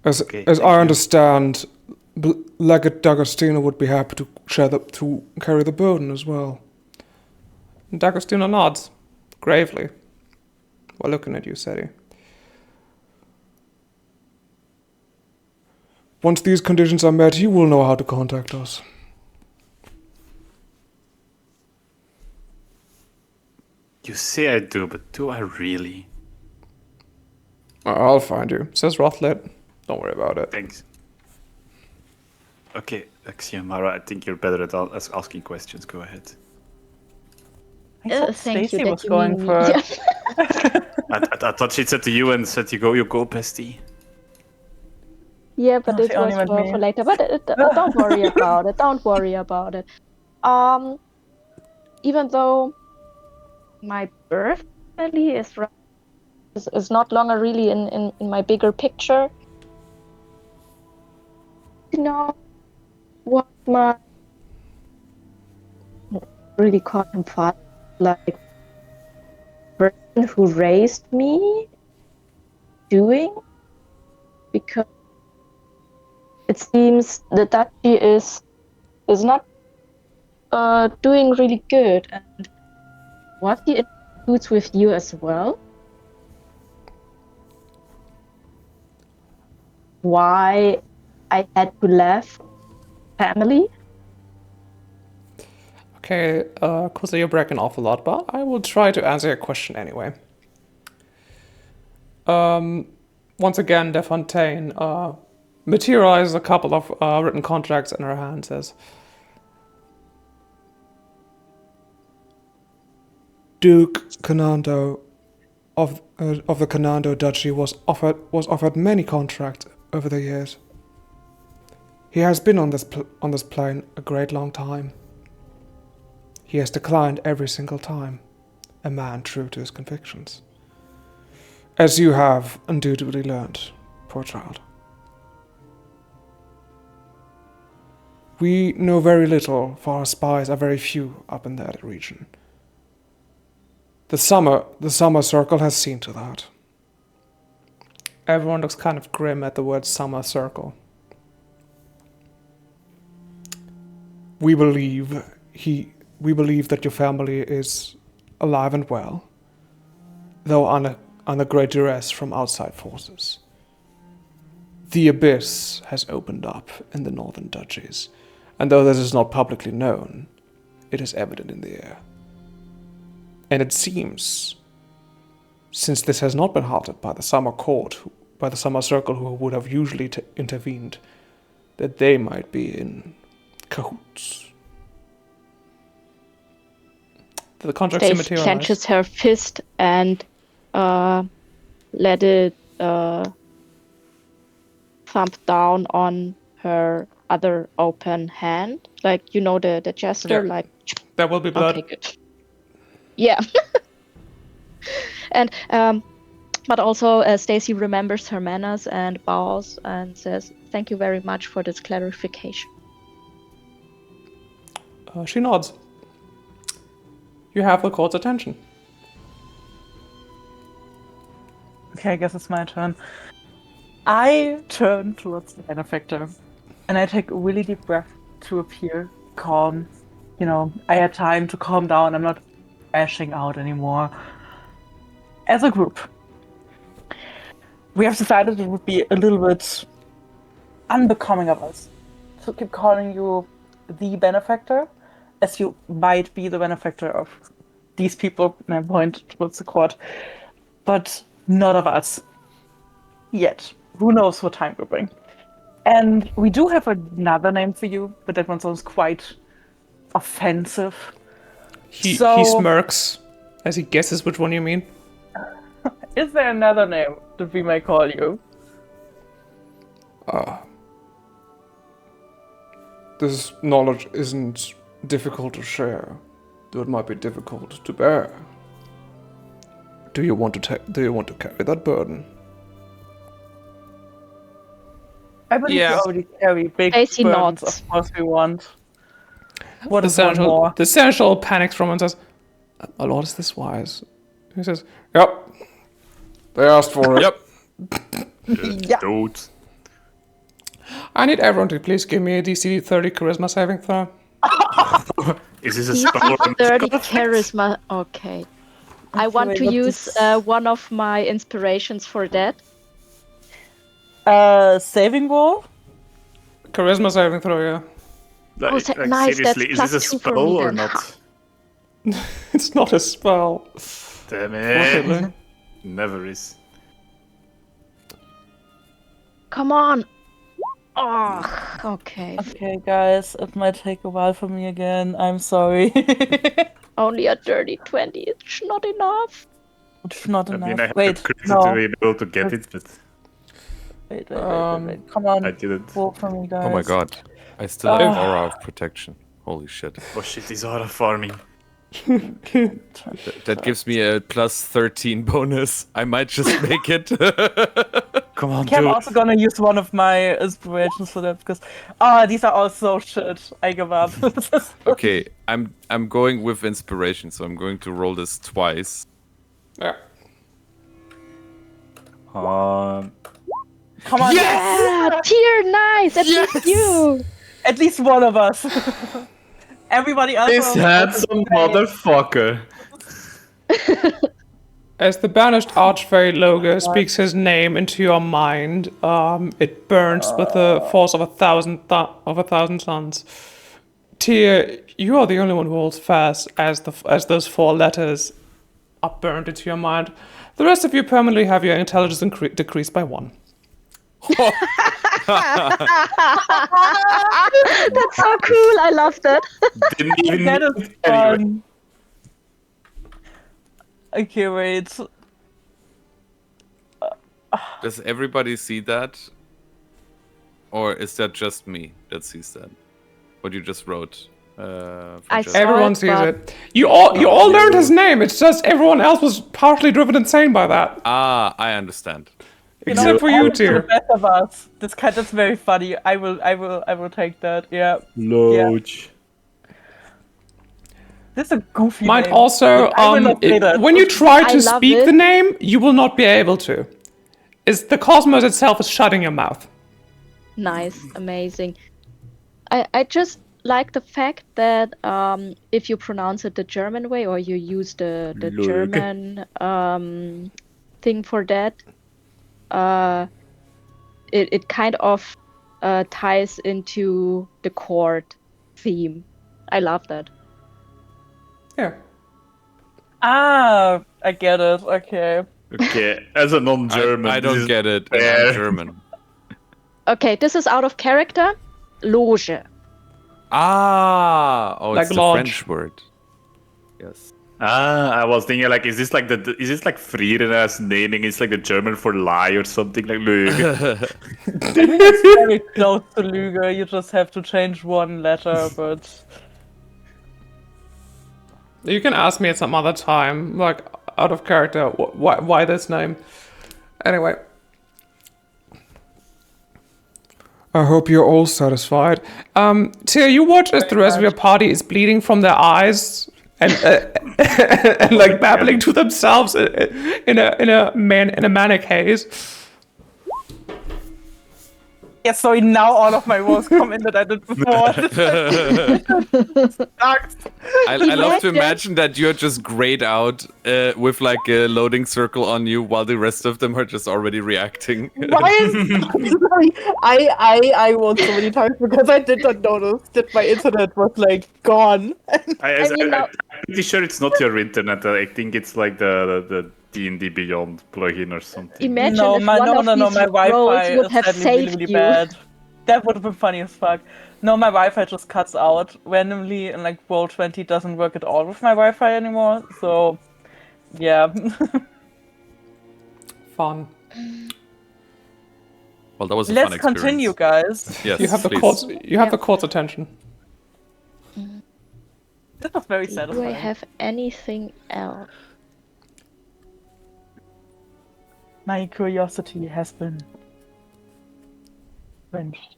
As Okay, as thank I you. understand, Legate D'Agostino would be happy to carry the burden as well. D'Agostino nods, gravely, while looking at you, Seti. Once these conditions are met, he will know how to contact us. You say I do, but do I really? I'll find you, says Rothlet. Don't worry about it. Thanks. Okay, Xiomara, I think you're better at asking questions. Go ahead. I thought Thank Stacy you. was going for. Yeah. I thought she said to you and said you go, Pesty. Yeah, but Oh, it she only was meant me. for later. But don't worry about it. Don't worry about it. Even though my birth family is not longer really in my bigger picture, you know what my really caught him father, like person who raised me doing, because it seems the duchy is not doing really good, and what he includes with you as well. Why I had to leave family. Okay, Kusa, you're breaking off a lot, but I will try to answer your question anyway. Once again, De Fontaine materializes a couple of written contracts in her hand, says, Duke Canando of the Canando Duchy was offered many contracts over the years. He has been on this plane a great long time. He has declined every single time, a man true to his convictions. As you have undutifully learned, poor child. We know very little, for our spies are very few up in that region. The summer circle has seen to that. Everyone looks kind of grim at the word summer circle. We believe that your family is alive and well, though under great duress from outside forces. The abyss has opened up in the northern duchies, and though this is not publicly known, it is evident in the air. And it seems, since this has not been halted by the summer court, by the summer circle who would have usually intervened, that they might be in cahoots. The contract Stace materialized. clenches her fist and let it thump down on her other open hand. Like, you know, the gesture, Yeah. like, There will be blood. okay, good. Yeah. And but also Stacy remembers her manners and bows and says, "Thank you very much for this clarification." She nods. You have the court's attention. Okay, I guess it's my turn. I turn towards the benefactor and I take a really deep breath to appear calm. You know, I had time to calm down. I'm not ashing out anymore. As a group, we have decided it would be a little bit unbecoming of us to keep calling you the benefactor, as you might be the benefactor of these people, and I point towards the court, but not of us. Yet. Who knows what time will bring. And we do have another name for you, but that one sounds quite offensive. He So- smirks as he guesses which one you mean. Is there another name that we may call you? This knowledge isn't difficult to share, though it might be difficult to bear. Do you want to carry that burden? I believe Yeah. we already carry big Stacy burdens, nods. of course we want. What The is one more? seneschal panics from him and says, "My lord, is this wise?" He says, Yep. They asked for it. Yep. Yeah. Dude. "I need everyone to please give me a DC 30 charisma saving throw." Is this a spell or DC 30 charisma. Okay. I want to what use this- one of my inspirations for that. Saving roll? Charisma saving throw, yeah. Like, Oh, is that nice? seriously, That's is this a +2 for spell me or then. not? It's not a spell. Damn it. Fortunately. Never is. Come on. Oh, okay. Okay, guys, it might take a while for me again. I'm sorry. Only a dirty 20. It's not enough. It's not I enough. mean, I had Wait, the credit no. to be able to get it, but Wait. Come on. I didn't. Roll for me, guys. Oh my god. I still have aura of protection. Holy shit. Oh shit, these are farming. That gives me a plus 13 bonus. I might just make it. Come on, Okay, I'm dude. also gonna use one of my inspirations for that because these are all so shit. I give up. Okay, I'm going with inspiration, so I'm going to roll this twice. Yeah. Come on, Yeah, tier nice. At least you. at least one of us. Everybody else. This handsome motherfucker. As the banished archfey Loga speaks his name into your mind, it burns with the force of a thousand suns. Tyr, you are the only one who holds fast as those 4 letters are burned into your mind. The rest of you permanently have your intelligence decreased by 1. That's so cool. I love that. Didn't even That need is it anyway. fun. Okay, wait. Does everybody see that? Or is that just me that sees that? What you just wrote? I Francesca. saw Everyone it, sees but it. You all learned his name. It's just everyone else was partially driven insane by that, Ah, I understand. except for you, To the Tyr. best of us. That's very funny. I will take that. Yeah. Loach. This is a goofy Might name. also, I will not say that. when you try I to love speak it. the name, you will not be able to. Is the cosmos itself is shutting your mouth. nice, amazing. I just like the fact that if you pronounce it the German way or you use the Lurg. German thing for that, it kind of ties into the chord theme. I love that. Yeah. Ah, I get it. Okay. Okay, as a non-German, I this don't is get it, and fair. I'm German. Okay, this is out of character. Loge. Ah, oh, Like it's the lodge. French word. Yes. I was thinking like, is this like Frierena's naming? It's like the German for lie or something like Lüge. It's very close to Lüge. You just have to change one letter, but You can ask me at some other time, like out of character, why this name. Anyway, I hope you're all satisfied. Tyr, you watch as the rest of your party is bleeding from their eyes and and like babbling to themselves in a manic haze. yeah. Sorry, now all of my words come in that I did before. Sucks. I love to Imagine- imagine that you're just grayed out with like a loading circle on you while the rest of them are just already reacting. Why is sorry, I won so many times because I did not notice that my internet was like gone. I'm pretty sure it's not your internet. I think it's like the D&D Beyond plugin or something. Imagine No, if my one of these my Wi-Fi roles would is have sadly really, saved really you. bad. That would have been funny as fuck. No, my Wi-Fi just cuts out randomly, and like Roll20 doesn't work at all with my Wi-Fi anymore. So, yeah. Fun. Well, that was a Let's fun experience. continue, guys. Yes, You have the please. court's the court's attention. This was very Do I satisfying. have anything else? My curiosity has been quenched.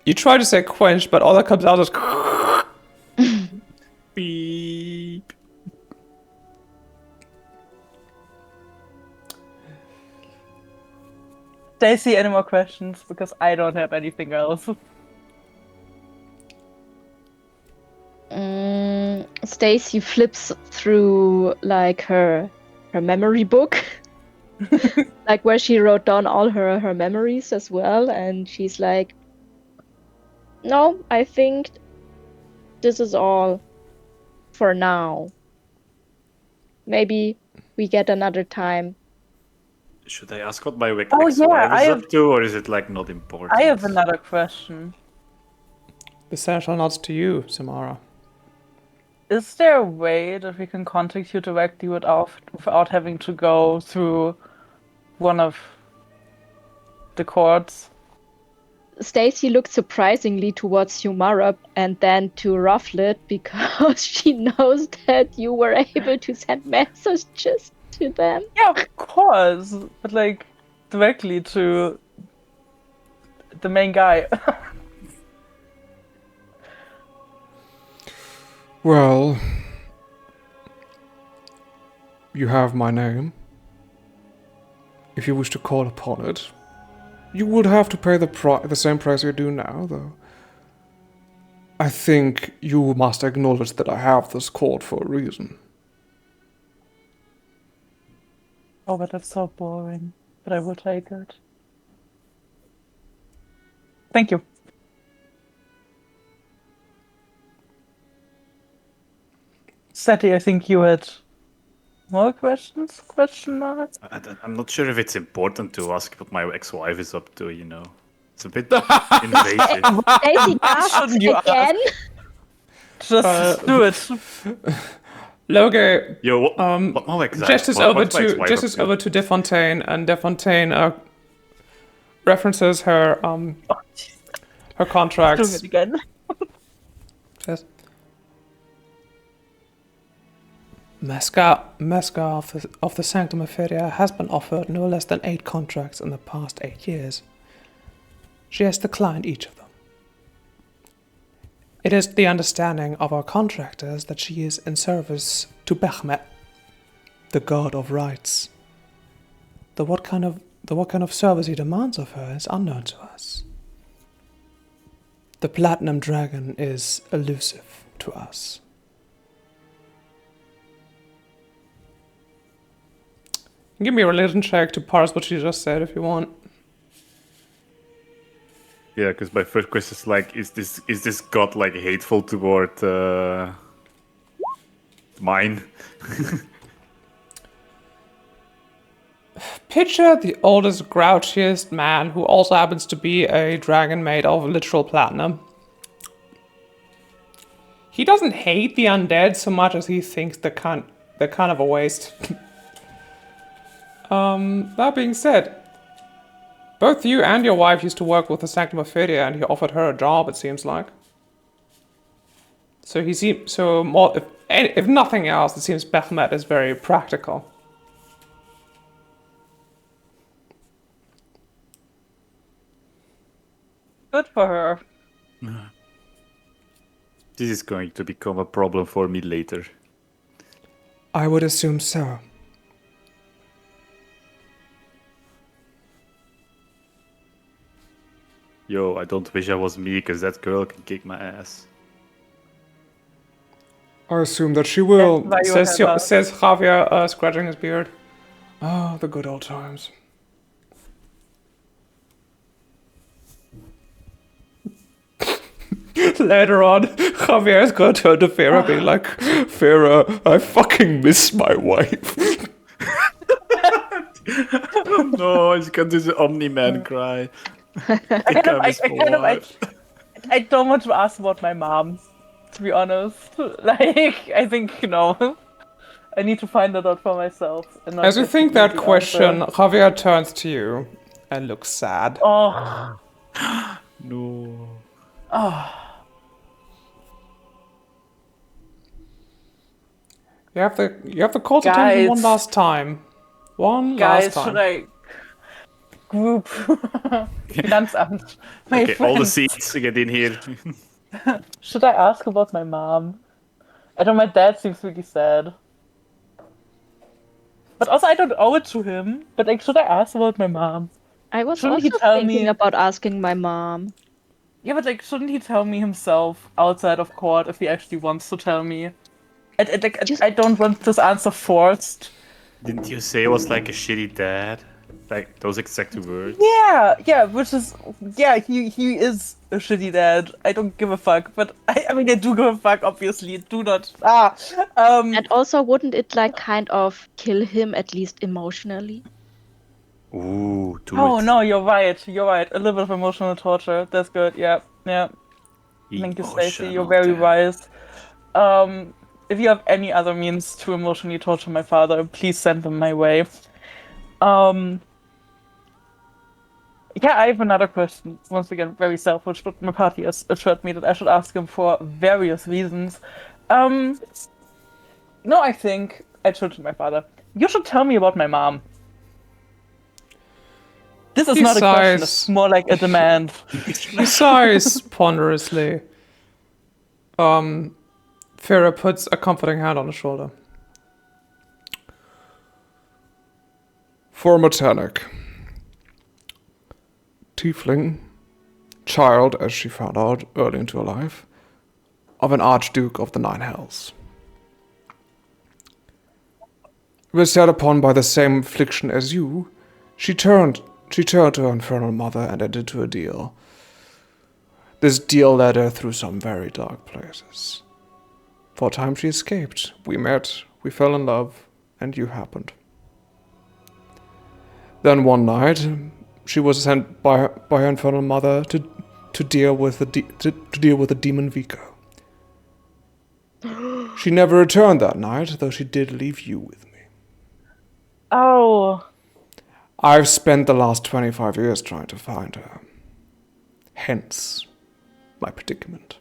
You try to say quench, but all that comes out is Beep. Stacy, any more questions? Because I don't have anything else. Stacy flips through like her memory book, like where she wrote down all her memories as well, and she's like, "No, I think this is all for now. Maybe we get another time." Should I ask what my Oh, ex-wife yeah, I is have- up to, or is it like not important? I have another question. the essential nods to you, Samara. Is there a way that we can contact you directly without having to go through one of the courts? Stacy looked surprisingly towards Humara and then to Rufflet because she knows that you were able to send messages to them. Yeah, of course. But like directly to the main guy. Well, you have my name. If you wish to call upon it, you would have to pay the same price you do now, though. I think you must acknowledge that I have this court for a reason. Oh, but that's so boring. But I will take it. Thank you. Seti, I think you had more questions? Question mark? I'm not sure if it's important to ask what my ex-wife is up to, you know. It's a bit invasive. Stacy asks shouldn't you ask? again. Just do it. Loge Yo, what my ex-wife? gestures what- over what's my to ex-wife gestures up to? over to Defontaine, and Defontaine references her Oh, her doing contracts it again. Yes. Meska of the Sanctum Ophidia has been offered no less than 8 contracts in the past 8 years. She has declined each of them. It is the understanding of our contractors that she is in service to Bechmet, the god of rights. What kind of service he demands of her is unknown to us. The Platinum Dragon is elusive to us. Give me a religion check to parse what she just said if you want. Yeah, because my first question is like, is this god like hateful toward mine? Picture the oldest, grouchiest man who also happens to be a dragon made of literal platinum. He doesn't hate the undead so much as he thinks they're kind of a waste. That being said, both you and your wife used to work with the Sanctum Ophidia, and he offered her a job, it seems like. So if nothing else, it seems Bechmet is very practical. Good for her. This is going to become a problem for me later. I would assume so. Yo, I don't wish I was me, because that girl can kick my ass. I assume that she will. That's why you have a- Says Javier, scratching his beard. Oh, the good old times. Later on, Javier is going to turn to Farah being like, Farah, I fucking miss my wife. No, he's gonna do the Omni-Man cry. I don't want to ask about my mom, to be honest. Like, I think, I need to find that out for myself. And not As you just think give that the question, answer. Javier turns to you and looks sad. Oh, No. You have the court's attention Guys. one last time. One guys, last time. should I group Finanzamt? My Okay, all the friends. seats get in here. Should I ask about my mom? I know my dad seems really sad. But also, I don't owe it to him. But like, should I ask about my mom? I was Shouldn't he also tell thinking me? about asking my mom. Yeah, but like, shouldn't he tell me himself outside of court if he actually wants to tell me? I don't want this answer forced. Didn't you say it was like a shitty dad? Like those exact words? Yeah, which is he is a shitty dad. I don't give a fuck, but I mean I do give a fuck. Obviously, do not. And also, wouldn't it like kind of kill him at least emotionally? Ooh, do Oh it. no, you're right. You're right. A little bit of emotional torture. That's good. Yeah. Thank you, Stacey. You're very wise. If you have any other means to emotionally torture my father, please send them my way. Yeah, I have another question. Once again, very selfish, but my party has assured me that I should ask him for various reasons. No, I think I should to my father. You should tell me about my mom. This is He not a question, sighs. it's more like a demand. He sighs ponderously. Farah puts a comforting hand on his shoulder. For Matanic. Tiefling. Child, as she found out early into her life, of an Archduke of the Nine Hells. Was set upon by the same affliction as you, she turned to her infernal mother and entered into a deal. This deal led her through some very dark places. For a time she escaped. We met, we fell in love, and you happened. Then one night, she was sent by her infernal mother to deal with the demon Vico. She never returned that night, though she did leave you with me. Oh. I've spent the last 25 years trying to find her. Hence, my predicament.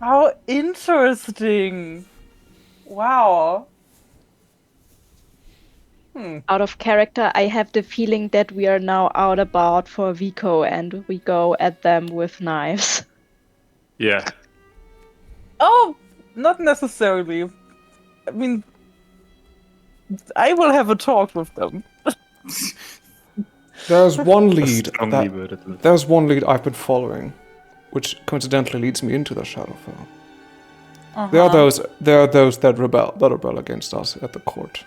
How interesting! Wow. Out of character, I have the feeling that we are now out about for Vico and we go at them with knives. Yeah. Oh, not necessarily. I mean, I will have a talk with them. There's one lead Strongly that worded. there's one lead I've been following, which coincidentally leads me into the Shadowfell. There are those that rebel against us at the court.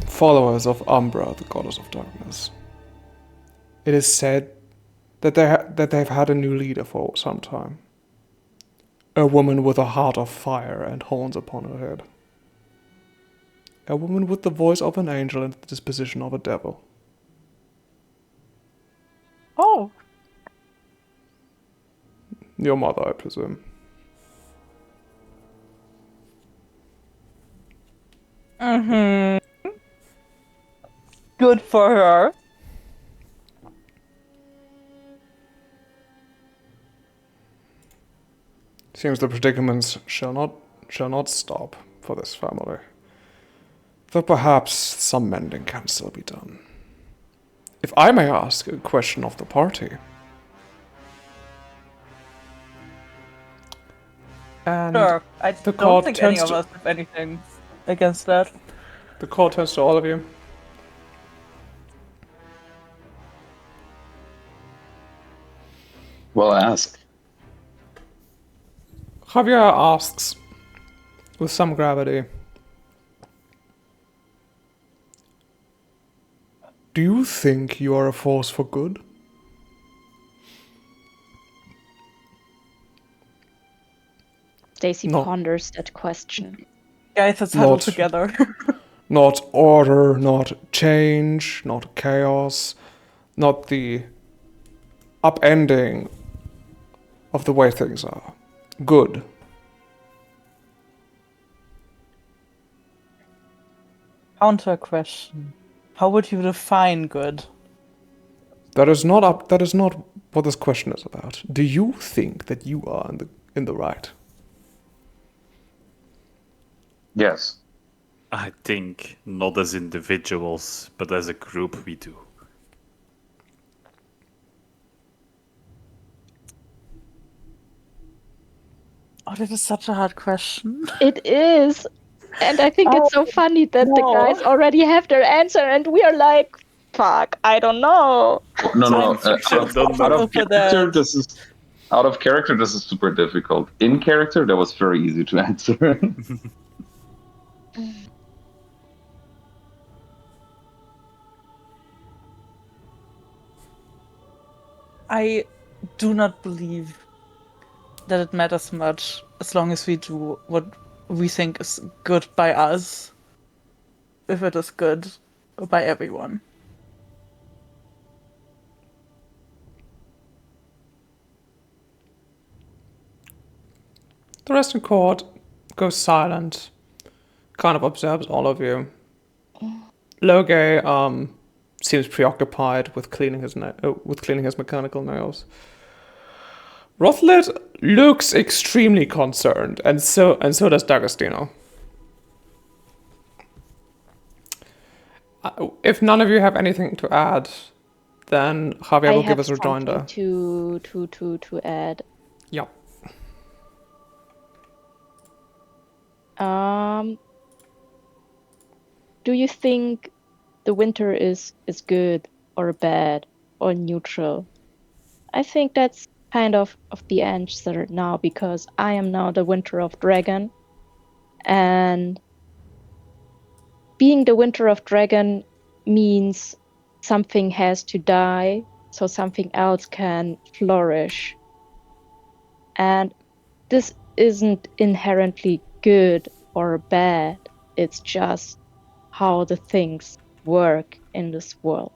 Followers of Umbra, the goddess of darkness. It is said that they've had a new leader for some time. A woman with a heart of fire and horns upon her head. A woman with the voice of an angel and the disposition of a devil. Oh, Your mother, I presume. good for her. Seems the predicaments shall not stop for this family. Though perhaps some mending can still be done. If I may ask a question of the party. And Sure. I the don't court think any turns of to- us have anything against that. the court turns to all of you. Well, ask. Javier asks, with some gravity, Do you think you are a force for good? Stacy No. ponders that question. Guys, let's huddle Not- together. Not order, not change, not chaos, not the upending of the way things are. Good. Counter question. How would you define good? That is not what this question is about. Do you think that you are in the right? Yes. I think not as individuals, but as a group we do. Oh, that is such a hard question. It is. And I think it's so funny that the no. guys already have their answer and we are like, fuck, I don't know. No. fiction, Out don't know. of For character, that. this is super difficult. In character, that was very easy to answer. I do not believe that it matters much as long as we do what we think is good by us, if it is good by everyone. the rest in court goes silent, kind of observes all of you. Loge seems preoccupied with cleaning his mechanical nails. Rothlet looks extremely concerned, and so does D'Agostino. If none of you have anything to add, then Javier I will have give us a something rejoinder. to add. Yeah. Do you think the winter is good or bad or neutral? I think that's kind of the answer now because I am now the Winter of Dragon, and being the Winter of Dragon means something has to die so something else can flourish. And this isn't inherently good or bad, it's just how the things work in this world.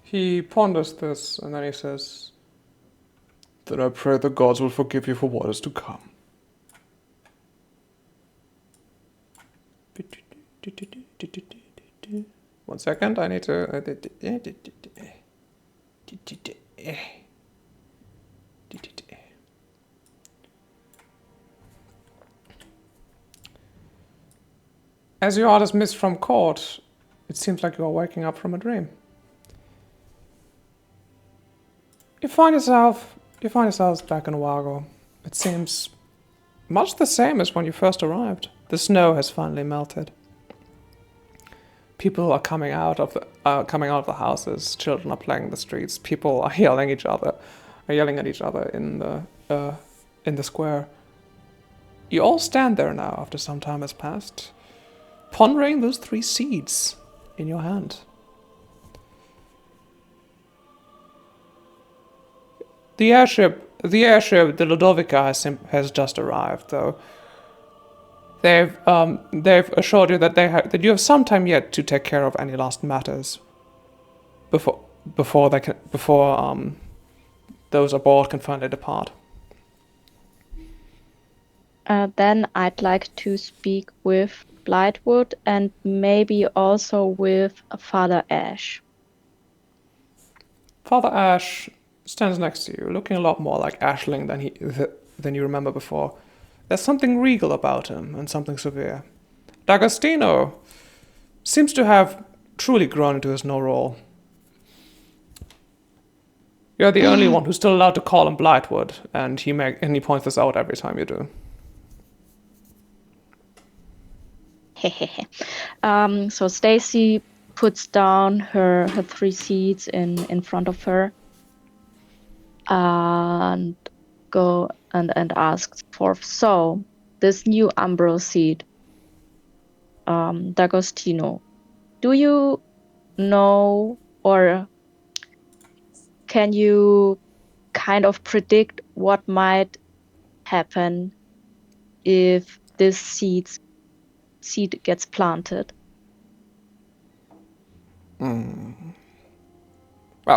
He ponders this, and then he says, Then I pray the gods will forgive you for what is to come. "One second, I need to." As you are dismissed from court, it seems like you are waking up from a dream. You find yourselves back in Wago. It seems much the same as when you first arrived. The snow has finally melted. People are coming out of the houses. Children are playing in the streets. People are yelling at each other in the square. You all stand there now after some time has passed, pondering those 3 seeds in your hand. The airship, the Ludovica has just arrived, though. They've assured you that that you have some time yet to take care of any last matters before those aboard can finally depart. Then I'd like to speak with Blightwood and maybe also with Father Ash. Father Ash stands next to you, looking a lot more like Ashling than you remember before. There's something regal about him and something severe. D'Agostino seems to have truly grown into his new role. You're the only one who's still allowed to call him Blightwood, and he points this out every time you do. So Stacy puts down her 3 seeds in front of her and go and asks for, so this new Umbro seed, D'Agostino, do you know, or can you kind of predict what might happen if this seed gets planted? Well,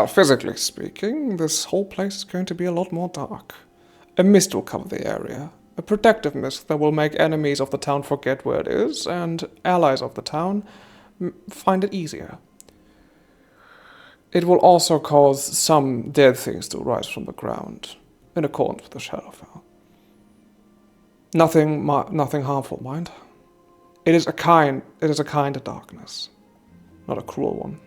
physically speaking, this whole place is going to be a lot more dark. A mist will cover the area, a protective mist that will make enemies of the town forget where it is, and allies of the town find it easier. It will also cause some dead things to rise from the ground, in accordance with the Shadowfell. Nothing harmful, mind. It is a kind of darkness, not a cruel one.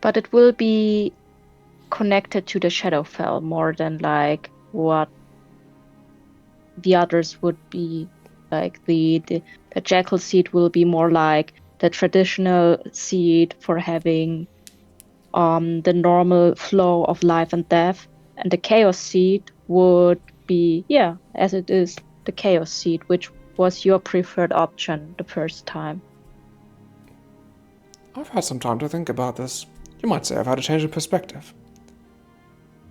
But it will be connected to the Shadowfell more than like what the others would be. Like the Jackal seed will be more like the traditional seed for having the normal flow of life and death, and the Chaos seed would be, as it is, the Chaos seed, which was your preferred option the first time. I've had some time to think about this. You might say I've had a change of perspective.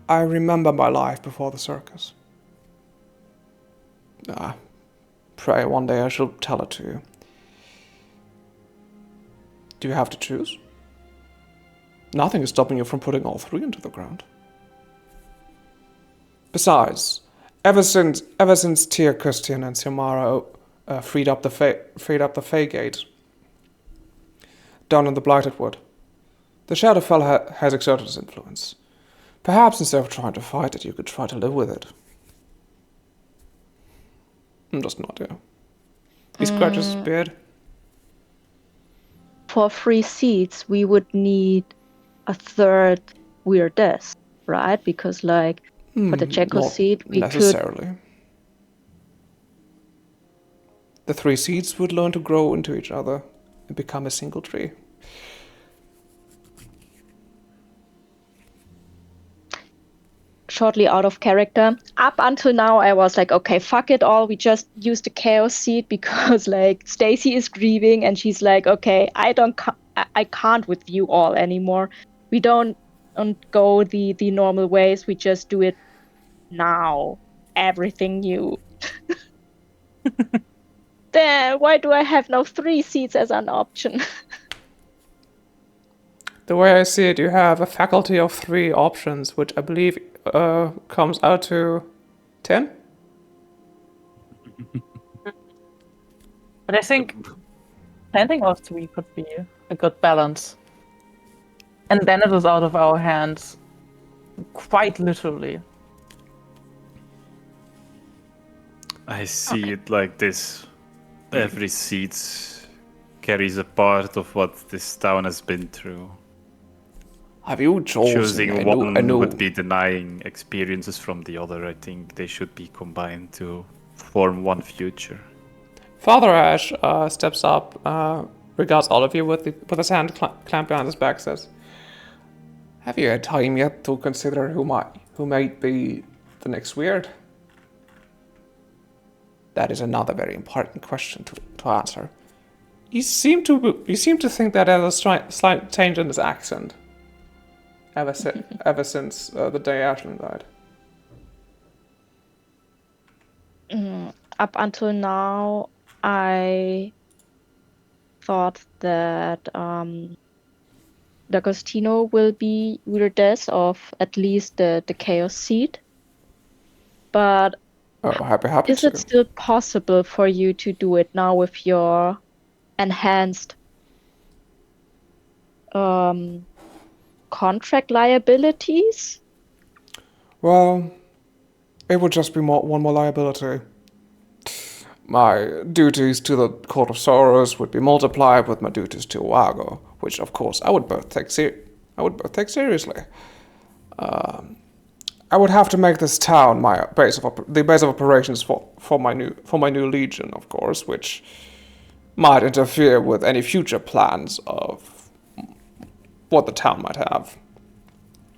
I remember my life before the circus. Pray one day I shall tell it to you. Do you have to choose? Nothing is stopping you from putting all 3 into the ground. Besides, ever since Tyr Christian and Silmara freed up the Fey Gate down in the Blighted Wood, the Shadowfell has exerted its influence. Perhaps instead of trying to fight it, you could try to live with it. Just not you. He scratches his beard. For 3 seeds, we would need a 3rd Weirdess, right? Because like for the Jackal Not seed, we necessarily. The 3 seeds would learn to grow into each other and become a single tree. shortly out of character. Up until now, I was like, okay, fuck it all. We just use the Chaos Seed because like Stacy is grieving and she's like, okay, I can't with you all anymore. We don't go the normal ways. We just do it now. Everything new. Then why do I have no 3 seats as an option? The way I see it, you have a faculty of 3 options, which I believe comes out to 10? But I think planting all 3 could be a good balance. And then it is out of our hands. Quite literally. I see it like this. Every seed carries a part of what this town has been through. Have you chosen Choosing a one new would be denying experiences from the other. I think they should be combined to form one future. Father Ash steps up, regards all of you with his hand clamped behind his back, says, Have you had time yet to consider who might be the next Weird? That is another very important question to answer. You seem to think that there's a slight change in his accent ever since the day Ashlyn died. Up until now, I thought that D'Agostino will be Weirdess of at least the Chaos Seed. But Oh, happy is to. it still possible for you to do it now with your enhanced contract liabilities? Well, it would just be one more liability. My duties to the Court of Sorrows would be multiplied with my duties to Oago, which, of course, I would both take seriously. I would have to make this town my the base of operations for my new legion, of course, which might interfere with any future plans of what the town might have.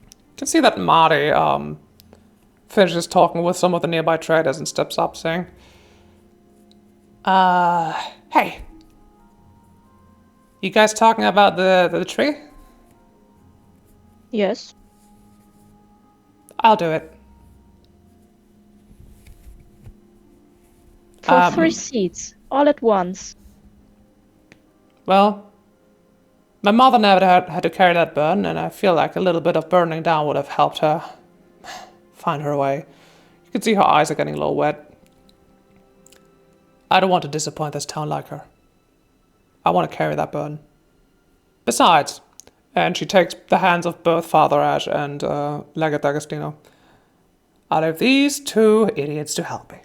You can see that Marty finishes talking with some of the nearby traders and steps up, saying, hey, you guys talking about the tree? Yes. I'll do it. For 3 seats, all at once. Well, my mother never had to carry that burden, and I feel like a little bit of burning down would have helped her find her way. You can see her eyes are getting a little wet. I don't want to disappoint this town like her. I want to carry that burden. Besides, and she takes the hands of both Father Ash and Legate D'Agostino, I leave these 2 idiots to help me.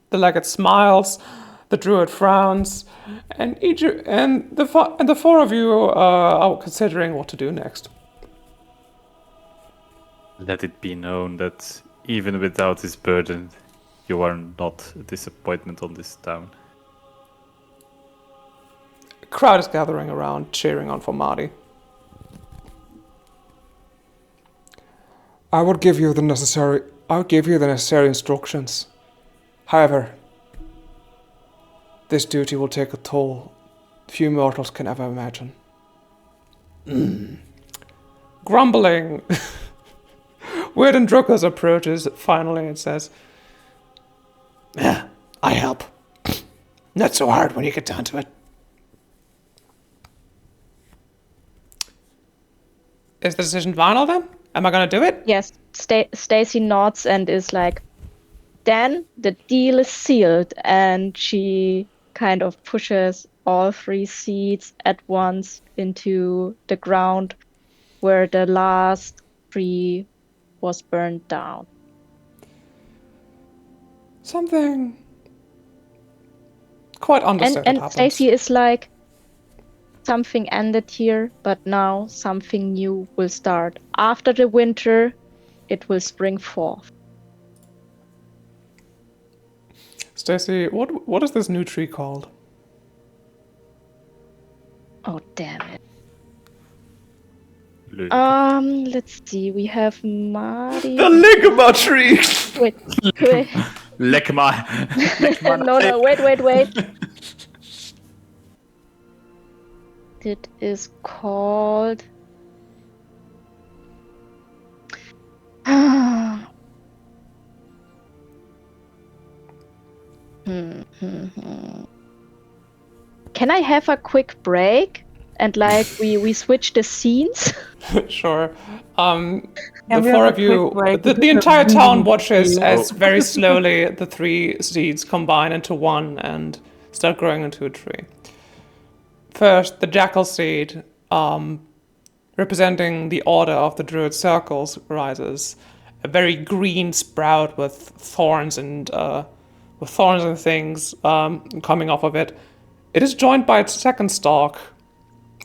The Legate smiles, the Druid frowns, and the 4 of you are considering what to do next. Let it be known that even without this burden, you are not a disappointment on this town. A crowd is gathering around, cheering on for Marty. I would give you the necessary instructions. However, this duty will take a toll few mortals can ever imagine. Grumbling, Weird and Druckus approaches finally and says, I help. Not so hard when you get down to it. is the decision final then? Am I gonna do it? Yes, Stacy nods and is like, then the deal is sealed, and she kind of pushes all 3 seeds at once into the ground where the last tree was burned down. Something quite undecided And happens. Stacy is like, something ended here, but now something new will start. After the winter, it will spring forth. Stacy, what is this new tree called? Oh, damn it. Luke. Let's see. We have Marty. The Ligma tree! Wait. Lekma. No, wait. It is called. Can I have a quick break and like we switch the scenes? Sure. Can The we 4 have of a you, quick break? the This is entire a town really watches big as very slowly the 3 seeds combine into one and start growing into a tree. First, the jackal seed representing the order of the Druid circles, rises. A very green sprout with thorns and things coming off of it. It is joined by its second stalk.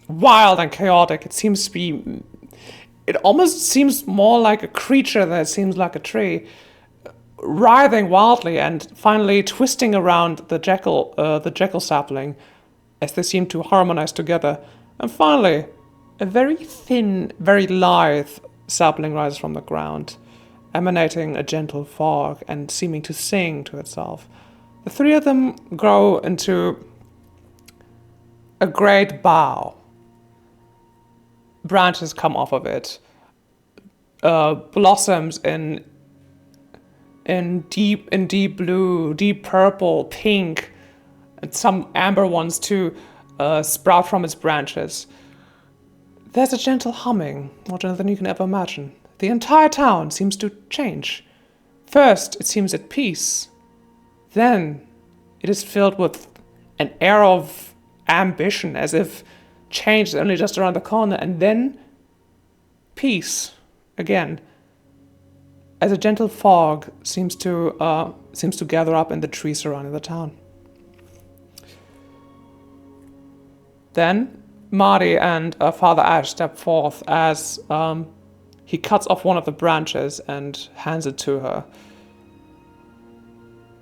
Wild and chaotic. It almost seems more like a creature than it seems like a tree. Writhing wildly and finally twisting around the jackal sapling as they seem to harmonize together. And finally, a very thin, very lithe sapling rises from the ground, emanating a gentle fog and seeming to sing to itself. The three of them grow into a great bough. Branches come off of it. Blossoms in deep blue, deep purple, pink, and some amber ones too, sprout from its branches. There's a gentle humming, more gentle than you can ever imagine. The entire town seems to change. First, it seems at peace. Then, it is filled with an air of ambition, as if change is only just around the corner. And then, peace again, as a gentle fog seems to gather up in the trees surrounding the town. Then, Marty and Father Ash step forth as he cuts off one of the branches and hands it to her.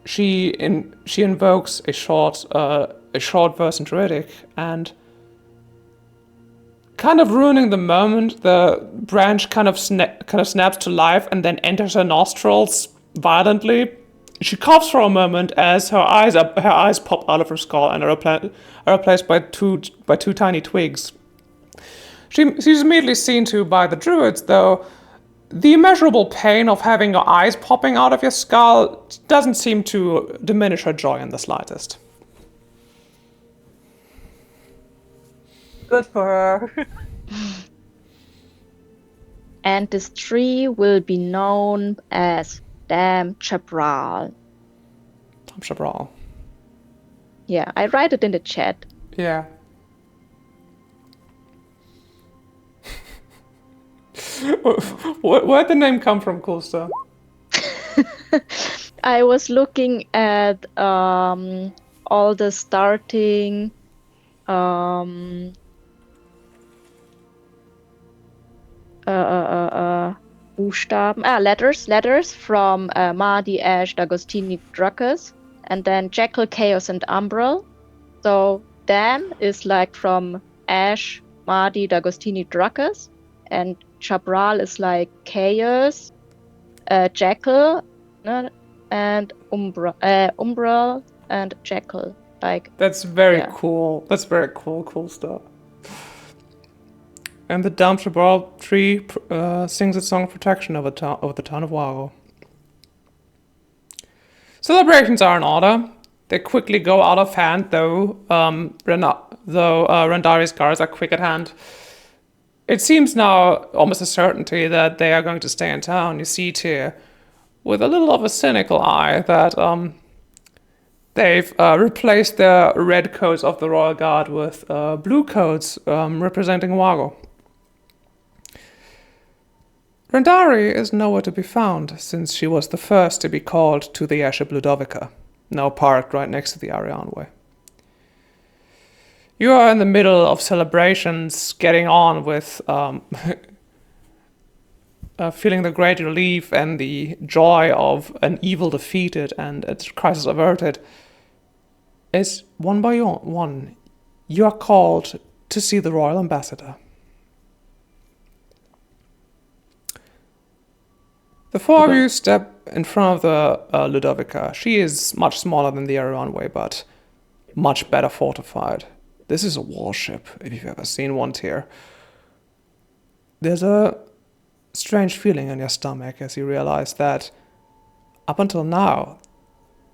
She invokes a short verse in Druidic, and kind of ruining the moment, the branch kind of snaps to life and then enters her nostrils violently. She coughs for a moment as her eyes pop out of her skull and are replaced by two tiny twigs. She's immediately seen to by the druids, though the immeasurable pain of having your eyes popping out of your skull doesn't seem to diminish her joy in the slightest. Good for her. And this tree will be known as Dam Chabral. Dam Chabral. Yeah, I write it in the chat. Yeah. Where'd the name come from, Coolstar? I was looking at all the starting letters from Mardi, Ash, D'Agostini, Druckus, and then Jackal, Chaos, and Umbral. So Dam is like from Ash, Mardi, D'Agostini, Druckus, and Chabral is like Chaos, Jackal, and Umbral and Jackal. Like that's very cool. That's very cool stuff. And the Dam Chabral tree sings its song of protection over the town of Waro. Celebrations are in order. They quickly go out of hand, though Rendari's guards are quick at hand. It seems now almost a certainty that they are going to stay in town. You see it here, with a little of a cynical eye, that they've replaced the red coats of the Royal Guard with blue coats representing Waro. Rendari is nowhere to be found, since she was the first to be called to the airship Ludovica, now parked right next to the Arianway. You are in the middle of celebrations, getting on with feeling the great relief and the joy of an evil defeated and its crisis averted. As one by one, you are called to see the royal ambassador. The four of you step in front of the Ludovica. She is much smaller than the Arianway, but much better fortified. This is a warship, if you've ever seen one here. There's a strange feeling in your stomach as you realize that up until now,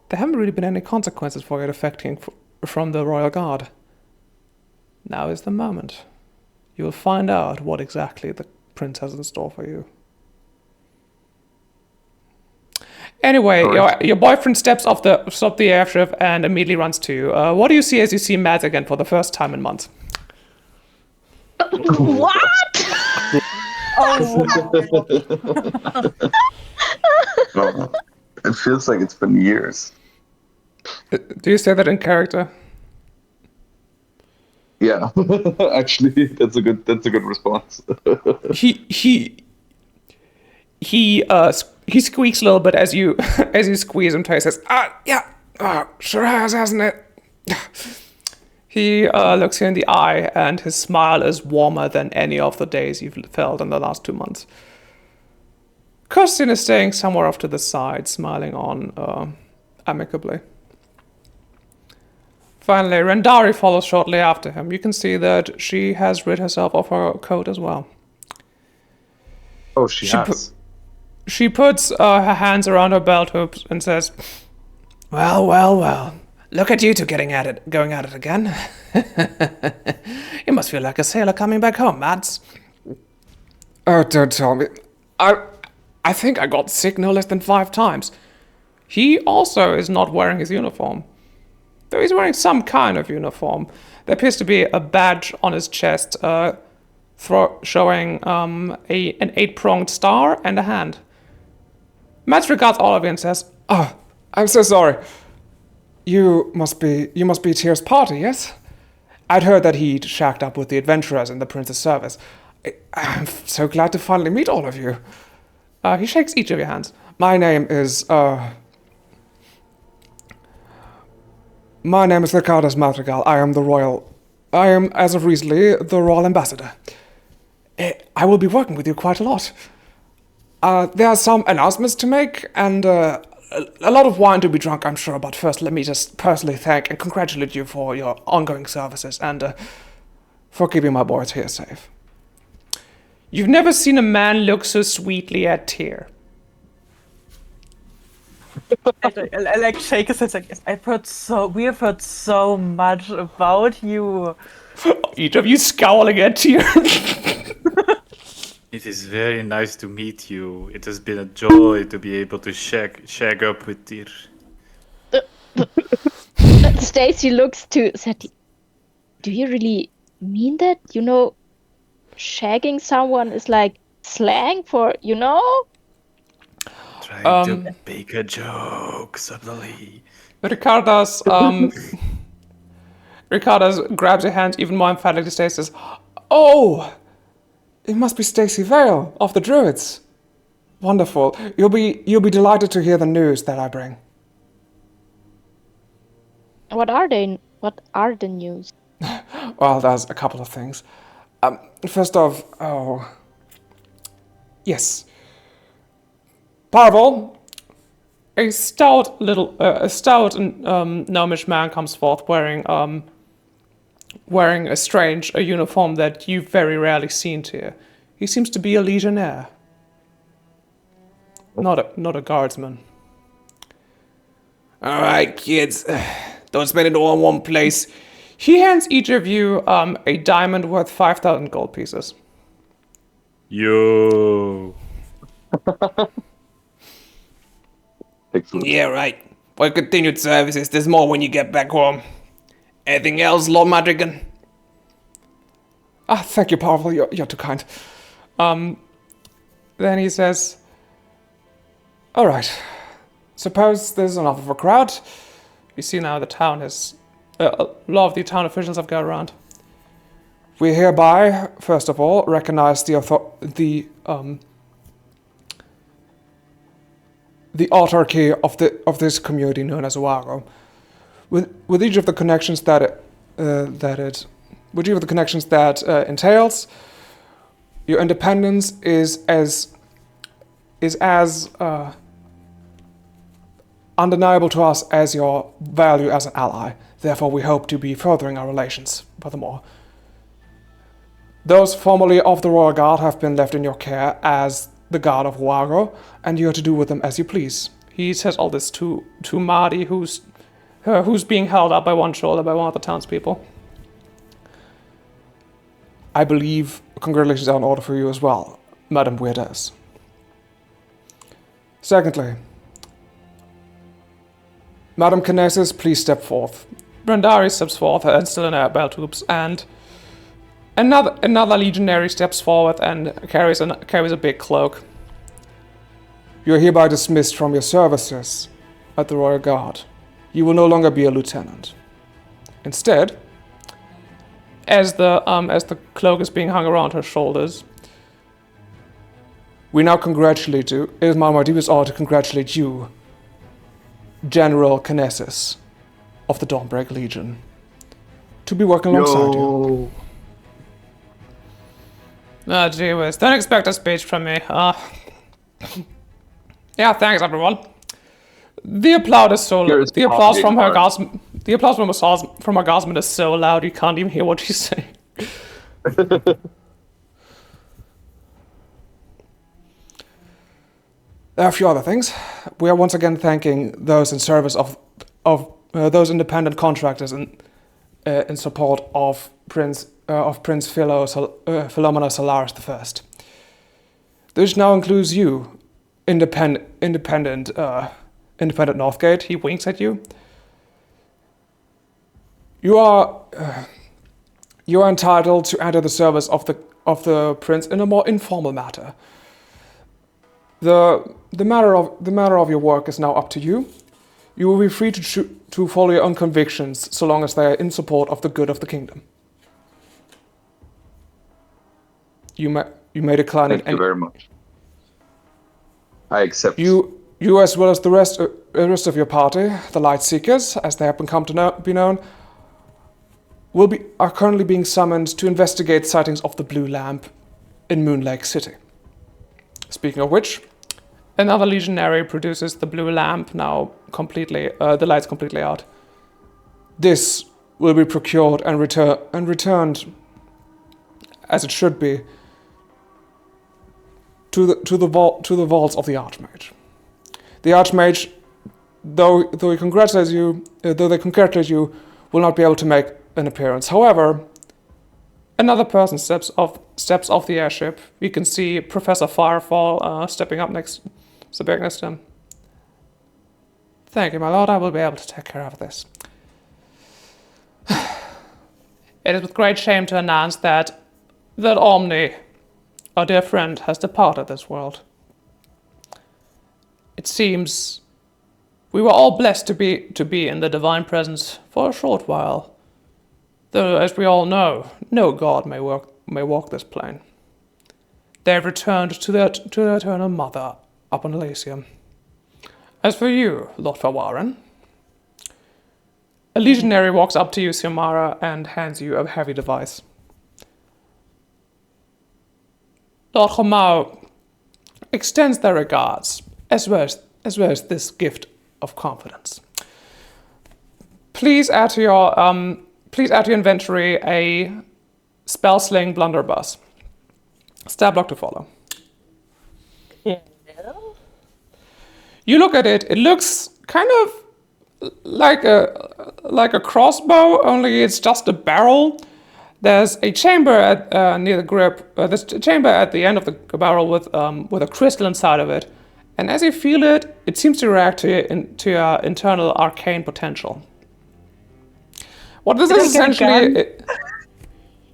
there haven't really been any consequences for your defecting from the Royal Guard. Now is the moment. You will find out what exactly the prince has in store for you. Anyway, your boyfriend steps off the airship and immediately runs to you. What do you see as you see Matt again for the first time in months? What? Oh, Oh, it feels like it's been years. Do you say that in character? Yeah, actually, that's a good response. He squeaks a little bit as you as you squeeze him tight. He says, yeah, sure has, hasn't it? He looks you in the eye, and his smile is warmer than any of the days you've felt in the last 2 months. Kirsten is staying somewhere off to the side, smiling on amicably. Finally, Rendari follows shortly after him. You can see that she has rid herself of her coat as well. Oh, she She has. She puts her hands around her belt hoops and says, well. Look at you two going at it again. You must feel like a sailor coming back home, Mads. Oh, don't tell me. I think I got sick no less than 5 times. He also is not wearing his uniform. Though he's wearing some kind of uniform. There appears to be a badge on his chest showing an 8-pronged star and a hand. Mads regards all of you and says, "Oh, I'm so sorry. You must be Tyr's party, yes? I'd heard that he'd shacked up with the adventurers in the prince's service. I'm so glad to finally meet all of you." He shakes each of your hands. My name is Ricardas Madrigal. I am, as of recently, the royal ambassador. I will be working with you quite a lot. There are some announcements to make, and a lot of wine to be drunk, I'm sure, but first let me just personally thank and congratulate you for your ongoing services and for keeping my boys here safe. You've never seen a man look so sweetly at Tyr. I like shake his head like, we have heard so much about you. Each of you scowling at Tyr. It is very nice to meet you. It has been a joy to be able to shag up with Tyr. Stacy looks to Seti. Do you really mean that? You know, shagging someone is like slang for, you know? Trying to make a joke subtly. Ricardas grabs your hand even more emphatically. Stacy says, "Oh, it must be Stacy Vale of the Druids. Wonderful. You'll be delighted to hear the news that I bring." What are they? What are the news? Well, there's a couple of things. First off, yes. Parvel, a stout and gnomish man comes forth wearing a strange uniform that you've very rarely seen here. He seems to be a legionnaire, not a guardsman. All right, kids, don't spend it all in one place. He hands each of you a diamond worth 5,000 gold pieces. Yo. Excellent. Yeah, right. For continued services, there's more when you get back home. Anything else, Lord Madrigan? Thank you, Pavel. You're too kind. Then he says, "All right. Suppose there's enough of a crowd." You see now the town is... a lot of the town officials have got around. We hereby, first of all, recognize the autarky of this community known as Oaro. With each of the connections that entails, your independence is as undeniable to us as your value as an ally. Therefore, we hope to be furthering our relations. Furthermore, those formerly of the Royal Guard have been left in your care as the Guard of Oaro, and you are to do with them as you please. He says all this to Marty, who's being held up by one shoulder by one of the townspeople. I believe congratulations are in order for you as well, Madame Buedes. Secondly, Madame Kinesis, please step forth. Brandari steps forth, and still in her belt hoops, and Another legionary steps forward and carries a big cloak. You are hereby dismissed from your services at the Royal Guard. You will no longer be a lieutenant. Instead, as the cloak is being hung around her shoulders, we now congratulate you. It is my deepest honor to congratulate you, General Kinesis of the Dawnbreak Legion, to be working alongside you. Ah, gee whiz, don't expect a speech from me. Yeah, thanks everyone. The applause is so Here's the applause from her Hard. the applause from Orgasm is so loud you can't even hear what she's saying. There are a few other things. We are once again thanking those in service of those independent contractors in support of Prince Philomena Solaris I. This now includes you, independent Northgate. He winks at you. You are entitled to enter the service of the prince in a more informal matter. The matter of your work is now up to you. You will be free to follow your own convictions, so long as they are in support of the good of the kingdom. You may decline Thank you very much. I accept. You as well as the rest of your party, the Lightseekers, as they have become to be known, are currently being summoned to investigate sightings of the Blue Lamp in Moon Lake City. Speaking of which, another legionary produces the blue lamp, now completely, the light's completely out. This will be procured and returned, as it should be, to the vaults of the Archmage. The Archmage, though they congratulate you, will not be able to make an appearance. However, another person steps off the airship. You can see Professor Firefall stepping next to him. Thank you, my lord. I will be able to take care of this. It is with great shame to announce that Omni, our dear friend, has departed this world. It seems we were all blessed to be in the divine presence for a short while. Though, as we all know, no god may walk this plane. They have returned to their eternal mother up on Elysium. As for you, Lord Farwarin, a legionary walks up to you, Xiomara, and hands you a heavy device. Lord Homau extends their regards, as well as this gift of confidence. Please add to your inventory a spell sling blunderbuss. Stab block to follow. Yeah. You look at it. It looks kind of like a crossbow, only it's just a barrel. There's a chamber near the grip. There's a chamber at the end of the barrel with a crystal inside of it, and as you feel it, it seems to react to your internal arcane potential. What this is essentially,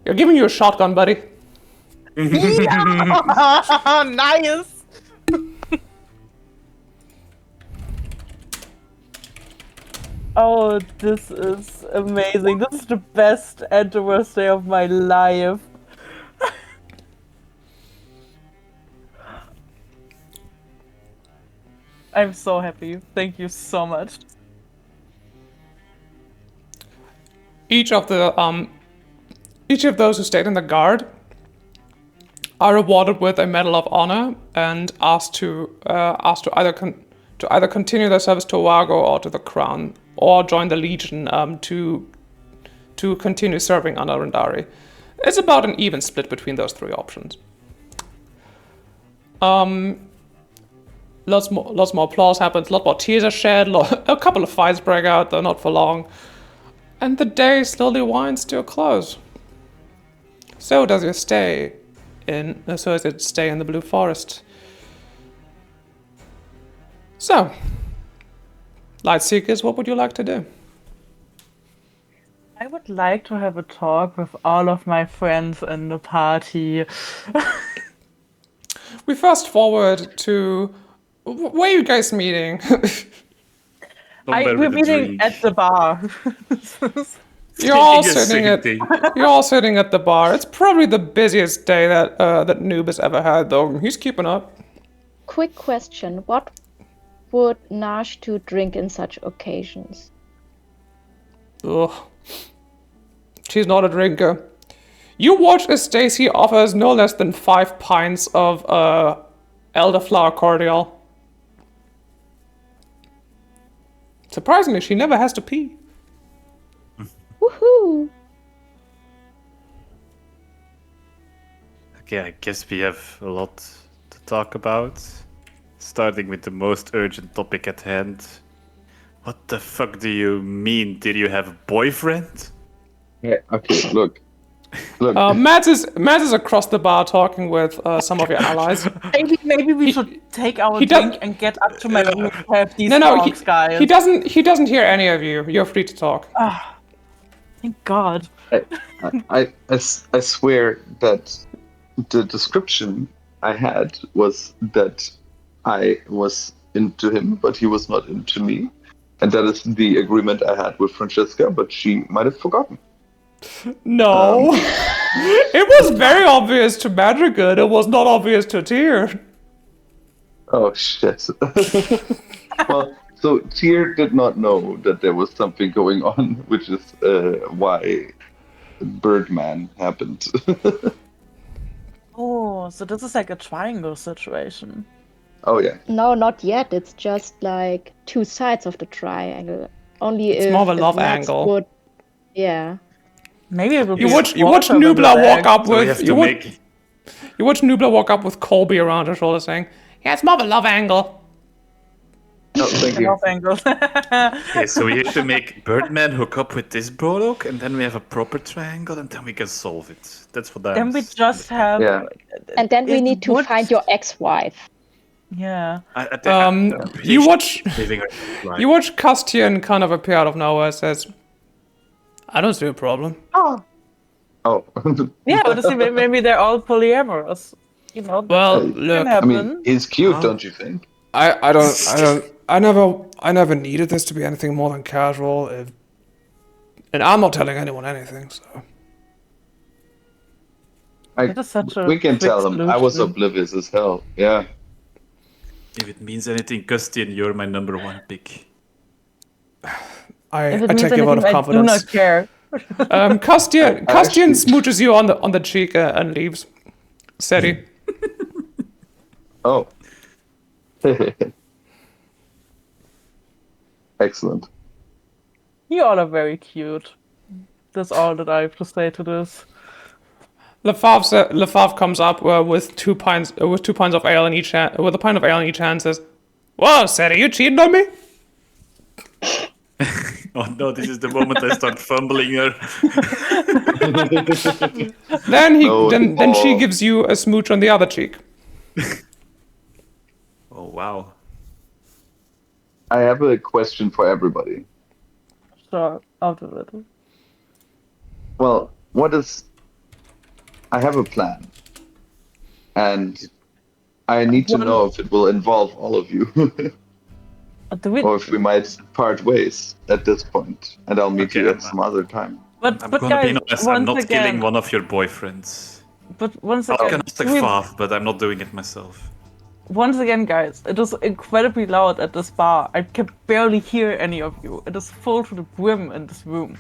you're giving you a shotgun, buddy. Yeah! Nice. Oh, this is amazing. This is the best and the worst day of my life. I'm so happy. Thank you so much. Each of those who stayed in the guard are rewarded with a Medal of Honor and asked to either continue their service to Owago or to the Crown, or join the Legion to continue serving under Rendari. It's about an even split between those three options. Lots more applause happens, a lot more tears are shed, a couple of fights break out, though not for long. And the day slowly winds to a close. So does it stay in the Blue Forest. So, Lightseekers, what would you like to do? I would like to have a talk with all of my friends in the party. We fast forward to where are you guys meeting? Somewhere We're with a meeting drink. at the bar. You're all Thinking the sitting same at thing. you're all sitting at the bar. It's probably the busiest day that that Noob has ever had, though. He's keeping up. Quick question: what would Nashtu drink in such occasions? Ugh. She's not a drinker. You watch as Stacy offers no less than 5 pints of elderflower cordial. Surprisingly, she never has to pee. Woohoo! Okay, I guess we have a lot to talk about. Starting with the most urgent topic at hand. What the fuck do you mean? Did you have a boyfriend? Yeah, okay, look. Look, Mads is across the bar talking with some of your allies. Maybe we should take our he does- drink and get up to my room to have these No, talks, guys. he doesn't hear any of you. You're free to talk. Thank God. I swear that the description I had was that I was into him, but he was not into me. And that is the agreement I had with Francesca, but she might have forgotten. No. It was very obvious to Madrigal. It was not obvious to Tyr. Oh, shit. Well, so Tyr did not know that there was something going on, which is why Birdman happened. Oh, so this is like a triangle situation. Oh, yeah. No, not yet. It's just like two sides of the triangle. Only It's if more of a if love Max angle. would- Yeah. Maybe it will You be watch a Nubla quarter walk up So we have with to you watch, make. you watch Nubla walk up with Colby around her shoulder saying, "Yeah, it's more of a love angle." Oh, thank you. Love angle. Okay, so we have to make Birdman hook up with this Brodok, and then we have a proper triangle, and then we can solve it. That's what I'm. Then we just have. Yeah. And then we It need to would- find your ex-wife. Yeah. You watch Living right. you watch Castian kind of appear out of nowhere. Says, "I don't see a problem." Oh. Oh. Yeah, but see, maybe they're all polyamorous. You know. Well, can look, I happen. mean, he's cute, don't you think? I never needed this to be anything more than casual. And I'm not telling anyone anything, so. That is such a We can quick tell him. I was solution. oblivious as hell. Yeah. If it means anything, Custian, you're my number one pick. I If it take means a vote anything, of I do confidence. not care. Castian actually- smooches you on the cheek and leaves. Steady. Oh. Excellent. You all are very cute. That's all that I have to say to this. Lefavre comes up with 2 pints of ale in each hand, with a pint of ale in each hand. Says, "Whoa, Seti, you cheating on me?" Oh no, this is the moment I start fumbling her. Then she Oh. gives you a smooch on the other cheek. Oh wow. I have a question for everybody. So, out of it. Well, I have a plan. And I need to know if it will involve all of you. Do we, or if we might part ways at this point. And I'll meet Okay, you at I'm- some other time. but I'm but gonna guys, be honest, once I'm not again, killing one of your boyfriends. But once I again, can ask do we- Fav, but I'm not doing it myself. once again, guys, it is incredibly loud at this bar. I can barely hear any of you. It is full to the brim in this room.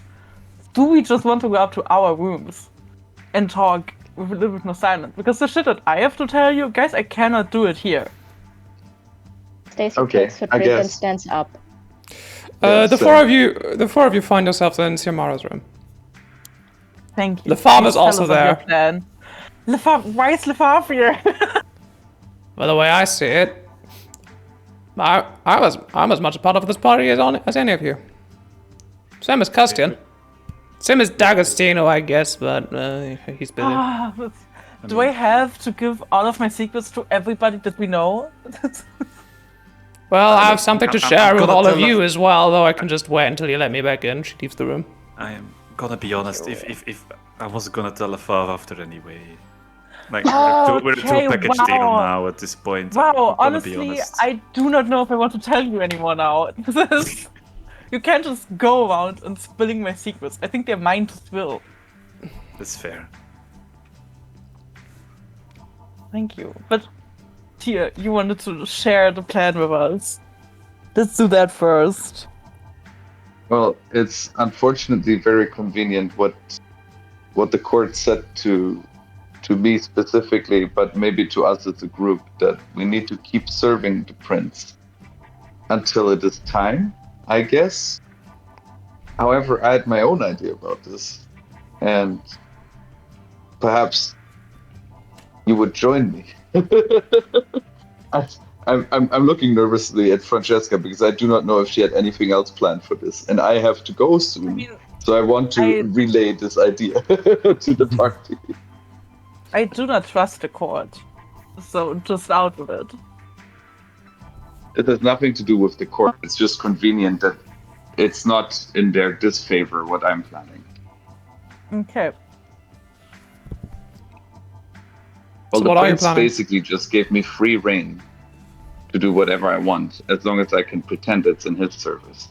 Do we just want to go up to our rooms and talk with a little bit more silence? Because the shit that I have to tell you, guys, I cannot do it here. Stacy Okay, takes her I drink and guess. stands up. The so- four of you find yourselves in Siamara's room. Thank you. Lefavre Please is tell also us of your there. plan. Lefavre, why is Lefavre here? Well, the way I see it, I'm as much a part of this party as any of you. Same as Castian. Same as D'Agostino, I guess, but he's busy. Do I have to give all of my secrets to everybody that we know? Well, I have something to I'm share with gonna all of tell you as well, though I can just wait until you let me back in. She leaves the room. I am gonna be honest, you. if I was gonna tell a far after anyway. Like Oh, we're a okay, two-package deal wow. now at this point. Wow, I'm gonna be honestly, honest. I do not know if I want to tell you anymore now. You can't just go around and spilling my secrets. I think they're mine to spill. That's fair. Thank you. But, Tia, you wanted to share the plan with us. Let's do that first. Well, it's unfortunately very convenient what the court said to me specifically, but maybe to us as a group, that we need to keep serving the prince until it is time, I guess. However, I had my own idea about this, and perhaps you would join me. I'm looking nervously at Francesca because I do not know if she had anything else planned for this, and I have to go soon. So I want to relay this idea to the party. I do not trust the court. So just out of it. It has nothing to do with the court. It's just convenient that it's not in their disfavor what I'm planning. Okay. Well, So the what are you prince planning? basically just gave me free reign to do whatever I want, as long as I can pretend it's in his service.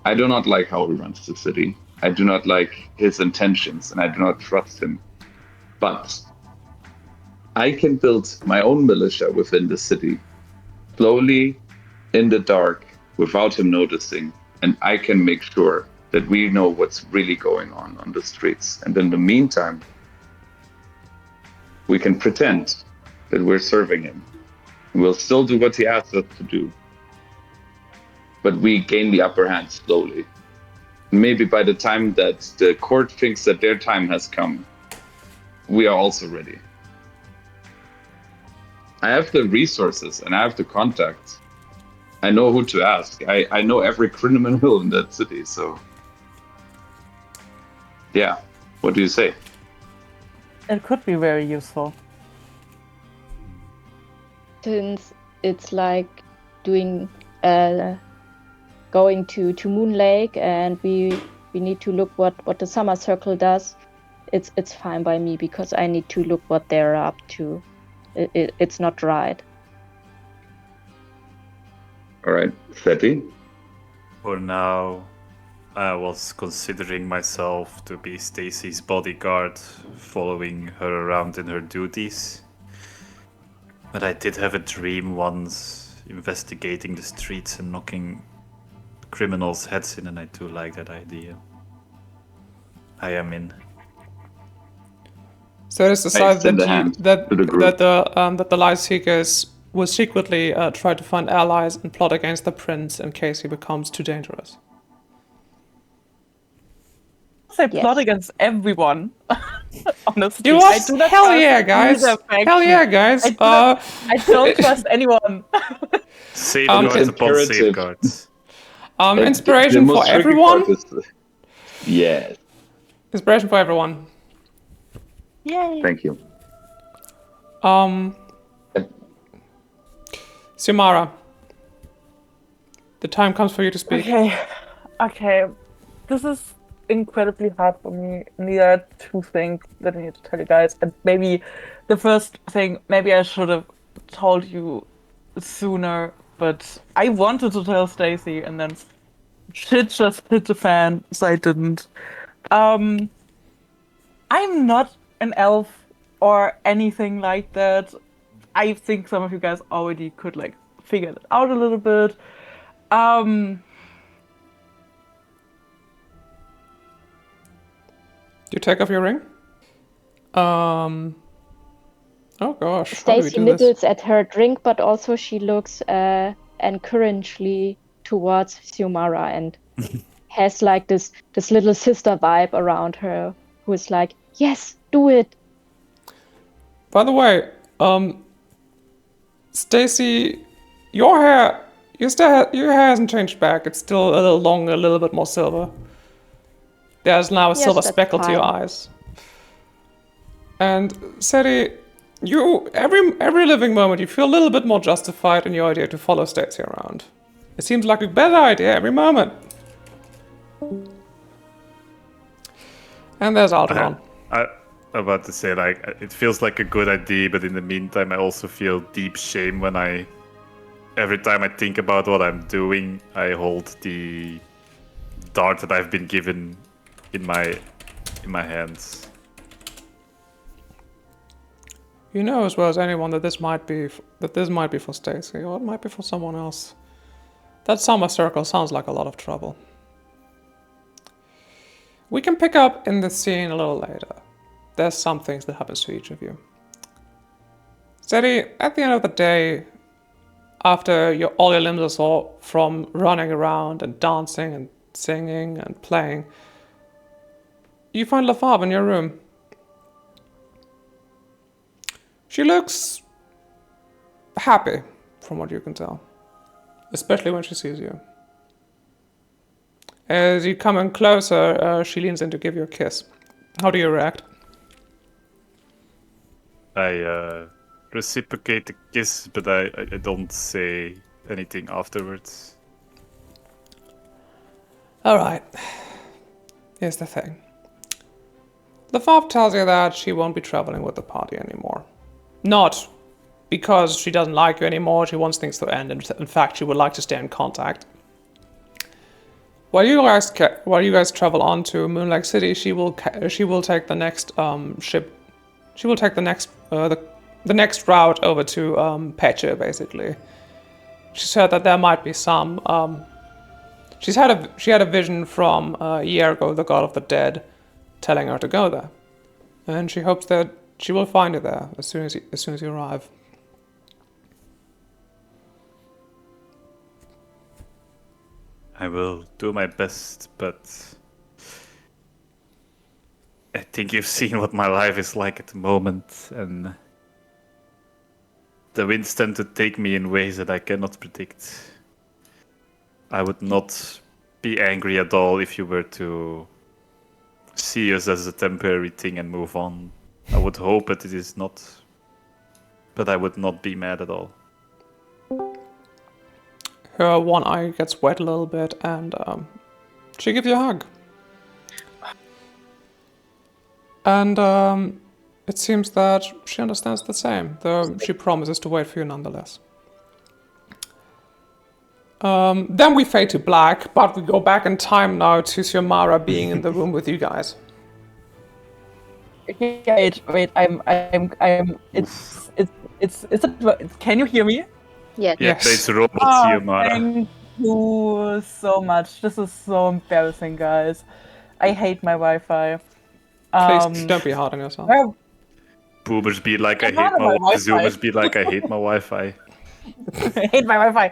I do not like how he runs the city. I do not like his intentions, and I do not trust him. But I can build my own militia within the city, slowly, in the dark, without him noticing, and I can make sure that we know what's really going on the streets. And in the meantime, we can pretend that we're serving him. We'll still do what he asks us to do, but we gain the upper hand slowly. Maybe by the time that the court thinks that their time has come, we are also ready. I have the resources and I have the contacts. I know who to ask. I know every criminal in that city, so... Yeah, what do you say? It could be very useful. Since it's like doing going to Moon Lake, and we need to look what the Summer Circle does. It's fine by me because I need to look what they're up to. It's not right. All right, Seti? For now, I was considering myself to be Stacy's bodyguard, following her around in her duties. But I did have a dream once, investigating the streets and knocking criminals' heads in, and I do like that idea. I am in. So it is decided send a that hand to the group. that the Light Seekers will secretly try to find allies and plot against the prince in case he becomes too dangerous. Say Yes. plot against everyone. Honestly, You I what? do not Hell trust yeah, guys! either faction. Hell yeah, guys! I don't trust anyone. Safeguards upon imperative. safeguards. Inspiration The for most tricky everyone. part is- Yes, Inspiration for everyone. Yay. thank you. Xiomara, the time comes for you to speak. Okay. This is incredibly hard for me. And there are two things that I need to tell you guys. And maybe the first thing, maybe I should have told you sooner, but I wanted to tell Stacy, and then shit just hit the fan, so I didn't. I'm not an elf or anything like that. I think some of you guys already could like figure it out a little bit. Do you take off your ring? Oh gosh. How do we Stacy do this? nibbles at her drink, but also she looks encouragingly towards Xiomara and has like this little sister vibe around her, who is like, yes, do it. By the way, Stacy, your hair, your hair hasn't changed back. It's still a little longer, a little bit more silver. There's now a Yes, silver that's speckle to your fine. eyes. And Seti, you every living moment you feel a little bit more justified in your idea to follow Stacy around. It seems like a better idea every moment. And there's Algernon. I'm about to say, like, it feels like a good idea, but in the meantime, I also feel deep shame when every time I think about what I'm doing, I hold the dart that I've been given in my hands. You know as well as anyone that this might be for Stacy, or it might be for someone else. That summer circle sounds like a lot of trouble. We can pick up in the scene a little later. There's some things that happens to each of you. Steady, at the end of the day, after all your limbs are sore from running around and dancing and singing and playing, you find LaFave in your room. She looks happy, from what you can tell, especially when she sees you. As you come in closer, she leans in to give you a kiss. How do you react? I reciprocate the kiss, but I don't say anything afterwards. Alright. Here's the thing. LaFave tells you that she won't be traveling with the party anymore. Not because she doesn't like you anymore, she wants things to end, and in fact she would like to stay in contact. While you guys travel on to Moonlight City, she will take the next ship. She will take the next route over to Peche, basically. She said that there might be some. She had a vision from Iergo, the god of the dead, telling her to go there, and she hopes that she will find you there as soon as you arrive. I will do my best, but I think you've seen what my life is like at the moment, and the winds tend to take me in ways that I cannot predict. I would not be angry at all if you were to see us as a temporary thing and move on. I would hope that it is not, but I would not be mad at all. Her one eye gets wet a little bit, and she gives you a hug. And it seems that she understands the same, though she promises to wait for you nonetheless. Then we fade to black, but we go back in time now to Xiomara being in the room with you guys. Wait, can you hear me? Yes. Yeah, Yes. it's robots, Oh, Xiomara. thank you so much. This is so embarrassing, guys. I hate my Wi-Fi. Please don't be hard on yourself. Well, Boomers be like, I I'm hate not on my my Wi-Fi. Wi-Fi. Zoomers be like, I hate my Wi-Fi. I hate my Wi-Fi.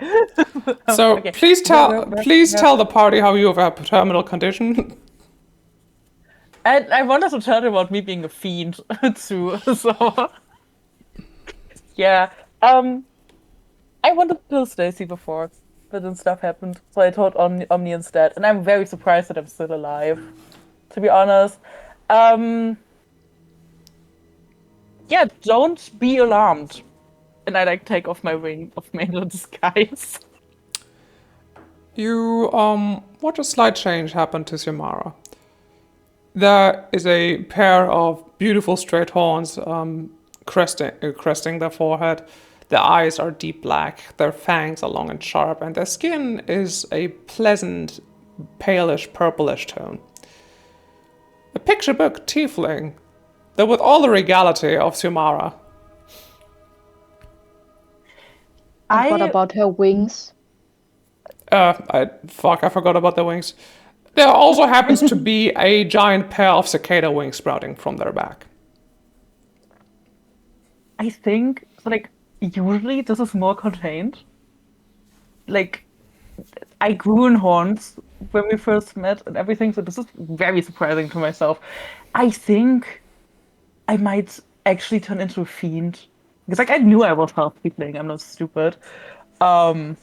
So Okay. please tell No. tell the party how you have a terminal condition. And I wanted to tell you about me being a fiend too. So yeah, I wanted to kill Stacy before, but then stuff happened, so I told Omni instead. And I'm very surprised that I'm still alive, to be honest. Yeah, don't be alarmed. And I take off my ring of Mangler disguise. You watch a slight change happen to Xiomara. There is a pair of beautiful straight horns cresting their forehead. Their eyes are deep black, their fangs are long and sharp, and their skin is a pleasant, palish, purplish tone. A picture book tiefling, though with all the regality of Xiomara. And what about her wings? I forgot about the wings. There also happens to be a giant pair of cicada wings sprouting from their back. I think, like, usually this is more contained. Like, I grew in horns when we first met and everything, so this is very surprising to myself. I think I might actually turn into a fiend. Because, like, I knew I was half-tiefling, I'm not stupid. There's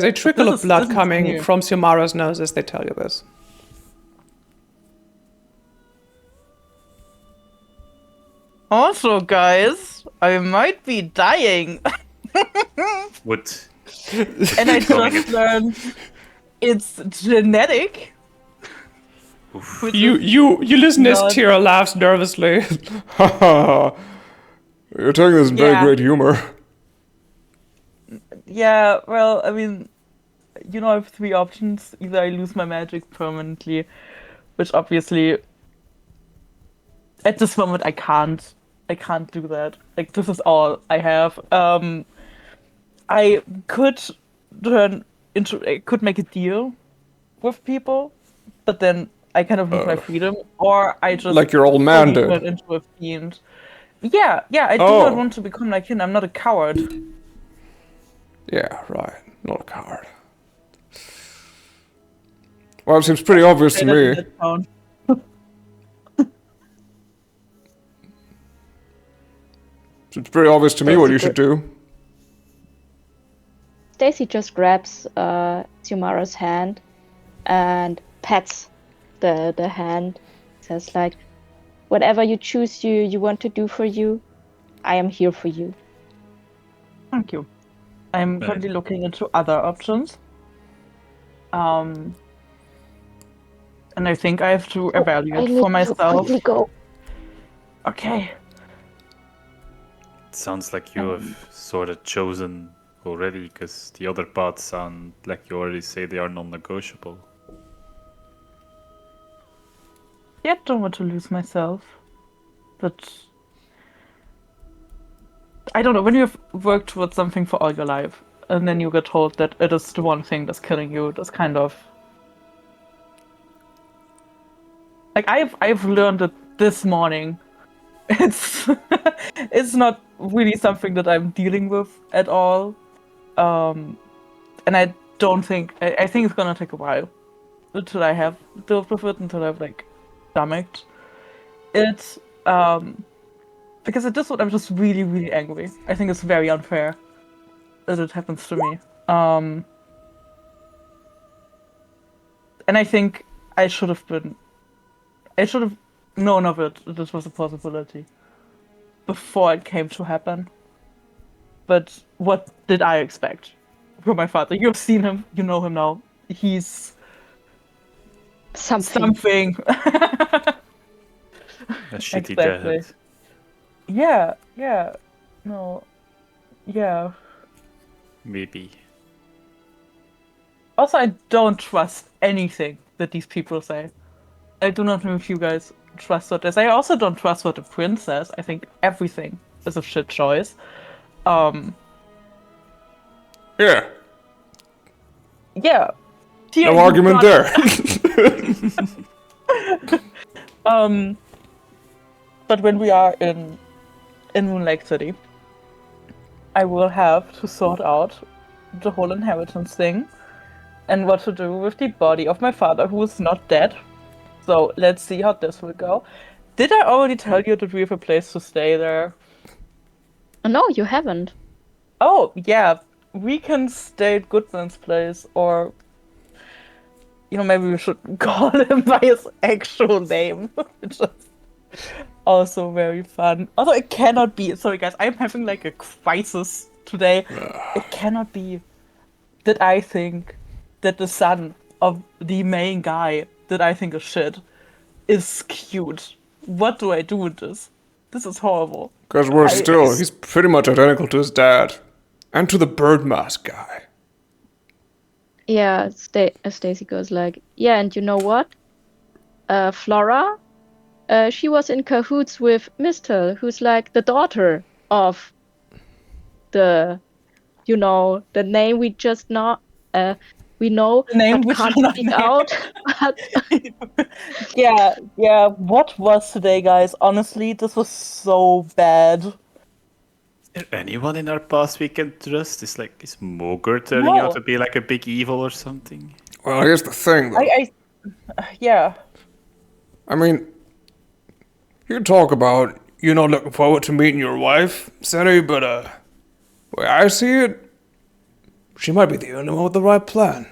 a trickle This of is- blood this is coming new. from Xiomara's nose as they tell you this. Also, guys, I might be dying. Would And I Coming just learned it's genetic. which You listen as not- Tira laughs nervously. You're taking this in very Yeah. great humor. Yeah, well, I mean, you know, I have three options. Either I lose my magic permanently, which obviously, at this moment, I can't. I can't do that. Like, this is all I have. I could I could make a deal with people, but then I kind of lose my freedom, or I just Like your old man fully did. turn into a fiend. Yeah, I do Oh. not want to become like him. I'm not a coward. Yeah, right. Not a coward. Well, it seems pretty obvious to Say that in me. that tone. Seems pretty obvious to me what you should do. Stacy just grabs Xiomara's hand and pats the hand. Says like, whatever you choose you want to do for you, I am here for you. Thank you. I'm Right. currently looking into other options. And I think I have to evaluate for myself. Go. Okay. It sounds like you have sort of chosen already, because the other parts sound like you already say they are non-negotiable. Yeah, don't want to lose myself. But I don't know, when you've worked towards something for all your life, and then you get told that it is the one thing that's killing you, that's kind of like I've learned it this morning. It's it's not really something that I'm dealing with at all. And I don't think I think it's gonna take a while until I have dealt with it, until I've like stomached it. Because at this point I'm just really, really angry. I think it's very unfair that it happens to me. And I think I should have known of it, that this was a possibility before it came to happen. But what did I expect from my father? You've seen him, you know him now. He's something. A shitty Exactly. dad. Yeah. No. Yeah. Maybe. Also, I don't trust anything that these people say. I do not know if you guys trust what they say. I also don't trust what the prince says. I think everything is a shit choice. Yeah, Yeah. no argument there. But when we are in Moon Lake City, I will have to sort out the whole inheritance thing and what to do with the body of my father, who is not dead. So let's see how this will go. Did I already tell you that we have a place to stay there? No, you haven't. Oh, yeah. We can stay at Goodman's place, or maybe we should call him by his actual name. Which is also very fun. Although it cannot be. Sorry, guys, I'm having like a crisis today. It cannot be that I think that the son of the main guy that I think is shit is cute. What do I do with this? This is horrible. Because he's pretty much identical to his dad. And to the bird mask guy. Yeah, Stacy goes like, yeah, and you know what? Flora, she was in cahoots with Mistel, who's like the daughter of the name we just not we know The name but we can't do not speak know. out. But Yeah. What was today, guys? Honestly, this was so bad. Is there anyone in our past we can trust? Is Mogre turning No. out to be like a big evil or something? Well, here's the thing, though. Yeah. I mean, you talk about you're not looking forward to meeting your wife, Seri, but the way I see it, she might be the only one with the right plan.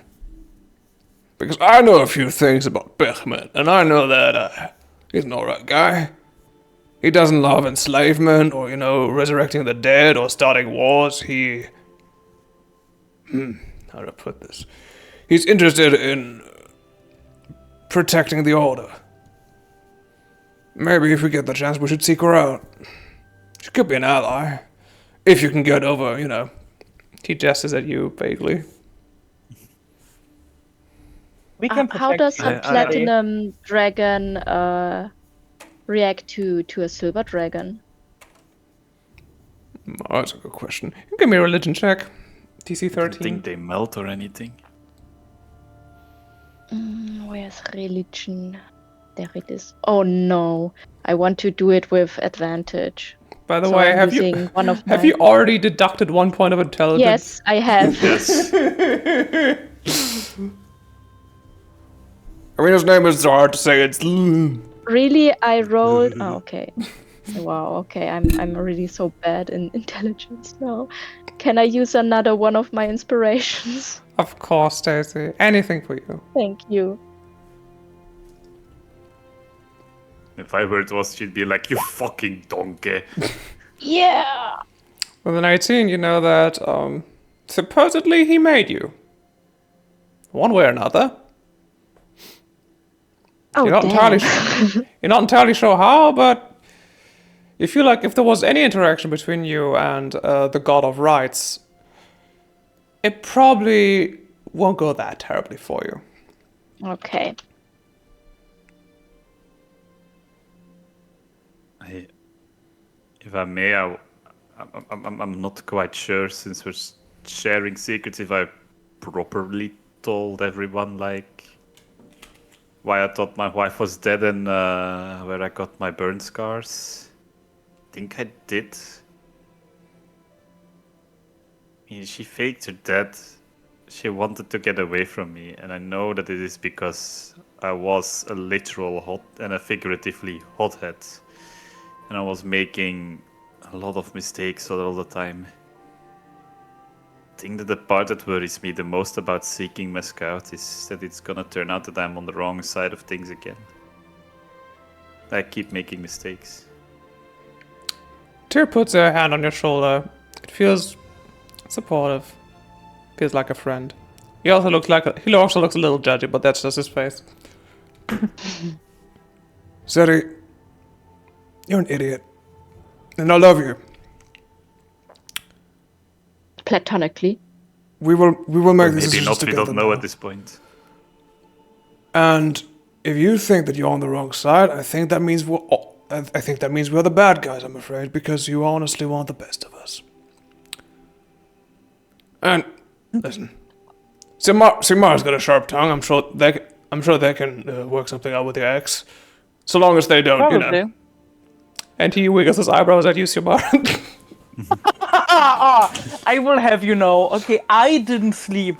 Because I know a few things about Behrman, and I know that he's an alright guy. He doesn't love enslavement, or, resurrecting the dead, or starting wars. How do I put this? He's interested in protecting the Order. Maybe if we get the chance, we should seek her out. She could be an ally. If you can get over, He gestures at you vaguely. We can How protect does you. a platinum dragon react to a silver dragon? Oh, that's a good question. You can give me a religion check. DC I 13. think they melt or anything. Where's religion? There it is. Oh no, I want to do it with advantage. By the So way, I'm have using you one of have my- you already deducted 1 point of intelligence? Yes, I have. Yes. I mean, his name is so hard to say. It's Really, I rolled. Oh, okay. Wow. Okay, I'm really so bad in intelligence now. Can I use another one of my inspirations? Of course, Stacy. Anything for you. Thank you. If I were it was, she'd be like, you fucking donkey. Yeah. With an 18, you know that supposedly he made you. One way or another. Oh, You're not entirely You're not entirely sure how, but you feel like if there was any interaction between you and the God of Rights, it probably won't go that terribly for you. Okay. If I may, I'm not quite sure, since we're sharing secrets, if I properly told everyone, like, why I thought my wife was dead and where I got my burn scars. I think I did. I mean, she faked her death. She wanted to get away from me, and I know that it is because I was a literal hot and a figuratively hothead. And I was making a lot of mistakes all the time. I think that the part that worries me the most about seeking Mesk out is that it's gonna turn out that I'm on the wrong side of things again. I keep making mistakes. Tyr puts a hand on your shoulder. It feels supportive. Feels like a friend. He also looks a little judgy, but that's just his face. Zeri, you're an idiot. And I love you. Platonically. We will make Maybe decisions not, we together. don't know now. at this point. And if you think that you're on the wrong side, I think that means we're the bad guys, I'm afraid, because you honestly want the best of us. And listen, Sigmar's got a sharp tongue. I'm sure they can work something out with your ex, so long as they don't, Probably. And he wiggles his eyebrows at you, Sigmar. I will have you know, okay, I didn't sleep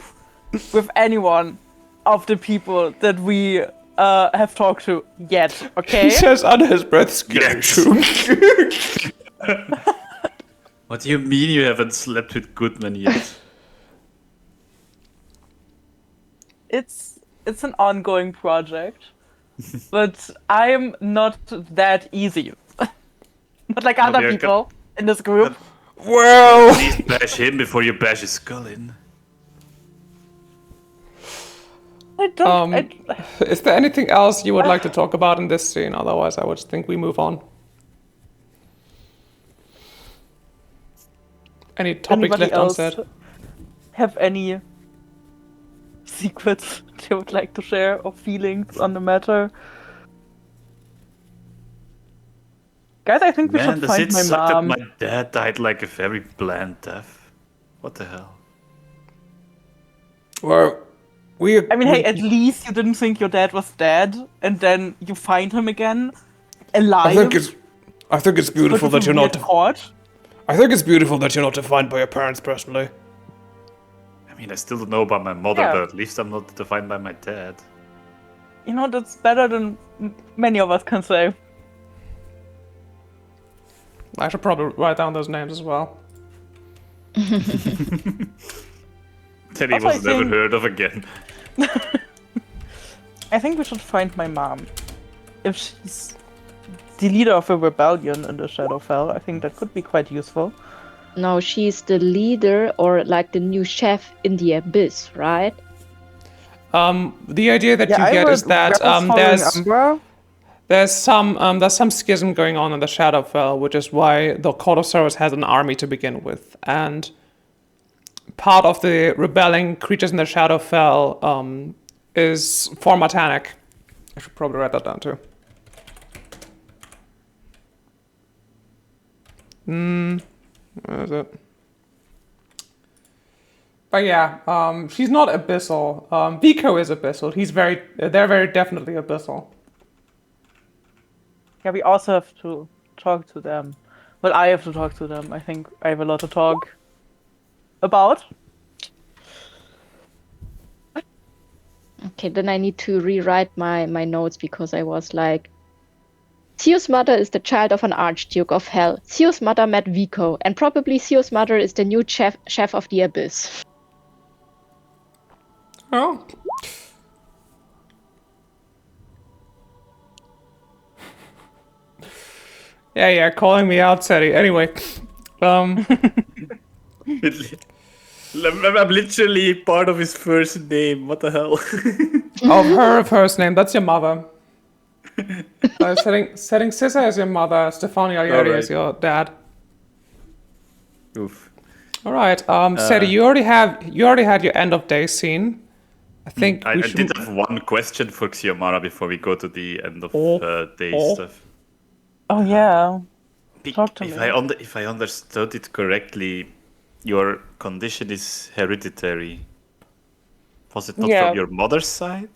with anyone of the people that we have talked to yet, okay? He says under his breath, "Scary true." What do you mean you haven't slept with Goodman yet? It's an ongoing project, but I'm not that easy. Not like other we are people in this group. At least bash him before you bash his skull in. I don't. Is there anything else you would like to talk about in this scene? Otherwise, I would think we move on. Any topics Anybody left else unsaid? have any secrets they would like to share or feelings on the matter? Guys, I think we Man, should does find it my suck mom. that my dad died like a very bland death? What the hell? Well, I mean, hey, at least you didn't think your dad was dead, and then you find him again, alive. I think it's beautiful but that you're you not. get caught. I think it's beautiful that you're not defined by your parents personally. I mean, I still don't know about my mother, Yeah. but at least I'm not defined by my dad. You know, that's better than many of us can say. I should probably write down those names as well. That he Also, I was never think- heard of again. I think we should find my mom. If she's the leader of a rebellion in the Shadowfell, I think that could be quite useful. No, she's the leader or like the new chef in the abyss, right? The idea that you I get heard is that rebels following Umbra. there's some schism going on in the Shadowfell, which is why the Court of Sorrows has an army to begin with, and part of the rebelling creatures in the Shadowfell is Formatanic. I should probably write that down too. Where is it? But yeah, she's not abyssal. Vico is abyssal. They're very definitely abyssal. Yeah, we also have to talk to them. Well, I have to talk to them. I think I have a lot to talk about. Okay, then I need to rewrite my notes because I was like, Theo's mother is the child of an Archduke of Hell. Theo's mother met Vico, and probably Theo's mother is the new chef of the Abyss. Oh. Yeah, calling me out, Seti. Anyway, I'm literally part of his first name. What the hell? of her first name, that's your mother. Setting Sissa as your mother, Stefani Ayeri Alright. as your dad. Oof. All right, Seti, you already had your end of day scene. I think I we did should. have one question for Xiomara before we go to the end of day stuff. Oh yeah. Talk to if me. if I understood it correctly, your condition is hereditary. Was it not Yeah. from your mother's side?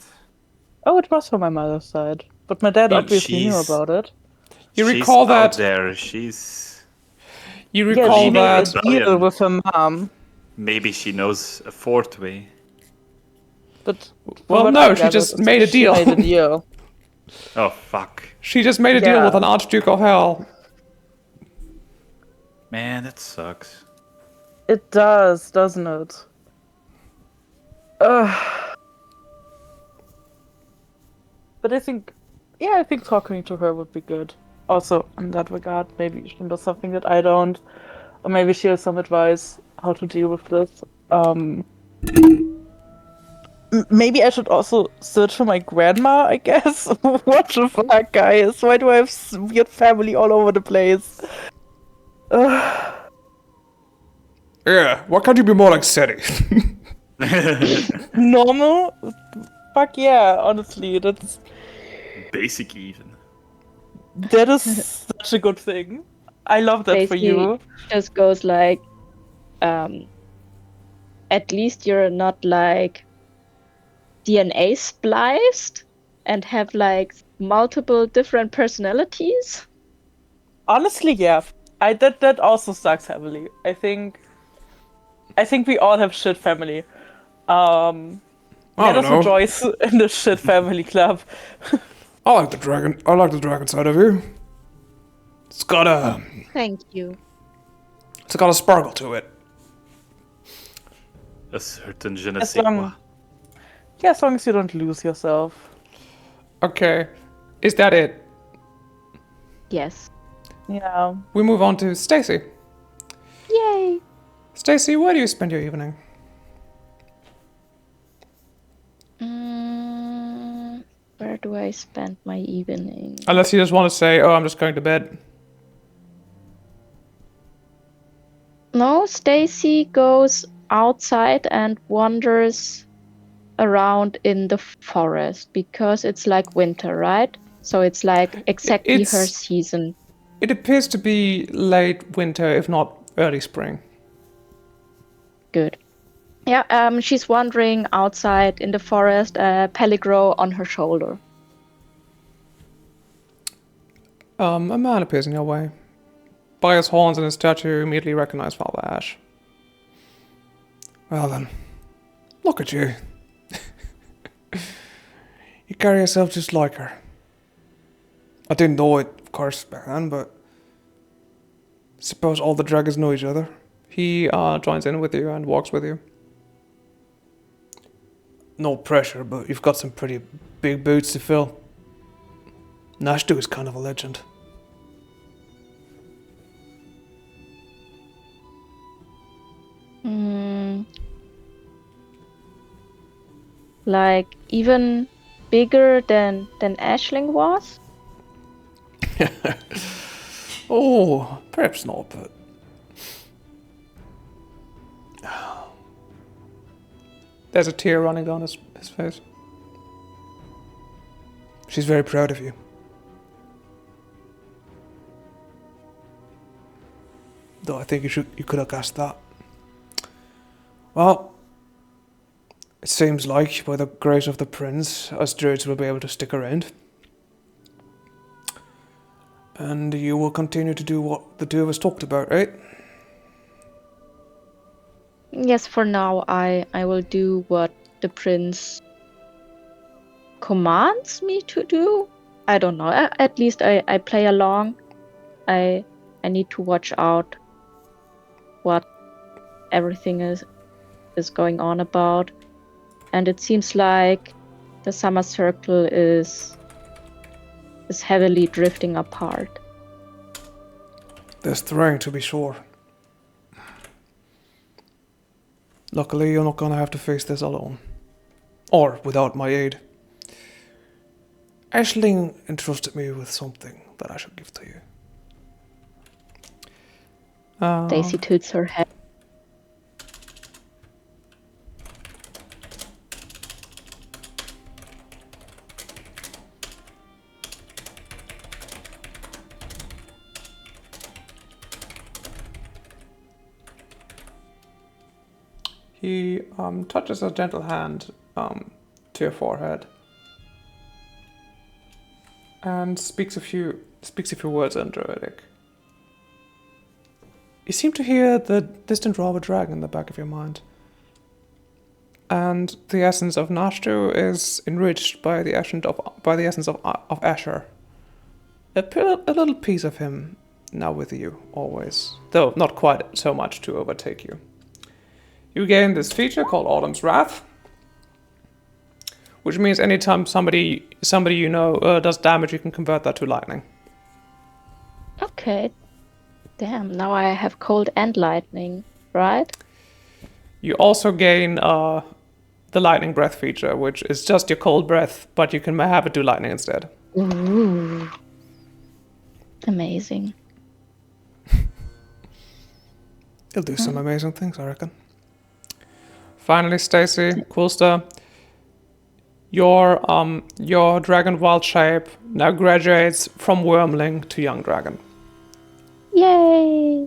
Oh, it was from my mother's side, but my dad But obviously knew she's- about it. You She's recall out that? there. She's You Yeah, recall she made that? a deal Rebellion. with her mom, maybe she knows a fourth way. but Well, from what no, I she gathered, just made a she deal. made a deal. Oh fuck, She just made a deal Yeah. with an Archduke of Hell. man, that sucks. It does, doesn't it? But I think talking to her would be good. Also, in that regard, maybe she knows something that I don't, or maybe she has some advice how to deal with this. Maybe I should also search for my grandma, I guess. What the fuck, guys? Why do I have weird family all over the place? Yeah, why can't you be more like Seti? Normal? Fuck yeah, honestly, that Basic even. is such a good thing. I love that for you. Just goes like, at least you're not like DNA spliced and have like multiple different personalities. Honestly, yeah. That also sucks heavily. I think we all have shit family. Let don't us know. rejoice in the shit family club. I like the dragon side of you. It's got a Thank you. sparkle to it. A certain je ne As sais long- quoi. Yeah, as long as you don't lose yourself. Okay, is that it? Yes. Yeah. We move on to Stacy. Yay. Stacy, where do you spend your evening? Where do I spend my evening? Unless you just want to say, "Oh, I'm just going to bed." No, Stacy goes outside and wanders around in the forest because it's like winter, right? So it's like exactly her It's- season. It appears to be late winter, if not early spring. Good. Yeah, she's wandering outside in the forest, Peligro on her shoulder. A man appears in your way. By his horns and his statue, you immediately recognize Father Ash. Well then, look at you. You carry yourself just like her. I didn't know it, of course, back then, but suppose all the dragons know each other. He joins in with you and walks with you. No pressure, but you've got some pretty big boots to fill. Nashtu is kind of a legend. like even bigger than Ashling was? Oh, perhaps not, but There's a tear running down his face. she's very proud of you. Though I think you could have guessed that. Well, it seems like by the grace of the prince, us druids will be able to stick around. And you will continue to do what the two of us talked about, right? Yes, for now I will do what the prince commands me to do. I don't know. At least I play along. I need to watch out what everything is going on about. And it seems like the summer circle is heavily drifting apart. There's trying to be sure. Luckily, you're not gonna have to face this alone. Or without my aid. Ashling entrusted me with something that I should give to you. Daisy tilts her head. He touches a gentle hand to your forehead and speaks a few words in Druidic. You seem to hear the distant roar of a dragon in the back of your mind. And the essence of Nashtu is enriched by the essence of Asher. A little piece of him now with you, always. Though not quite so much to overtake you. You gain this feature called Autumn's Wrath, which means anytime somebody you know does damage, you can convert that to lightning. Okay. Damn, now I have cold and lightning, right? You also gain the lightning breath feature, which is just your cold breath, but you can have it do lightning instead. Ooh. Amazing. He'll do some amazing things, I reckon. Finally, Stacy, Coolster, your dragon wild shape now graduates from wormling to young dragon. Yay!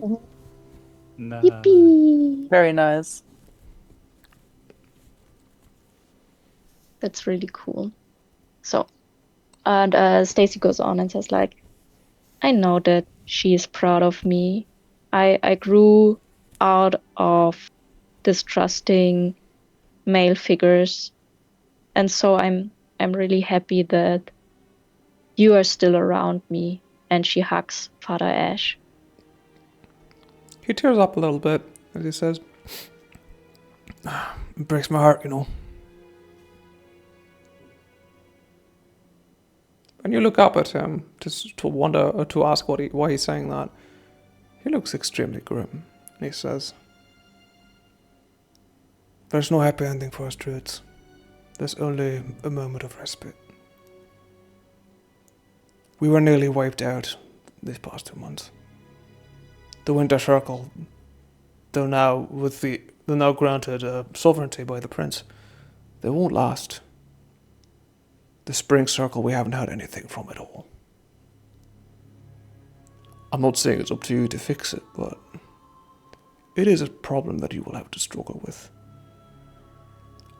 Nah. Yippee! Very nice. That's really cool. So, and Stacy goes on and says, like, I know that she is proud of me. I grew out of distrusting male figures, and so I'm really happy that you are still around me. And she hugs Father Ash. He tears up a little bit as he says, It breaks my heart, you know. and you look up at him to wonder, to ask why he's saying that. He looks extremely grim, and he says, There's no happy ending for us druids. There's only a moment of respite. We were nearly wiped out these past 2 months. The Winter Circle, though now granted sovereignty by the prince, they won't last. The Spring Circle, we haven't had anything from it all. I'm not saying it's up to you to fix it, but it is a problem that you will have to struggle with.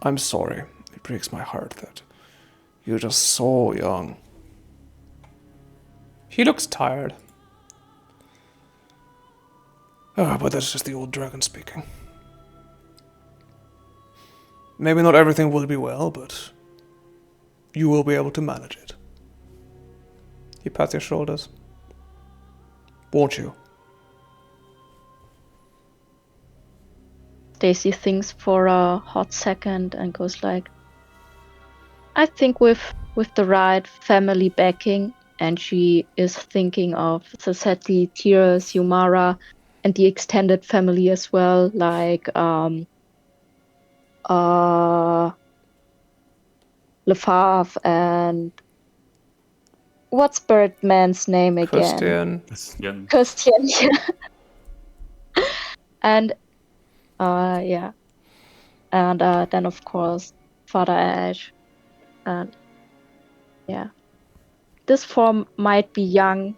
I'm sorry. It breaks my heart that you're just so young. he looks tired. But that's just the old dragon speaking. Maybe not everything will be well, but you will be able to manage it. He pats your shoulders. Won't you? Stacy thinks for a hot second and goes like, I think with the right family backing, and she is thinking of Saseti, Tiras, Yumara, and the extended family as well, like Lefave and what's Birdman's name again? Christian. Christian. Christian. Yeah. And yeah. And then of course Father Ash. And yeah. This form might be young,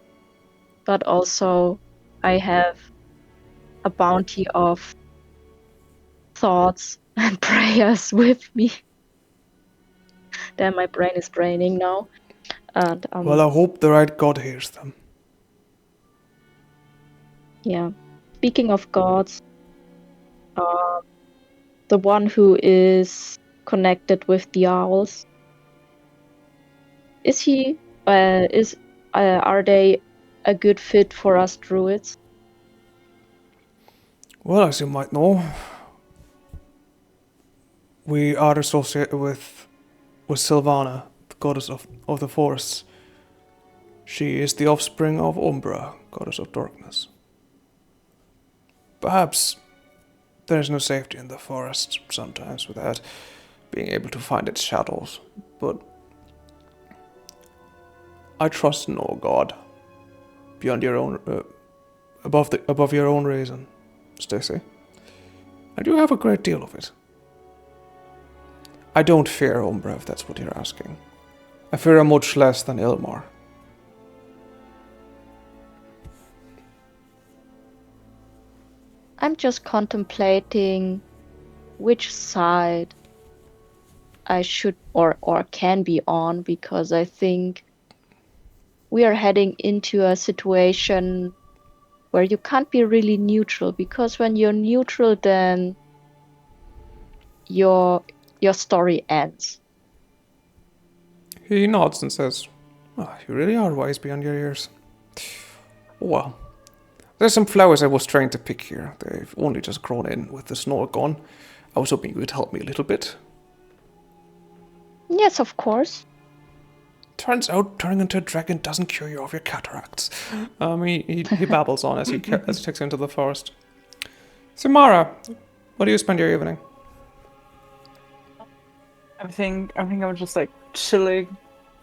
but also I have a bounty of thoughts and prayers with me. Then my brain is draining now. And Well, I hope the right God hears them. yeah. Speaking of gods, the one who is connected with the owls, is he? Are they a good fit for us druids? Well, as you might know, we are associated with Sylvana, the goddess of the forests. She is the offspring of Umbra, goddess of darkness. Perhaps there is no safety in the forest sometimes without being able to find its shadows, but I trust no god beyond your own, above your own reason, Stacy. And you have a great deal of it. I don't fear Umbra, if that's what you're asking. I fear her much less than Ilmar. I'm just contemplating which side I should or can be on, because I think we are heading into a situation where you can't be really neutral, because when you're neutral, then your story ends. He nods and says, "Oh, you really are wise beyond your years. Well, there's some flowers I was trying to pick here. They've only just grown in with the snow gone. I was hoping you would help me a little bit." Yes, of course. Turns out turning into a dragon doesn't cure you of your cataracts. He babbles on as he takes into the forest. Samara, what do you spend your evening? I think I'm just like chilling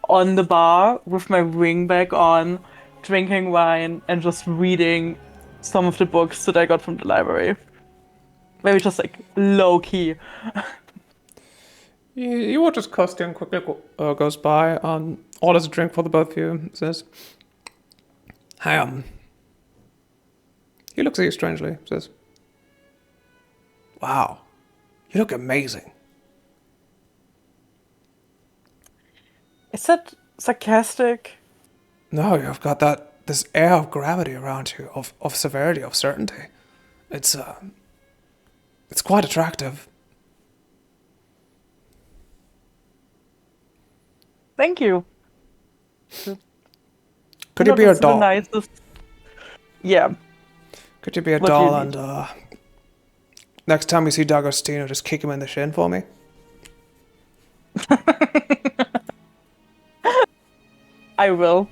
on the bar with my ring back on, drinking wine, and just reading some of the books that I got from the library. Maybe just like low key. You watch as Kostian quickly goes by, orders a drink for the both of you, says, "Hi, He looks at you strangely, says, "Wow, you look amazing." Is that sarcastic? No, you've got this air of gravity around you, of severity, of certainty. It's quite attractive. Thank you. Could you be a That's the doll? nicest. Yeah. Could you be a What do you doll need? and next time you see D'Agostino, just kick him in the shin for me? I will.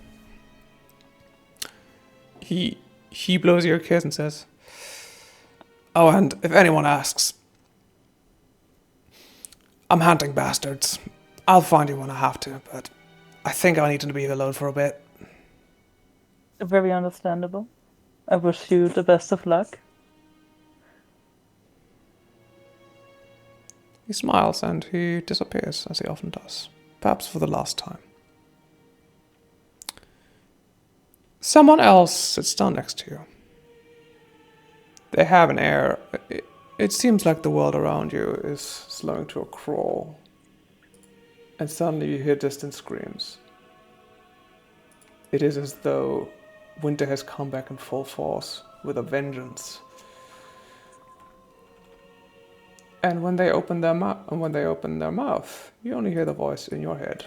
He blows you a kiss and says, "Oh, and if anyone asks, I'm hunting bastards. I'll find you when I have to, but I think I need to be alone for a bit." Very understandable. I wish you the best of luck. He smiles and he disappears, as he often does, perhaps for the last time. Someone else sits down next to you. They have an air. It seems like the world around you is slowing to a crawl. And suddenly you hear distant screams. It is as though winter has come back in full force, with a vengeance. And when they open their mouth, you only hear the voice in your head.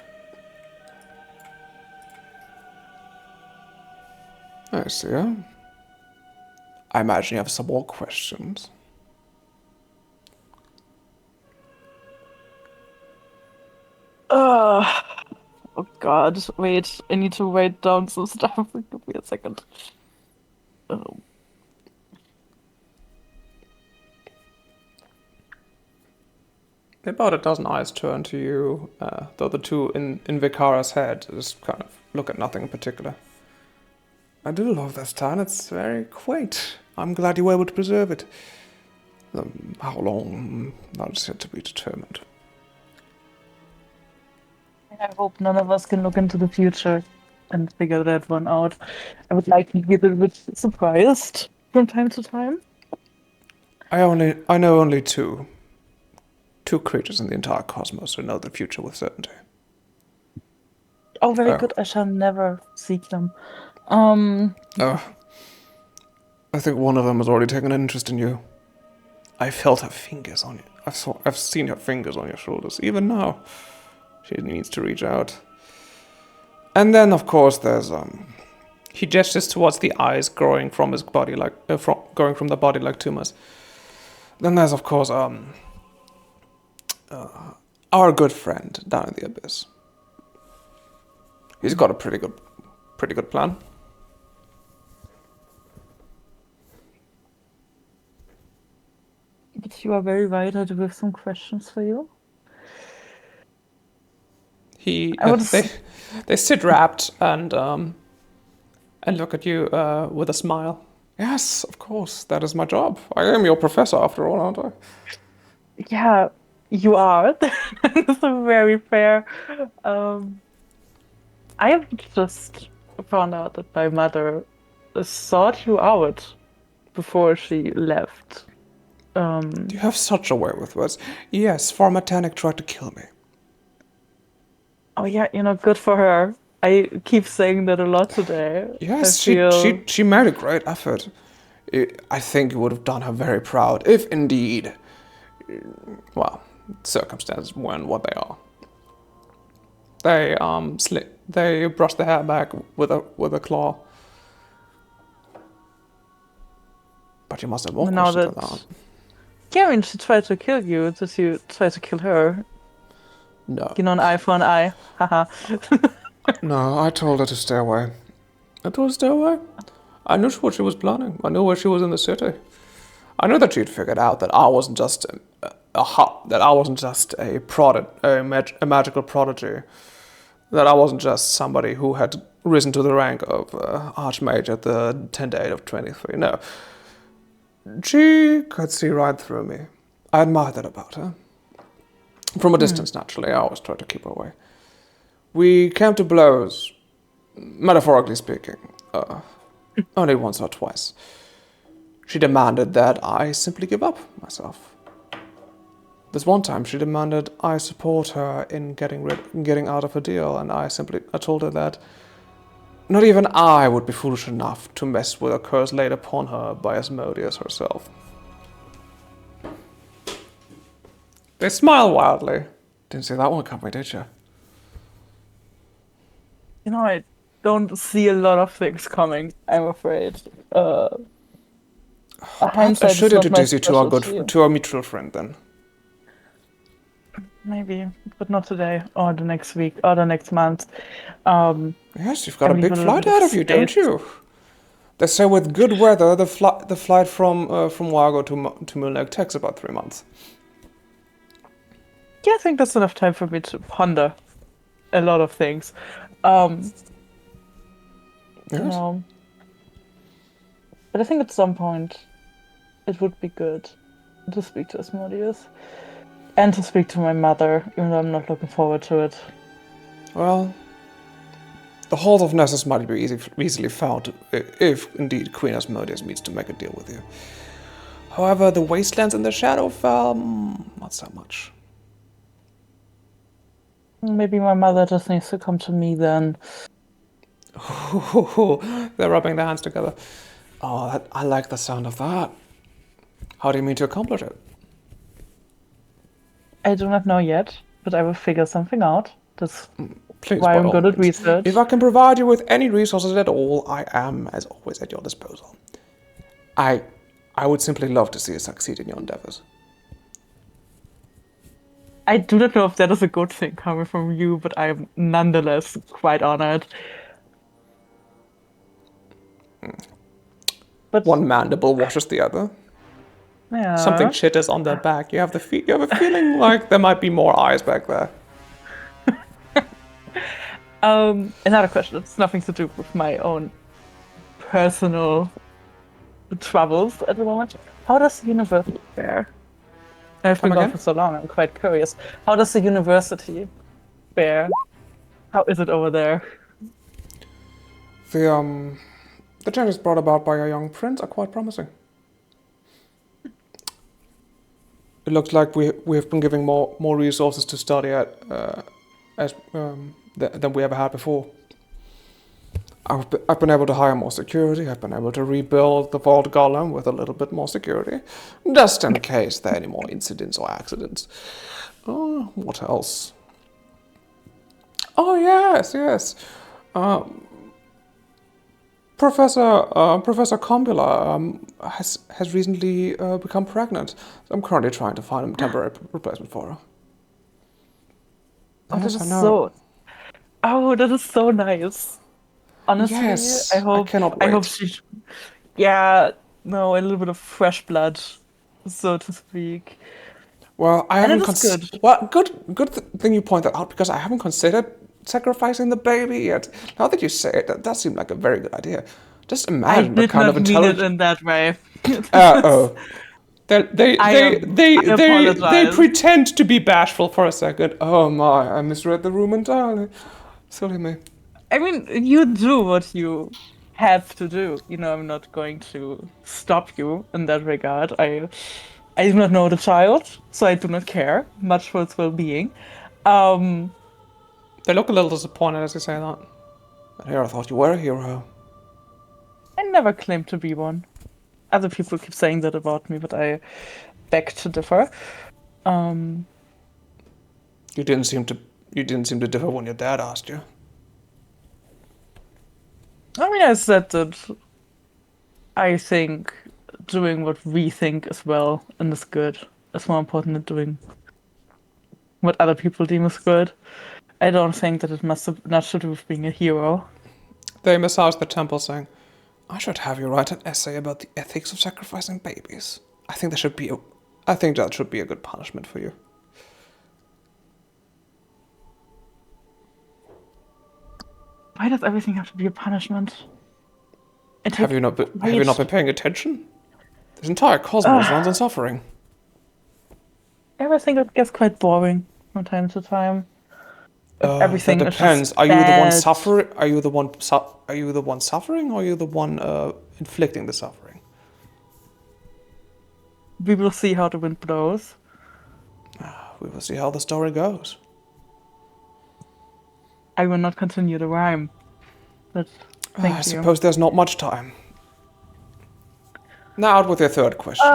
I see. I imagine you have some more questions. Oh god, wait, I need to write down some stuff. Give me a second. About a dozen eyes turn to you, though the two in Vikara's head just kind of look at nothing in particular. I do love this town. It's very quaint. I'm glad you were able to preserve it. How long? That's yet to be determined. I hope none of us can look into the future and figure that one out. I would like to be a little bit surprised from time to time. I know only two creatures in the entire cosmos who know the future with certainty. Oh, very Oh. good. I shall never seek them. Oh, I think one of them has already taken an interest in you. I felt her fingers on you. I've seen her fingers on your shoulders. Even now, she needs to reach out. And then, of course, there's He gestures towards the eyes growing from his body, growing from the body like tumors. Then there's, of course, our good friend down in the abyss. He's got a pretty good plan. But you are very right. I do have some questions for you. They sit wrapped and look at you with a smile. Yes, of course, that is my job. I am your professor after all, aren't I? Yeah, you are. That's very fair. I have just found out that my mother sought you out before she left. You have such a way with words. Yes, Pharmatanic tried to kill me. Oh yeah, good for her. I keep saying that a lot today. Yes, I she made a great effort. I think it would have done her very proud, if indeed, well, circumstances weren't what they are. They brushed the hair back with a claw. But you must have more Now questions that- than that. Yeah, I mean, she tried to kill you. Did you try to kill her? No. An eye for an eye. Haha. No, I told her to stay away. I told her to stay away. I knew what she was planning. I knew where she was in the city. I knew that she'd figured out that I wasn't just a magical prodigy. That I wasn't just somebody who had risen to the rank of Archmage at the tender age of 23. No. She could see right through me. I admired that about her. From a distance, naturally. I always tried to keep her away. We came to blows, metaphorically speaking, only once or twice. She demanded that I simply give up myself. This one time, she demanded I support her in getting out of her deal, and I told her that not even I would be foolish enough to mess with a curse laid upon her by Asmodeus herself. They smile wildly. Didn't see that one coming, did you? I don't see a lot of things coming, I'm afraid. Perhaps I Hindsight should is not my introduce you specialty. to our mutual friend then. Maybe, but not today, or the next week, or the next month. Yes, you've got a I'm big even a flight little ahead of you, don't scared. you? They say with good weather, the flight from Wargo to Moon Lake takes about 3 months. Yeah, I think that's enough time for me to ponder a lot of things. Yes. But I think at some point it would be good to speak to Asmodeus and to speak to my mother, even though I'm not looking forward to it. Well, the Halls of Nessus might be easily found if indeed Queen Asmodeus means to make a deal with you. However, the Wastelands and the Shadowfell, not so much. Maybe my mother just needs to come to me then. They're rubbing their hands together. Oh, I like the sound of that. How do you mean to accomplish it? I do not know yet, but I will figure something out. That's Please, why by I'm all good at means. research. If I can provide you with any resources at all, I am, as always, at your disposal. I would simply love to see you succeed in your endeavors. I do not know if that is a good thing coming from you, but I am nonetheless quite honored. But One mandible washes the other. Yeah. Something chitters on their back. You have a feeling like there might be more eyes back there. Another question. It's nothing to do with my own personal troubles at the moment. How does the university fare? I've been Come gone again? for so long. I'm quite curious. How does the university fare? How is it over there? The changes brought about by our young prince are quite promising. It looks like we have been giving more resources to study at than we ever had before. I've been able to hire more security. I've been able to rebuild the vault golem with a little bit more security, just in case there are any more incidents or accidents. What else? Oh yes. Professor Combula has recently become pregnant. I'm currently trying to find a temporary replacement for her. Oh, Yes, that I is know. so. Oh, that is so nice. Honestly, Yes, I I hope. cannot I hope wait. she. Yeah, no, a little bit of fresh blood, so to speak. Well, I And haven't it is good. Well, good thing you point that out because I haven't considered sacrificing the baby yet. Now that you say it, that does seem like a very good idea. Just I imagine the did kind of not mean it intelligence. in that way. Oh. I They apologize. pretend to be bashful for a second. Oh my, I misread the room entirely. Silly me. I mean, you do what you have to do. You know, I'm not going to stop you in that regard. I do not know the child, so I do not care much for its well-being. Um, They look a little disappointed as you say that. But here, I thought you were a hero. I never claimed to be one. Other people keep saying that about me, but I beg to differ. Um, You didn't seem to differ when your dad asked you. I mean, I said that I think doing what we think is well and is good is more important than doing what other people deem is good. I don't think that it must have not to do with being a hero. They massaged the temple, saying, "I should have you write an essay about the ethics of sacrificing babies. I think that should be a good punishment for you." Why does everything have to be a punishment? Have you not been paying attention? This entire cosmos runs on suffering. Everything gets quite boring from time to time. Everything That is depends. just Are you the one bad. suffering? Are you the one suffering, or are you the one inflicting the suffering? We will see how the wind blows. We will see how the story goes. I will not continue the rhyme. But thank I you. suppose there's not much time. Now out with your third question.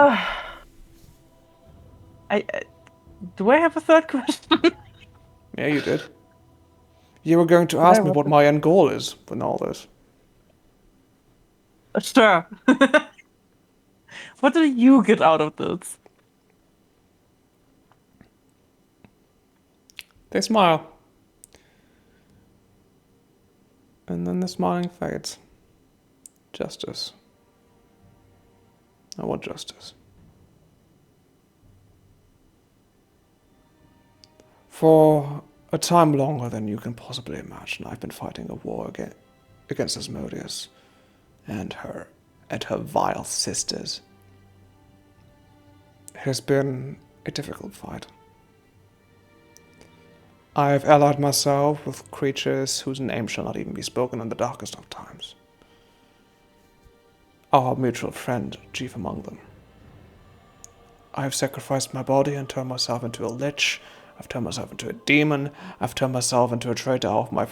Do I have a third question? Yeah, you did. You were going to ask me what what my end goal is with all this. Sure. What do you get out of this? They smile. And then the smiling fades. Justice. I want justice. For a time longer than you can possibly imagine, I've been fighting a war against Asmodeus and her vile sisters. It has been a difficult fight. I have allied myself with creatures whose name shall not even be spoken in the darkest of times. Our mutual friend, chief among them. I have sacrificed my body and turned myself into a lich. I've turned myself into a demon. I've turned myself into a traitor of my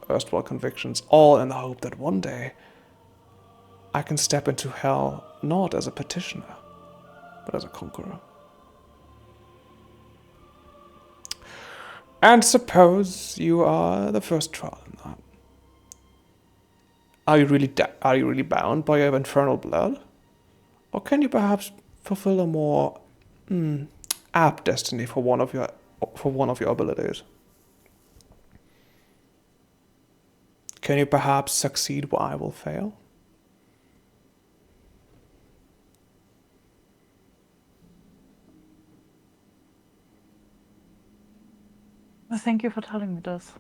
erstwhile convictions, all in the hope that one day I can step into hell not as a petitioner, but as a conqueror. And suppose you are the first trial in that. Are you really bound by your infernal blood? Or can you perhaps fulfill a more apt destiny for one of your abilities? Can you perhaps succeed where I will fail? Thank you for telling me this.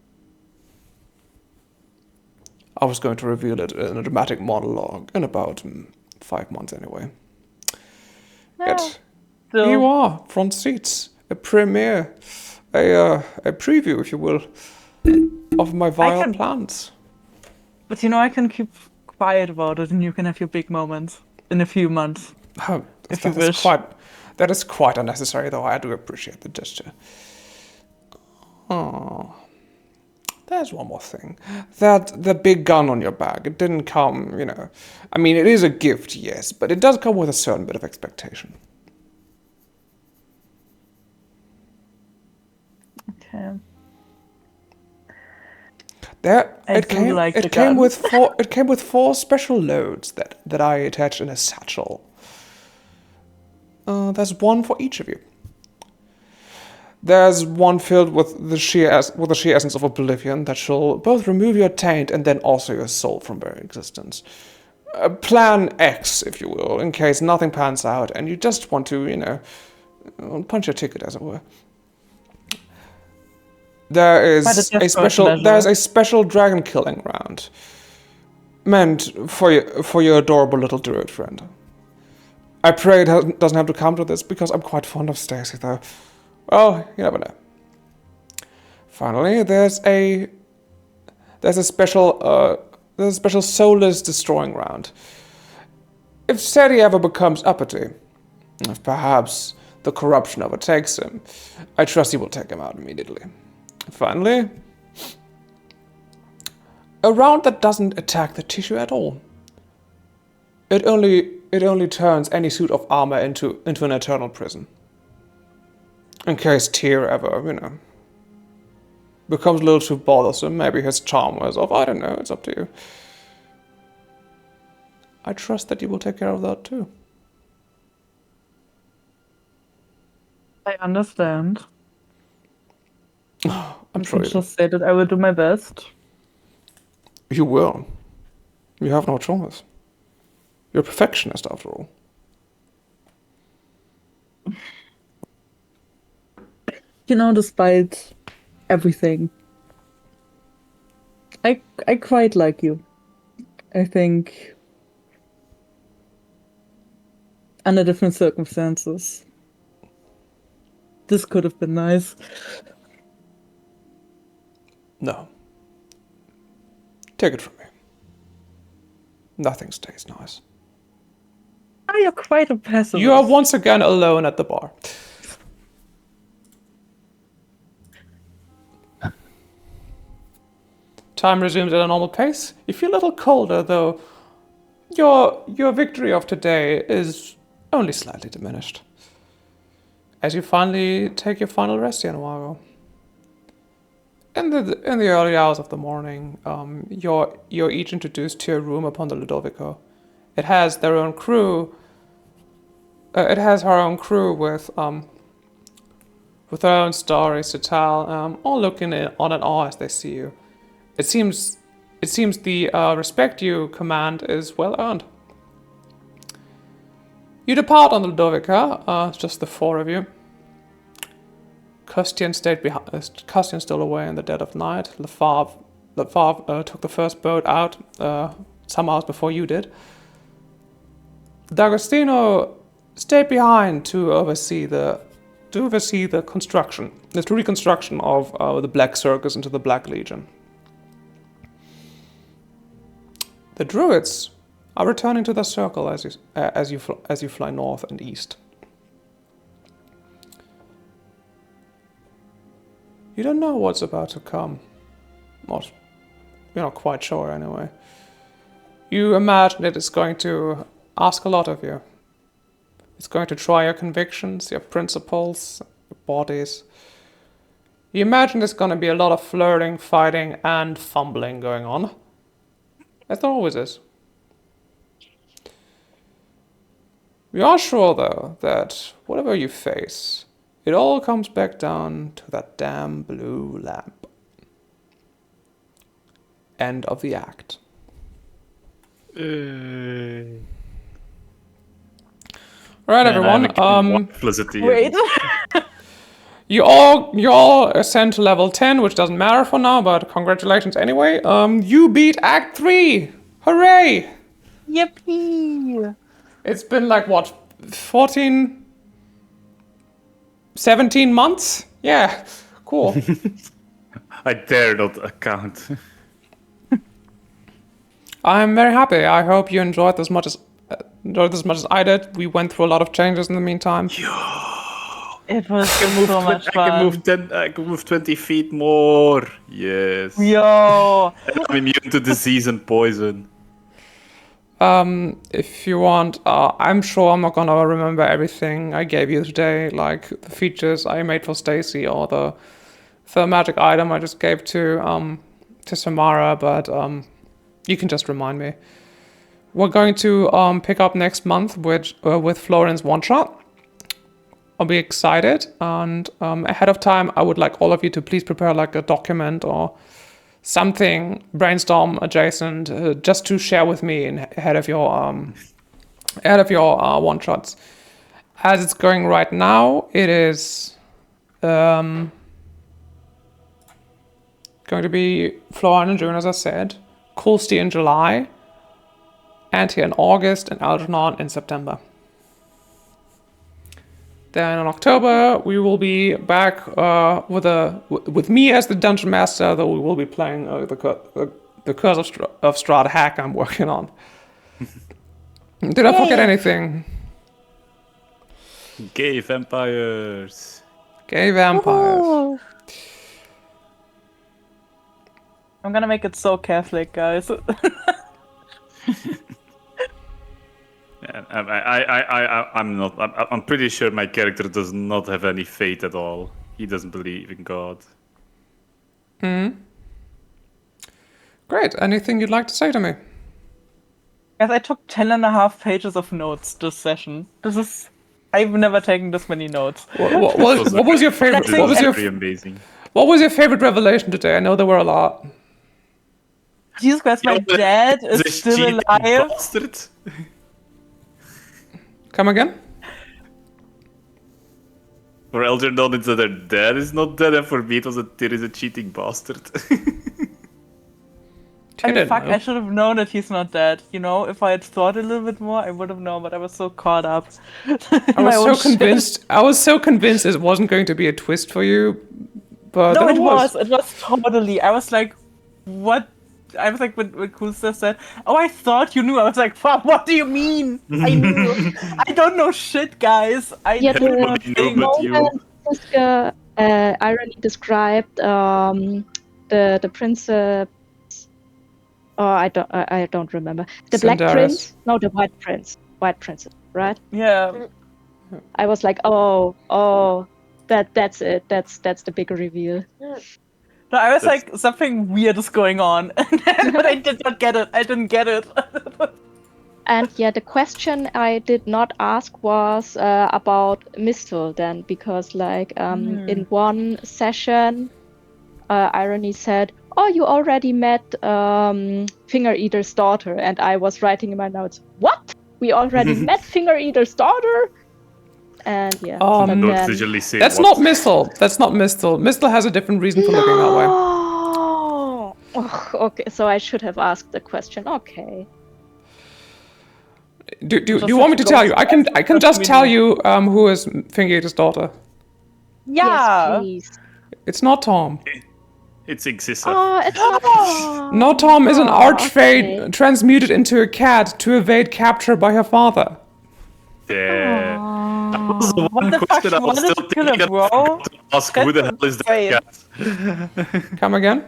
I was going to reveal it in a dramatic monologue in about 5 months anyway. Yet, Still, here you are, front seats, a premiere, a preview, if you will, of my vile can- plans. but you know, I can keep quiet about it, and you can have your big moments in a few months. Oh, If you that is wish. that is quite unnecessary, though. I do appreciate the gesture. Oh, there's one more thing. The big gun on your back. It didn't come, you know. I mean, it is a gift, yes, but it does come with a certain bit of expectation. Okay. There, I do like the it came gun. with four. It came with 4 special loads that I attached in a satchel. There's one for each of you. There's one filled with the sheer essence of oblivion that shall both remove your taint and then also your soul from very existence. Plan X, if you will, in case nothing pans out and you just want to, you know, punch your ticket, as it were. There's Quite a a desperate special. measure. There's a special dragon killing round, meant for your adorable little druid friend. I pray it doesn't have to come to this because I'm quite fond of Stacy, though. Well, you never know. Finally, there's a special soulless destroying round. If Sadie ever becomes uppity, if perhaps the corruption overtakes him, I trust he will take him out immediately. Finally, a round that doesn't attack the tissue at all. It only turns any suit of armor into an eternal prison. In case Tyr ever, you know, becomes a little too bothersome, maybe his charm wears off, I don't know, it's up to you. I trust that you will take care of that too. I understand. I'm sure you, Just say that I will do my best. you will. You have no choice. You're a perfectionist, after all. You know, despite everything, I quite like you. I think under different circumstances, this could have been nice. No. Take it from me. Nothing stays nice. Oh, you're quite a pessimist. You are once again alone at the bar. Time resumes at a normal pace. You feel a little colder, though your victory of today is only slightly diminished. As you finally take your final rest, Yanuago. In the early hours of the morning, you're each introduced to a room upon the Ludovico. It has their own crew. It has her own crew with their own stories to tell, all looking on in awe as they see you. It seems the respect you command is well earned. You depart on the Ludovica, just the 4 of you. Custian stayed behind. Custian still away in the dead of night. Lefavre took the first boat out some hours before you did. D'Agostino stayed behind to oversee the construction, the reconstruction of the Black Circus into the Black Legion. The druids are returning to the circle as you fly north and east. You don't know what's about to come. Not, you're not quite sure anyway. You imagine it is going to ask a lot of you. It's going to try your convictions, your principles, your bodies. You imagine there's going to be a lot of flirting, fighting, and fumbling going on. As there always is. We are sure, though, that whatever you face, it all comes back down to that damn blue lamp. End of the act. Right, everyone. Felicity. Wait. You all ascend to level 10, which doesn't matter for now, but congratulations anyway. You beat Act 3! Hooray! Yippee! It's been like, what, 14... 17 months? Yeah, cool. I dare not account. I'm very happy. I hope you enjoyed as much as I did. We went through a lot of changes in the meantime. It was so much fun. I can move 20 feet more. Yes. Yo! I'm immune to disease and poison. If you want, I'm sure I'm not gonna remember everything I gave you today, like the features I made for Stacy or the magic item I just gave to Samara, but you can just remind me. We're going to pick up next month with Florian's one shot. I'll be excited, and ahead of time, I would like all of you to please prepare like a document or something brainstorm adjacent, just to share with me ahead of your one shots. As it's going right now, it is going to be Florian in June, as I said, Kulsti in July, Antia in August, and Algernon in September. Then in October, we will be back with me as the Dungeon Master, though we will be playing the Curse of Strahd hack I'm working on. Did I forget anything? Gay vampires. Gay vampires. Woohoo. I'm gonna make it so Catholic, guys. I'm not. I'm pretty sure my character does not have any faith at all. He doesn't believe in God. Great. Anything you'd like to say to me? Guys, I took 10.5 pages of notes this session. I've never taken this many notes. What was your favorite? Very amazing. What was your favorite revelation today? I know there were a lot. Jesus Christ, my dad is This still cheating alive. bastard. Come again? For Algernon, it's that their dad is not dead, and for me, it was that there is a cheating bastard. I mean, didn't fuck, know. I should have known that he's not dead. You know, if I had thought a little bit more, I would have known, but I was so caught up. I was so convinced. I was so convinced it wasn't going to be a twist for you, but No, then it was. It was totally. I was like, what? I was like, when Kulsta said, oh, I thought you knew. I was like, fuck, what do you mean? I knew. I don't know shit, guys. I Yeah, don't know Everybody knew but you. moment Siska irony described the princess. Oh, I don't remember. The Black Cinderis. Prince? No, the White Prince. White Princess, right? Yeah. I was like, oh, that's it. That's the big reveal. No, I was like, something weird is going on. But I did not get it. I didn't get it. And yeah, the question I did not ask was about Mistle then, because like in one session, Irony said, "Oh, you already met Finger Eater's daughter," and I was writing in my notes, "What? We already met Finger Eater's daughter?" And yeah, but Don't then... usually say That's what. not Mistle. That's not Mistle. Mistle has a different reason for looking that way. Oh, okay, so I should have asked the question. Okay. Do you want me to tell you? I can just tell you who is Finger Eater's daughter. Yeah. Yes, please. It's not Tom. It's Exissa. Oh, it's not. No, Tom is an archfey okay. transmuted into a cat to evade capture by her father. Yeah. That was the What one the fuck? question She I was wanted still to kill thinking a of bro? to ask who the hell is that Wait. cat? Come again?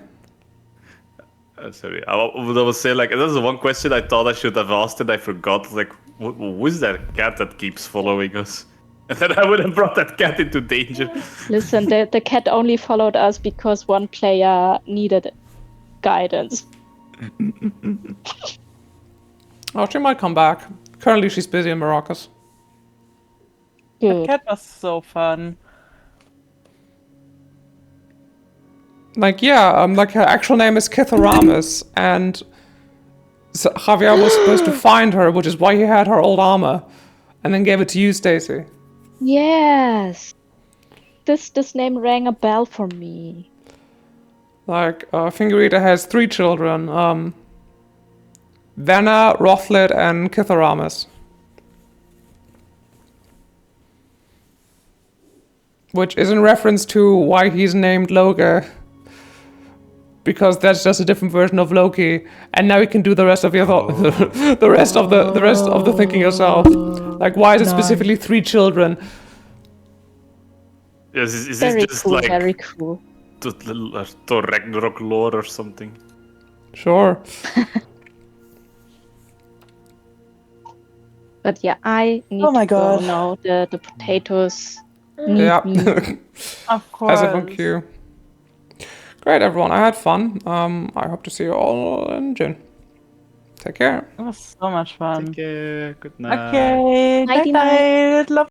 Sorry, I was saying like that's the one question I thought I should have asked and I forgot. Like, who is that cat that keeps following us? And then I would have brought that cat into danger. Listen, the cat only followed us because one player needed guidance. Oh, she might come back. Currently, she's busy in Maracas. The Good. cat was so fun. Like, yeah, like her actual name is Kitharamus, and Javier was supposed to find her, which is why he had her old armor, and then gave it to you, Stacy. Yes. this name rang a bell for me. Like, Fingerita has 3 children. Vanna, Rothlid, and Kitharamus. Which is in reference to why he's named Loki. Because that's just a different version of Loki, and now you can do the rest of your the rest of the thinking yourself. Like, why is it specifically 3 children? Is Very this just cool, like very cool. the Ragnarok lore or something? Sure. But yeah, I need Oh my to go God. now. The potatoes need Yeah. me. Of course. As a thank you. Great, everyone. I had fun. I hope to see you all in June. Take care. It was so much fun. Take care. Good night. Okay. Nighty Night night. Love